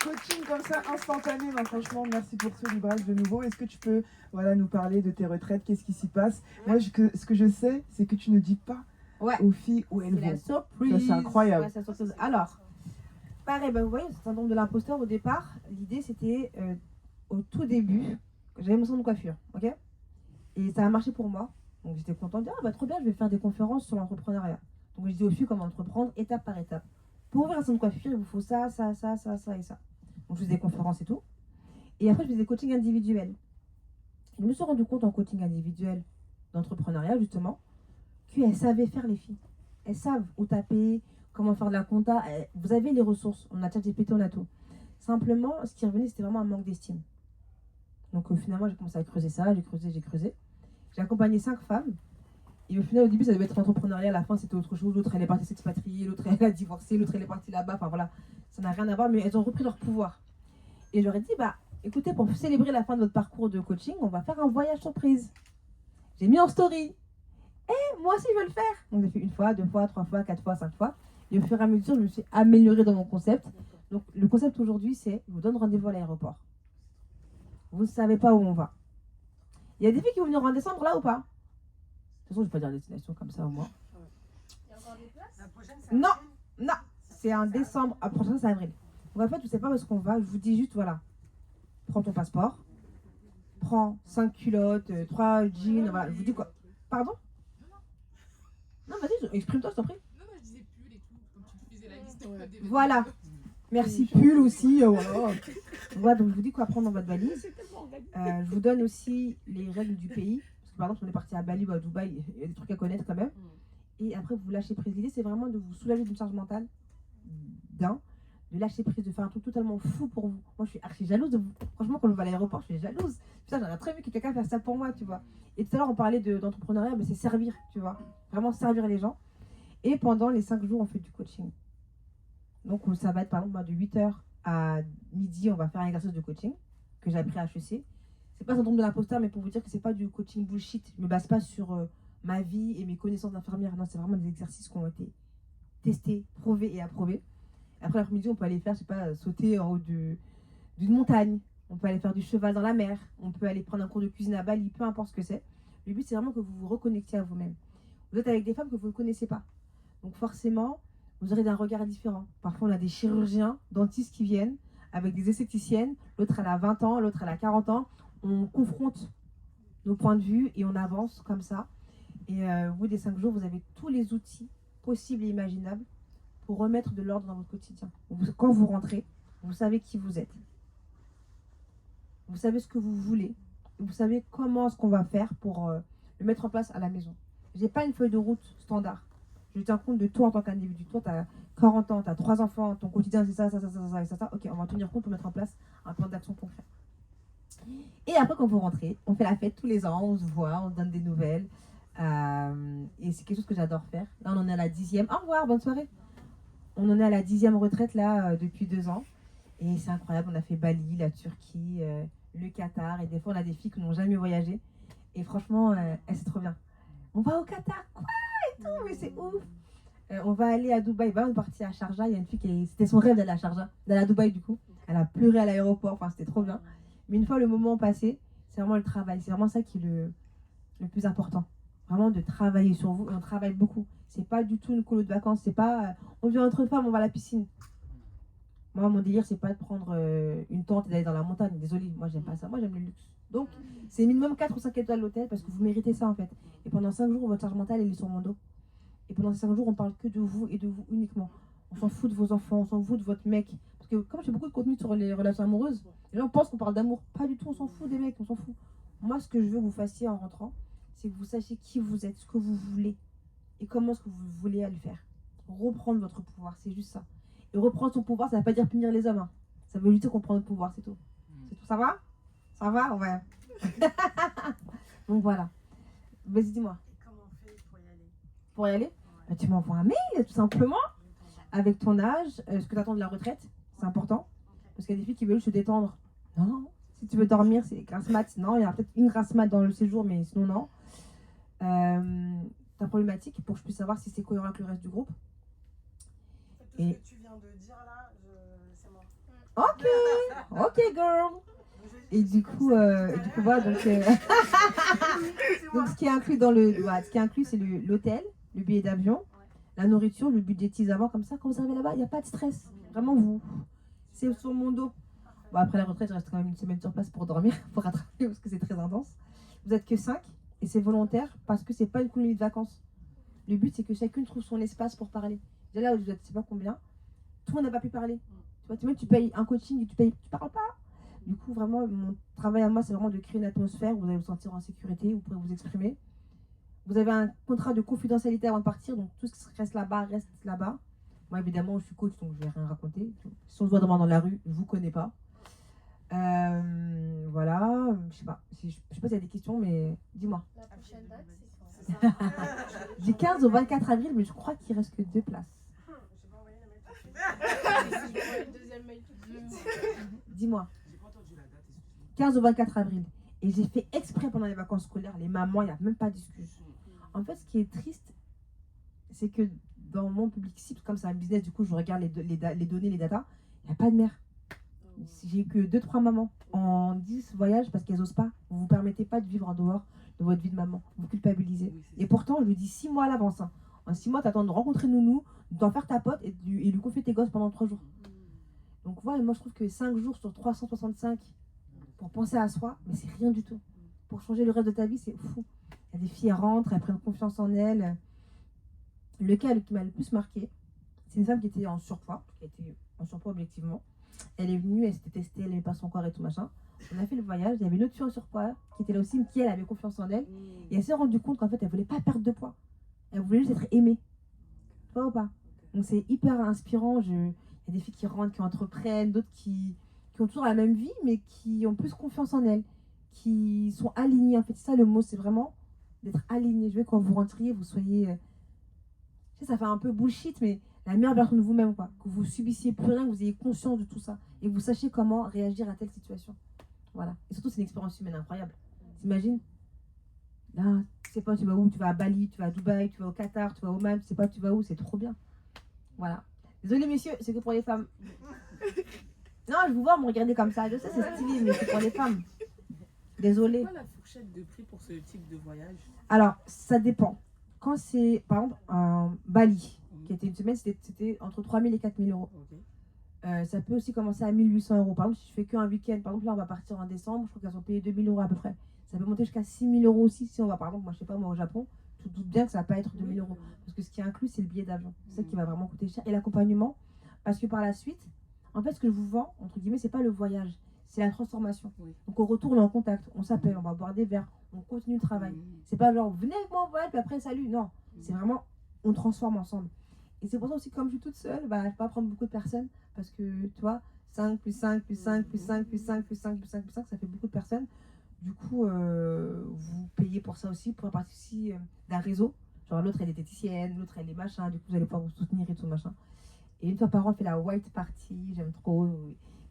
Coaching comme ça, instantané. Ben, franchement, merci pour ce livrage de nouveau. Est-ce que tu peux nous parler de tes retraites? Qu'est-ce qui s'y passe? Moi, ce que je sais, c'est que tu ne dis pas aux filles où elles C'est la vont. surprise. Ça, c'est incroyable. Ouais, c'est la surprise. Alors, pareil, vous voyez, c'est un nombre de l'imposteur au départ. L'idée, c'était au tout début, j'avais mon salon de coiffure, ok? Et ça a marché pour moi. Donc j'étais contente de dire, ah bah trop bien, je vais faire des conférences sur l'entrepreneuriat. Donc je dis aux filles comment entreprendre étape par étape. Pour ouvrir un salon de coiffure, il vous faut ça, ça, ça, ça, ça et ça. Donc je faisais des conférences et tout. Et après, je faisais des coachings individuels. Je me suis rendu compte en coaching individuel d'entrepreneuriat, justement, qu'elles savaient faire les filles. Elles savent où taper, comment faire de la compta. Vous avez les ressources. On a ChatGPT, on a tout. Simplement, ce qui revenait, c'était vraiment un manque d'estime. Donc finalement, j'ai commencé à creuser ça, j'ai creusé. J'ai accompagné 5 femmes. Et au final, au début, ça devait être l'entrepreneuriat. À la fin, c'était autre chose. L'autre, elle est partie s'expatrier. L'autre, elle a divorcé. L'autre, elle est partie là-bas. Enfin voilà, ça n'a rien à voir. Mais elles ont repris leur pouvoir. Et je leur ai dit, bah, écoutez, pour célébrer la fin de votre parcours de coaching, on va faire un voyage surprise. J'ai mis en story. Moi aussi, je veux le faire. Donc, j'ai fait 1 fois, 2 fois, 3 fois, 4 fois, 5 fois. Et au fur et à mesure, je me suis améliorée dans mon concept. Donc, le concept aujourd'hui, c'est je vous donne rendez-vous à l'aéroport. Vous ne savez pas où on va. Il y a des filles qui vont venir en décembre là ou pas? De toute façon, je ne vais pas dire destination comme ça au moins. Il y a encore des places? La prochaine, c'est Non, non, c'est en décembre. La prochaine, c'est avril. Donc en fait, je ne sais pas où est-ce qu'on va. Je vous dis juste, voilà. Prends ton passeport. Prends 5 culottes, 3 jeans. Voilà. Je vous dis quoi? Pardon? Non, vas-y, exprime-toi, je t'en prie. Non, je disais pull et tout, comme tu faisais la liste des Voilà. Merci, pull aussi. Voilà. Voilà, donc je vous dis quoi prendre dans votre valise. Je vous donne aussi les règles du pays. Parce que par exemple, on est parti à Bali ou à Dubaï, il y a des trucs à connaître quand même. Et après, vous lâchez prise. L'idée, c'est vraiment de vous soulager d'une charge mentale, de lâcher prise, de faire un truc totalement fou pour vous. Moi, je suis archi jalouse de vous. Franchement, quand je vais à l'aéroport, je suis jalouse. Putain, j'aurais très vu que quelqu'un fasse ça pour moi, tu vois. Et tout à l'heure, on parlait d'entrepreneuriat, mais c'est servir, tu vois. Vraiment servir les gens. Et pendant les 5 jours, on fait du coaching. Donc, ça va être par exemple de 8h à midi, on va faire un exercice de coaching que j'ai appris à HEC. C'est pas un syndrome de l'imposteur, mais pour vous dire que c'est pas du coaching bullshit. Je me base pas sur ma vie et mes connaissances d'infirmière. Non, c'est vraiment des exercices qui ont été testés, prouvés et approuvés. Après l'après-midi, on peut aller faire, je sais pas, sauter en haut d'une montagne. On peut aller faire du cheval dans la mer. On peut aller prendre un cours de cuisine à Bali, peu importe ce que c'est. Le but, c'est vraiment que vous vous reconnectiez à vous-même. Vous êtes avec des femmes que vous ne connaissez pas. Donc forcément, vous aurez un regard différent. Parfois, on a des chirurgiens, dentistes qui viennent avec des esthéticiennes. L'autre, elle a 20 ans, l'autre, elle a 40 ans. On confronte nos points de vue et on avance comme ça. Et au bout des 5 jours, vous avez tous les outils possibles et imaginables pour remettre de l'ordre dans votre quotidien. Quand vous rentrez, vous savez qui vous êtes. Vous savez ce que vous voulez. Et vous savez comment est-ce qu'on va faire pour le mettre en place à la maison. J'ai pas une feuille de route standard. Je tiens compte de toi en tant qu'individu. Toi, tu as 40 ans, tu as 3 enfants, ton quotidien c'est ça, ça, ça, ça, ça, ça, ça. Ok, on va en tenir compte pour mettre en place un plan d'action concret. Et après, quand vous rentrez, on fait la fête tous les ans, on se voit, on se donne des nouvelles. Et c'est quelque chose que j'adore faire. Là, on en est à la 10e. Au revoir, bonne soirée. On en est à la 10e retraite là depuis 2 ans. Et c'est incroyable, on a fait Bali, la Turquie, le Qatar. Et des fois, on a des filles qui n'ont jamais voyagé. Et franchement, c'est trop bien. On va au Qatar, quoi et tout, mais c'est ouf. On va aller à Dubaï. On est parti à Sharjah. Il y a une fille c'était son rêve d'aller à Sharjah, d'aller à Dubaï du coup. Elle a pleuré à l'aéroport. Enfin, c'était trop bien. Mais une fois le moment passé, c'est vraiment le travail. C'est vraiment ça qui est le plus important. Vraiment de travailler sur vous. Et on travaille beaucoup. C'est pas du tout une colo de vacances. C'est pas on vient entre femmes, on va à la piscine. Moi, mon délire, c'est pas de prendre une tente et d'aller dans la montagne. Désolée, moi, j'aime pas ça. Moi, j'aime le luxe. Donc, c'est minimum 4 ou 5 étoiles l'hôtel parce que vous méritez ça en fait. Et pendant 5 jours, votre charge mentale, elle est sur mon dos. Et pendant ces 5 jours, on parle que de vous et de vous uniquement. On s'en fout de vos enfants, on s'en fout de votre mec. Parce que comme j'ai beaucoup de contenu sur les relations amoureuses, les gens pensent qu'on parle d'amour. Pas du tout, on s'en fout des mecs, on s'en fout. Moi, ce que je veux que vous fassiez en rentrant, c'est que vous sachiez qui vous êtes, ce que vous voulez et comment est-ce que vous voulez le faire. Reprendre votre pouvoir, c'est juste ça. Et reprendre son pouvoir, ça ne veut pas dire punir les hommes. Hein. Ça veut juste dire qu'on prend notre pouvoir, c'est tout. C'est tout. Ça va? Ça va? Ouais. Donc voilà. Vas-y, dis-moi. Et comment on fait pour y aller? Pour y aller? Bah, tu m'envoies un mail, tout simplement. Avec ton âge, ce que tu attends de la retraite, c'est important. Parce qu'il y a des filles qui veulent se détendre. Non. Si tu veux dormir, c'est grasse mat. Non, il y a peut-être une grasse mat dans le séjour, mais sinon, non. Ta problématique pour que je puisse savoir si c'est cohérent avec le reste du groupe. En fait, tout ce que tu viens de dire là, c'est moi. Ok, ok, girl. Et du coup, voilà, donc, donc ce qui est inclus dans ce qui est inclus, c'est l'hôtel, le billet d'avion, la nourriture, le budget de avant, comme ça, quand vous arrivez là-bas, il n'y a pas de stress. Vraiment, c'est sur mon dos. Bon, après la retraite, je reste quand même une semaine sur place pour dormir, pour rattraper, parce que c'est très intense. Vous êtes que 5, et c'est volontaire, parce que c'est pas une colonie de vacances. Le but, c'est que chacune trouve son espace pour parler. Déjà là, vous êtes, je sais pas combien, tout le monde n'a pas pu parler. Tu vois, tu payes un coaching, tu parles pas. Du coup, vraiment, mon travail à moi, c'est vraiment de créer une atmosphère où vous allez vous sentir en sécurité, où vous pourrez vous exprimer. Vous avez un contrat de confidentialité avant de partir, donc tout ce qui reste là-bas, reste là-bas. Moi, évidemment, je suis coach, donc je vais rien raconter. Si on se voit dans la rue, je vous connais pas. Voilà, je sais pas s'il y a des questions, mais dis-moi. La prochaine date, c'est quand? Du 15 au 24 avril, mais je crois qu'il reste que 2 places. Dis-moi. 15 au 24 avril. Et j'ai fait exprès pendant les vacances scolaires, les mamans, il n'y a même pas d'excuses. En fait, ce qui est triste, c'est que dans mon public cible, comme c'est un business, du coup, je regarde les données, les datas, il n'y a pas de mère. J'ai eu que 2-3 mamans en 10 voyages parce qu'elles n'osent pas. Vous ne vous permettez pas de vivre en dehors de votre vie de maman. Vous culpabilisez. Et pourtant, je lui dis 6 mois à l'avance. Hein. En 6 mois, tu attends de rencontrer Nounou, d'en faire ta pote et lui confier tes gosses pendant 3 jours. Donc voilà, moi je trouve que 5 jours sur 365 pour penser à soi, mais c'est rien du tout. Pour changer le reste de ta vie, c'est fou. Il y a des filles, elles rentrent, elles prennent confiance en elles. Le cas qui m'a le plus marqué, c'est une femme qui était en surpoids, objectivement. Elle est venue, elle s'était testée, elle n'aimait pas son corps et tout machin. On a fait le voyage, il y avait une autre fille en surpoids qui était là aussi, qui elle avait confiance en elle. Et elle s'est rendue compte qu'en fait elle voulait pas perdre de poids. Elle voulait juste être aimée. Tu vois ou pas? Donc c'est hyper inspirant. Il y a des filles qui rentrent, qui entreprennent, d'autres qui ont toujours la même vie, mais qui ont plus confiance en elles, qui sont alignées. En fait, c'est ça le mot, c'est vraiment d'être aligné. Je veux que quand vous rentriez, vous soyez... Je sais, ça fait un peu bullshit, mais la meilleure version de vous-même, quoi. Que vous subissiez plus rien, que vous ayez conscience de tout ça. Et que vous sachiez comment réagir à telle situation. Voilà. Et surtout, c'est une expérience humaine incroyable. T'imagines? Là, tu sais pas, tu vas où? Tu vas à Bali, tu vas à Dubaï, tu vas au Qatar, tu vas au Oman, tu sais pas, tu vas où? C'est trop bien. Voilà. Désolée, messieurs, c'est que pour les femmes. Non, je vous vois me regarder comme ça. Je sais, c'est stylé, mais c'est pour les femmes. Désolée. C'est quoi la fourchette de prix pour ce type de voyage? Alors, ça dépend. Quand c'est, par exemple, un Bali, qui était une semaine, c'était entre 3 000 et 4 000 euros. Ça peut aussi commencer à 1 800 euros. Par exemple, si je fais qu'un week-end, par exemple, là, on va partir en décembre, je crois qu'elles ont payé 2 000 euros à peu près. Ça peut monter jusqu'à 6 000 euros aussi. Si on va, par exemple, moi, je sais pas, moi, au Japon, tu te doutes bien que ça va pas être 2 000 euros. Parce que ce qui est inclus, c'est le billet d'avion. C'est ça qui va vraiment coûter cher. Et l'accompagnement. Parce que par la suite, en fait, ce que je vous vends, entre guillemets, c'est pas le voyage. C'est la transformation. Donc, au retour, on est en contact. On s'appelle, on va boire des verres, on continue le travail. C'est pas genre, venez avec moi en voyage, puis après, salut. Non. C'est vraiment, on transforme ensemble. Et c'est pour ça aussi, comme je suis toute seule, bah, je peux pas prendre beaucoup de personnes. Parce que, tu vois, 5 plus 5 plus 5 plus 5 plus 5 plus 5 plus 5 plus 5, ça fait beaucoup de personnes. Du coup, vous payez pour ça aussi, pour faire partie d'un réseau. Genre, l'autre, elle est diététicienne, l'autre, elle est machin. Du coup, vous allez pouvoir vous soutenir et tout, machin. Et une fois par an, on fait la white party. J'aime trop.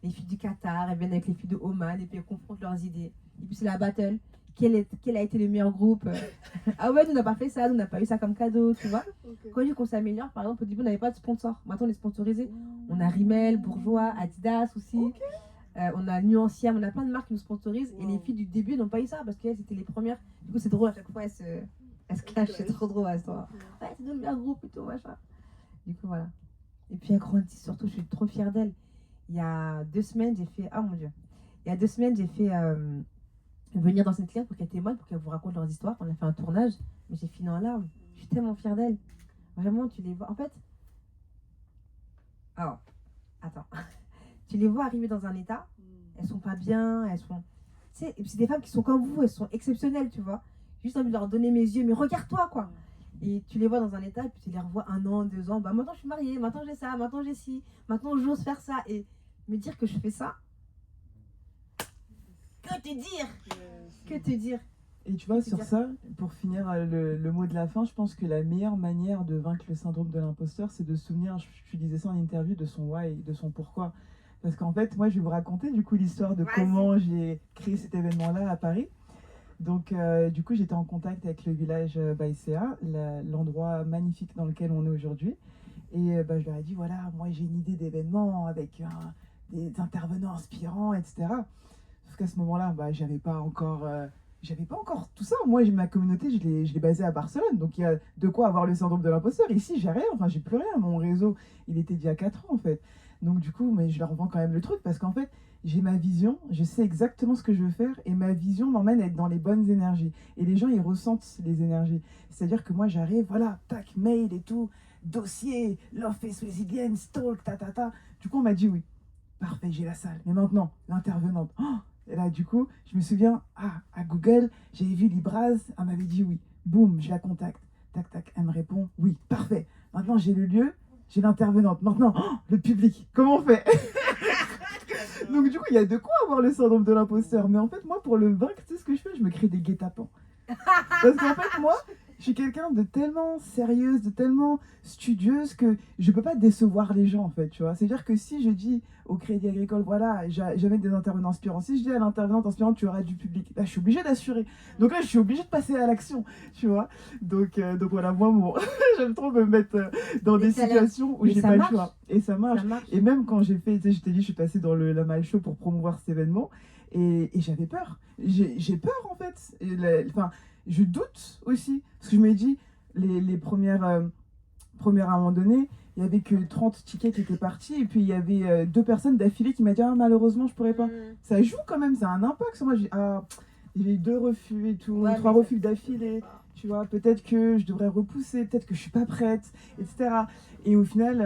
Les filles du Qatar, elles viennent avec les filles de Oman et puis elles confrontent leurs idées. Et puis, c'est la battle. Quel a été le meilleur groupe? Ah ouais, nous, on n'a pas fait ça, nous, on n'a pas eu ça comme cadeau, tu vois. Quand on dit qu'on s'améliore, par exemple, au début, on n'avait pas de sponsor. Maintenant, on est sponsorisé. On a Rimmel, Bourgeois, Adidas aussi. On a Nuanciam, on a plein de marques qui nous sponsorisent. Et les filles du début n'ont pas eu ça parce qu'elles étaient les premières. Du coup, c'est drôle, à chaque fois, elles se clashent. C'est trop drôle à ce temps. Ouais, c'est nous le meilleur groupe et tout, machin. Du coup, voilà. Et puis, elles grandissent, surtout, je suis trop fière d'elles. Il y a 2 semaines, j'ai fait. Ah mon Dieu. Il y a 2 semaines, j'ai fait venir dans cette cliente pour qu'elles témoignent, pour qu'elles vous racontent leurs histoires. On a fait un tournage, mais j'ai fini en larmes. Je suis tellement fière d'elles. Vraiment, tu les vois. En fait. Alors, attends. Tu les vois arriver dans un état, elles sont pas bien, elles sont... Tu sais, c'est des femmes qui sont comme vous, elles sont exceptionnelles, tu vois. J'ai juste envie de leur donner mes yeux, mais regarde-toi, quoi. Et tu les vois dans un état, et puis tu les revois 1 an, 2 ans. Bah maintenant je suis mariée, maintenant j'ai ça, maintenant j'ai ci, maintenant j'ose faire ça. Et me dire que je fais ça, que te dire? Que te dire? Et tu vois, sur ça, pour finir le mot de la fin, je pense que la meilleure manière de vaincre le syndrome de l'imposteur, c'est de se souvenir, je disais ça en interview, de son why, de son pourquoi. Parce qu'en fait, moi, je vais vous raconter du coup l'histoire de comment j'ai créé cet événement-là à Paris. Donc, du coup, j'étais en contact avec le village Baïséa, l'endroit magnifique dans lequel on est aujourd'hui. Et je leur ai dit, voilà, moi, j'ai une idée d'événement avec des intervenants inspirants, etc. Sauf qu'à ce moment-là, j'avais pas encore j'avais pas encore tout ça. Moi, ma communauté, je l'ai basée à Barcelone. Donc, il y a de quoi avoir le syndrome de l'imposteur. Ici, j'ai rien. Enfin, j'ai plus rien. Mon réseau, il était d'il y a 4 ans, en fait. Donc, du coup, mais je leur vends quand même le truc parce qu'en fait, j'ai ma vision, je sais exactement ce que je veux faire et ma vision m'emmène à être dans les bonnes énergies. Et les gens, ils ressentent les énergies. C'est-à-dire que moi, j'arrive, voilà, tac, mail et tout, dossier, Love Face Resilience, talk, ta. Du coup, on m'a dit oui. Parfait, j'ai la salle. Mais maintenant, l'intervenante. Oh, et là, du coup, je me souviens, à Google, j'avais vu Libraz, elle m'avait dit oui. Boum, je la contacte. Tac, elle me répond oui. Parfait. Maintenant, j'ai le lieu, j'ai l'intervenante. Maintenant, le public. Comment on fait? Donc, du coup, il y a de quoi avoir le syndrome de l'imposteur. Mais en fait, moi, pour le vaincre, tu sais ce que je fais? Je me crée des guet-apens. Parce qu'en fait, moi, je suis quelqu'un de tellement sérieuse, de tellement studieuse que je peux pas décevoir les gens, en fait, tu vois. C'est-à-dire que si je dis au Crédit Agricole, voilà, j'amène des intervenants inspirants. Si je dis à l'intervenante inspirante, tu auras du public, là, je suis obligée d'assurer. Donc là, je suis obligée de passer à l'action, tu vois. Donc voilà, moi, j'aime trop me mettre dans des situations où j'ai pas le choix. Et ça marche. Et même quand j'ai fait, tu sais, je t'ai dit, je suis passée dans le Lamal Show pour promouvoir cet événement. Et j'avais peur. J'ai peur, en fait. Enfin, je doute aussi. Parce que je me dis, les premières, à un moment donné, il n'y avait que 30 tickets qui étaient partis. Et puis, il y avait 2 personnes d'affilée qui m'ont dit, malheureusement, je pourrais pas. Ça joue quand même, ça a un impact sur moi. Il y avait 2 refus et tout, 3 refus d'affilée. Tu vois, peut-être que je devrais repousser, peut-être que je suis pas prête, etc. Et au final,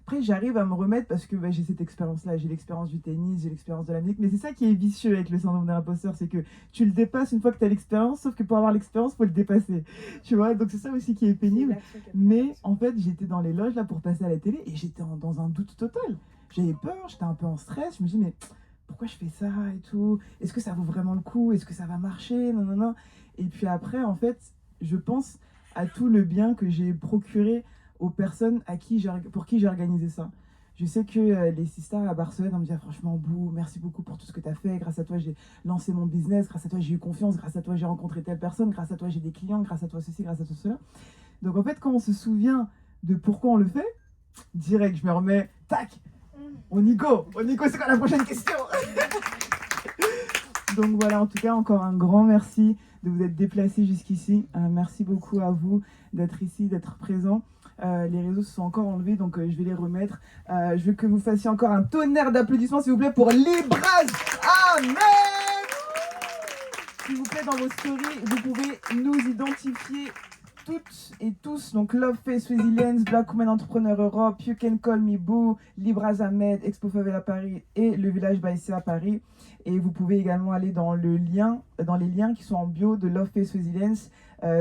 après, j'arrive à me remettre parce que j'ai cette expérience-là. J'ai l'expérience du tennis, j'ai l'expérience de la musique. Mais c'est ça qui est vicieux avec le syndrome de l'imposteur, c'est que tu le dépasses une fois que tu as l'expérience, sauf que pour avoir l'expérience, il faut le dépasser. Tu vois, donc c'est ça aussi qui est pénible. Mais en fait, j'étais dans les loges là pour passer à la télé et j'étais dans un doute total. J'avais peur, j'étais un peu en stress. Je me dis, mais pourquoi je fais ça et tout? Est-ce que ça vaut vraiment le coup? Est-ce que ça va marcher? Non. Et puis après, en fait, je pense à tout le bien que j'ai procuré aux personnes pour qui j'ai organisé ça. Je sais que les sisters à Barcelone, on me dit franchement, Bou, merci beaucoup pour tout ce que tu as fait. Grâce à toi, j'ai lancé mon business. Grâce à toi, j'ai eu confiance. Grâce à toi, j'ai rencontré telle personne. Grâce à toi, j'ai des clients. Grâce à toi, ceci, grâce à toi, cela. Donc en fait, quand on se souvient de pourquoi on le fait, direct, je me remets, tac, on y go, c'est quoi la prochaine question? Donc voilà, en tout cas, encore un grand merci de vous être déplacés jusqu'ici. Merci beaucoup à vous d'être ici, d'être présents. Les réseaux se sont encore enlevés, donc je vais les remettre. Je veux que vous fassiez encore un tonnerre d'applaudissements, s'il vous plaît, pour Libraz. Amen. S'il vous plaît, dans vos stories, vous pouvez nous identifier toutes et tous, donc Love Face Resilience, Black Women Entrepreneur Europe, You Can Call Me Boo, Libraz Ahmed, Expo Favela Paris et le Village Baïsé à Paris. Et vous pouvez également aller dans les liens qui sont en bio de Love Face Resilience.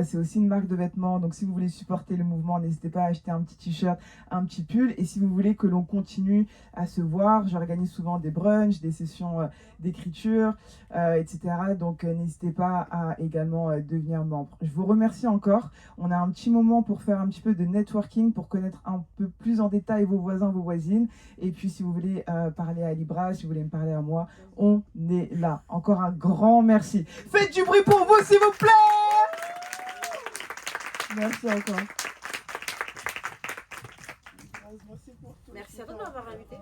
C'est aussi une marque de vêtements, donc si vous voulez supporter le mouvement, n'hésitez pas à acheter un petit t-shirt, un petit pull. Et si vous voulez que l'on continue à se voir, j'organise souvent des brunchs, des sessions d'écriture, etc. Donc n'hésitez pas à également devenir membre. Je vous remercie encore. On a un petit moment pour faire un petit peu de networking, pour connaître un peu plus en détail vos voisins, vos voisines. Et puis si vous voulez parler à Libra, si vous voulez me parler à moi, on est là. Encore un grand merci. Faites du bruit pour vous, s'il vous plaît! Merci encore. Merci à toi de m'avoir invité.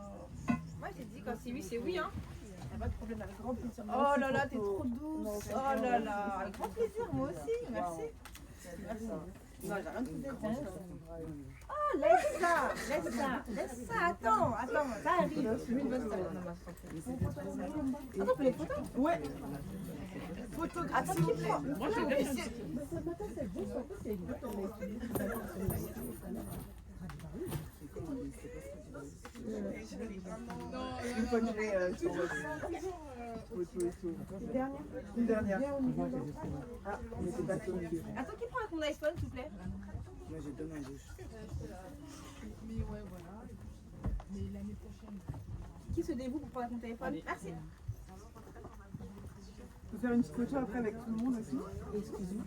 Moi, j'ai dit quand c'est oui, c'est oui, hein. Y a pas de problème, avec grand plaisir. Oh là là, t'es trop douce. Oh là là, avec grand plaisir, moi aussi. Merci. Merci. Non, j'ai rien de tout Oh, laisse ça. Attends, ça arrive. Attends, pour les photos? Ouais. Attends, qui prend? Moi, j'ai bien ici. Une fois que j'ai une dernière. Ah, mais c'est pas tout. Attends, qui prend avec mon iPhone, s'il vous plaît? Moi, j'ai deux mains gauches. Mais ouais, voilà. Mais l'année prochaine. Qui se dévoue pour prendre avec mon téléphone? Merci. On peut faire une petite photo après avec tout le monde aussi. Excusez-moi.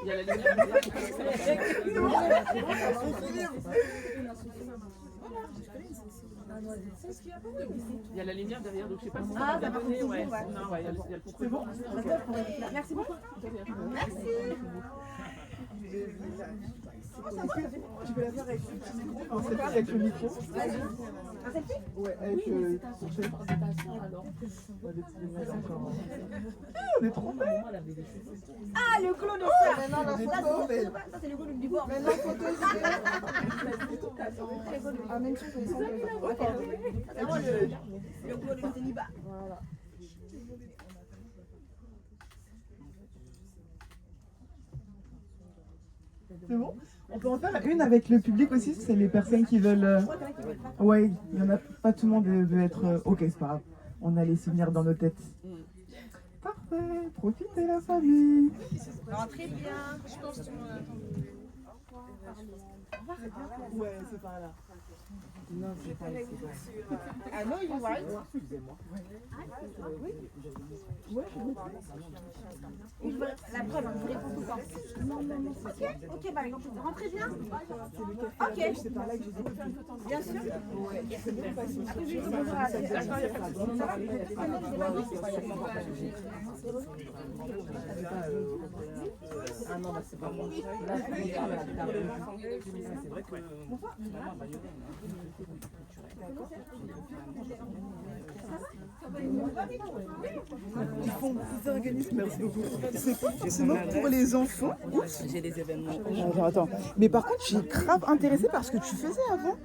Il y a la lumière. Il y a la lumière derrière, donc je sais pas si ça va donner. Ouais. Non, ouais, il y a le contre. C'est bon. Merci beaucoup. Merci. Tu peux la faire avec le micro. Un selfie? Ouais, avec Oui, mais c'est ta soeur, je parle de ta soeur alors. On est trop mal. Ah, le clone de ça. Maintenant, la photo, mais... Ça, c'est le clone du bord. Maintenant, photo, ah, même chose, ils sont C'est vraiment le clone de Teniba. Voilà. C'est bon? On peut en faire une avec le public aussi, c'est les personnes qui veulent. Ouais, il y en a pas tout le monde veut être. Ok, c'est pas grave. On a les souvenirs dans nos têtes. Parfait, profitez la famille. Rentrez bien. Je pense que tout le monde attend. Ouais, c'est par là. Non, c'est pas ici. I know you right. Excusez-moi. La preuve, vous répondez tout le temps. Ok, par exemple, rentrez bien. Ok. Bien sûr. Ah non, c'est pas moi. C'est vrai que Ils organisent, merci beaucoup. C'est pas forcément pour les enfants. J'ai des événements. Attends. Mais par contre, j'ai grave intéressé par ce que tu faisais avant.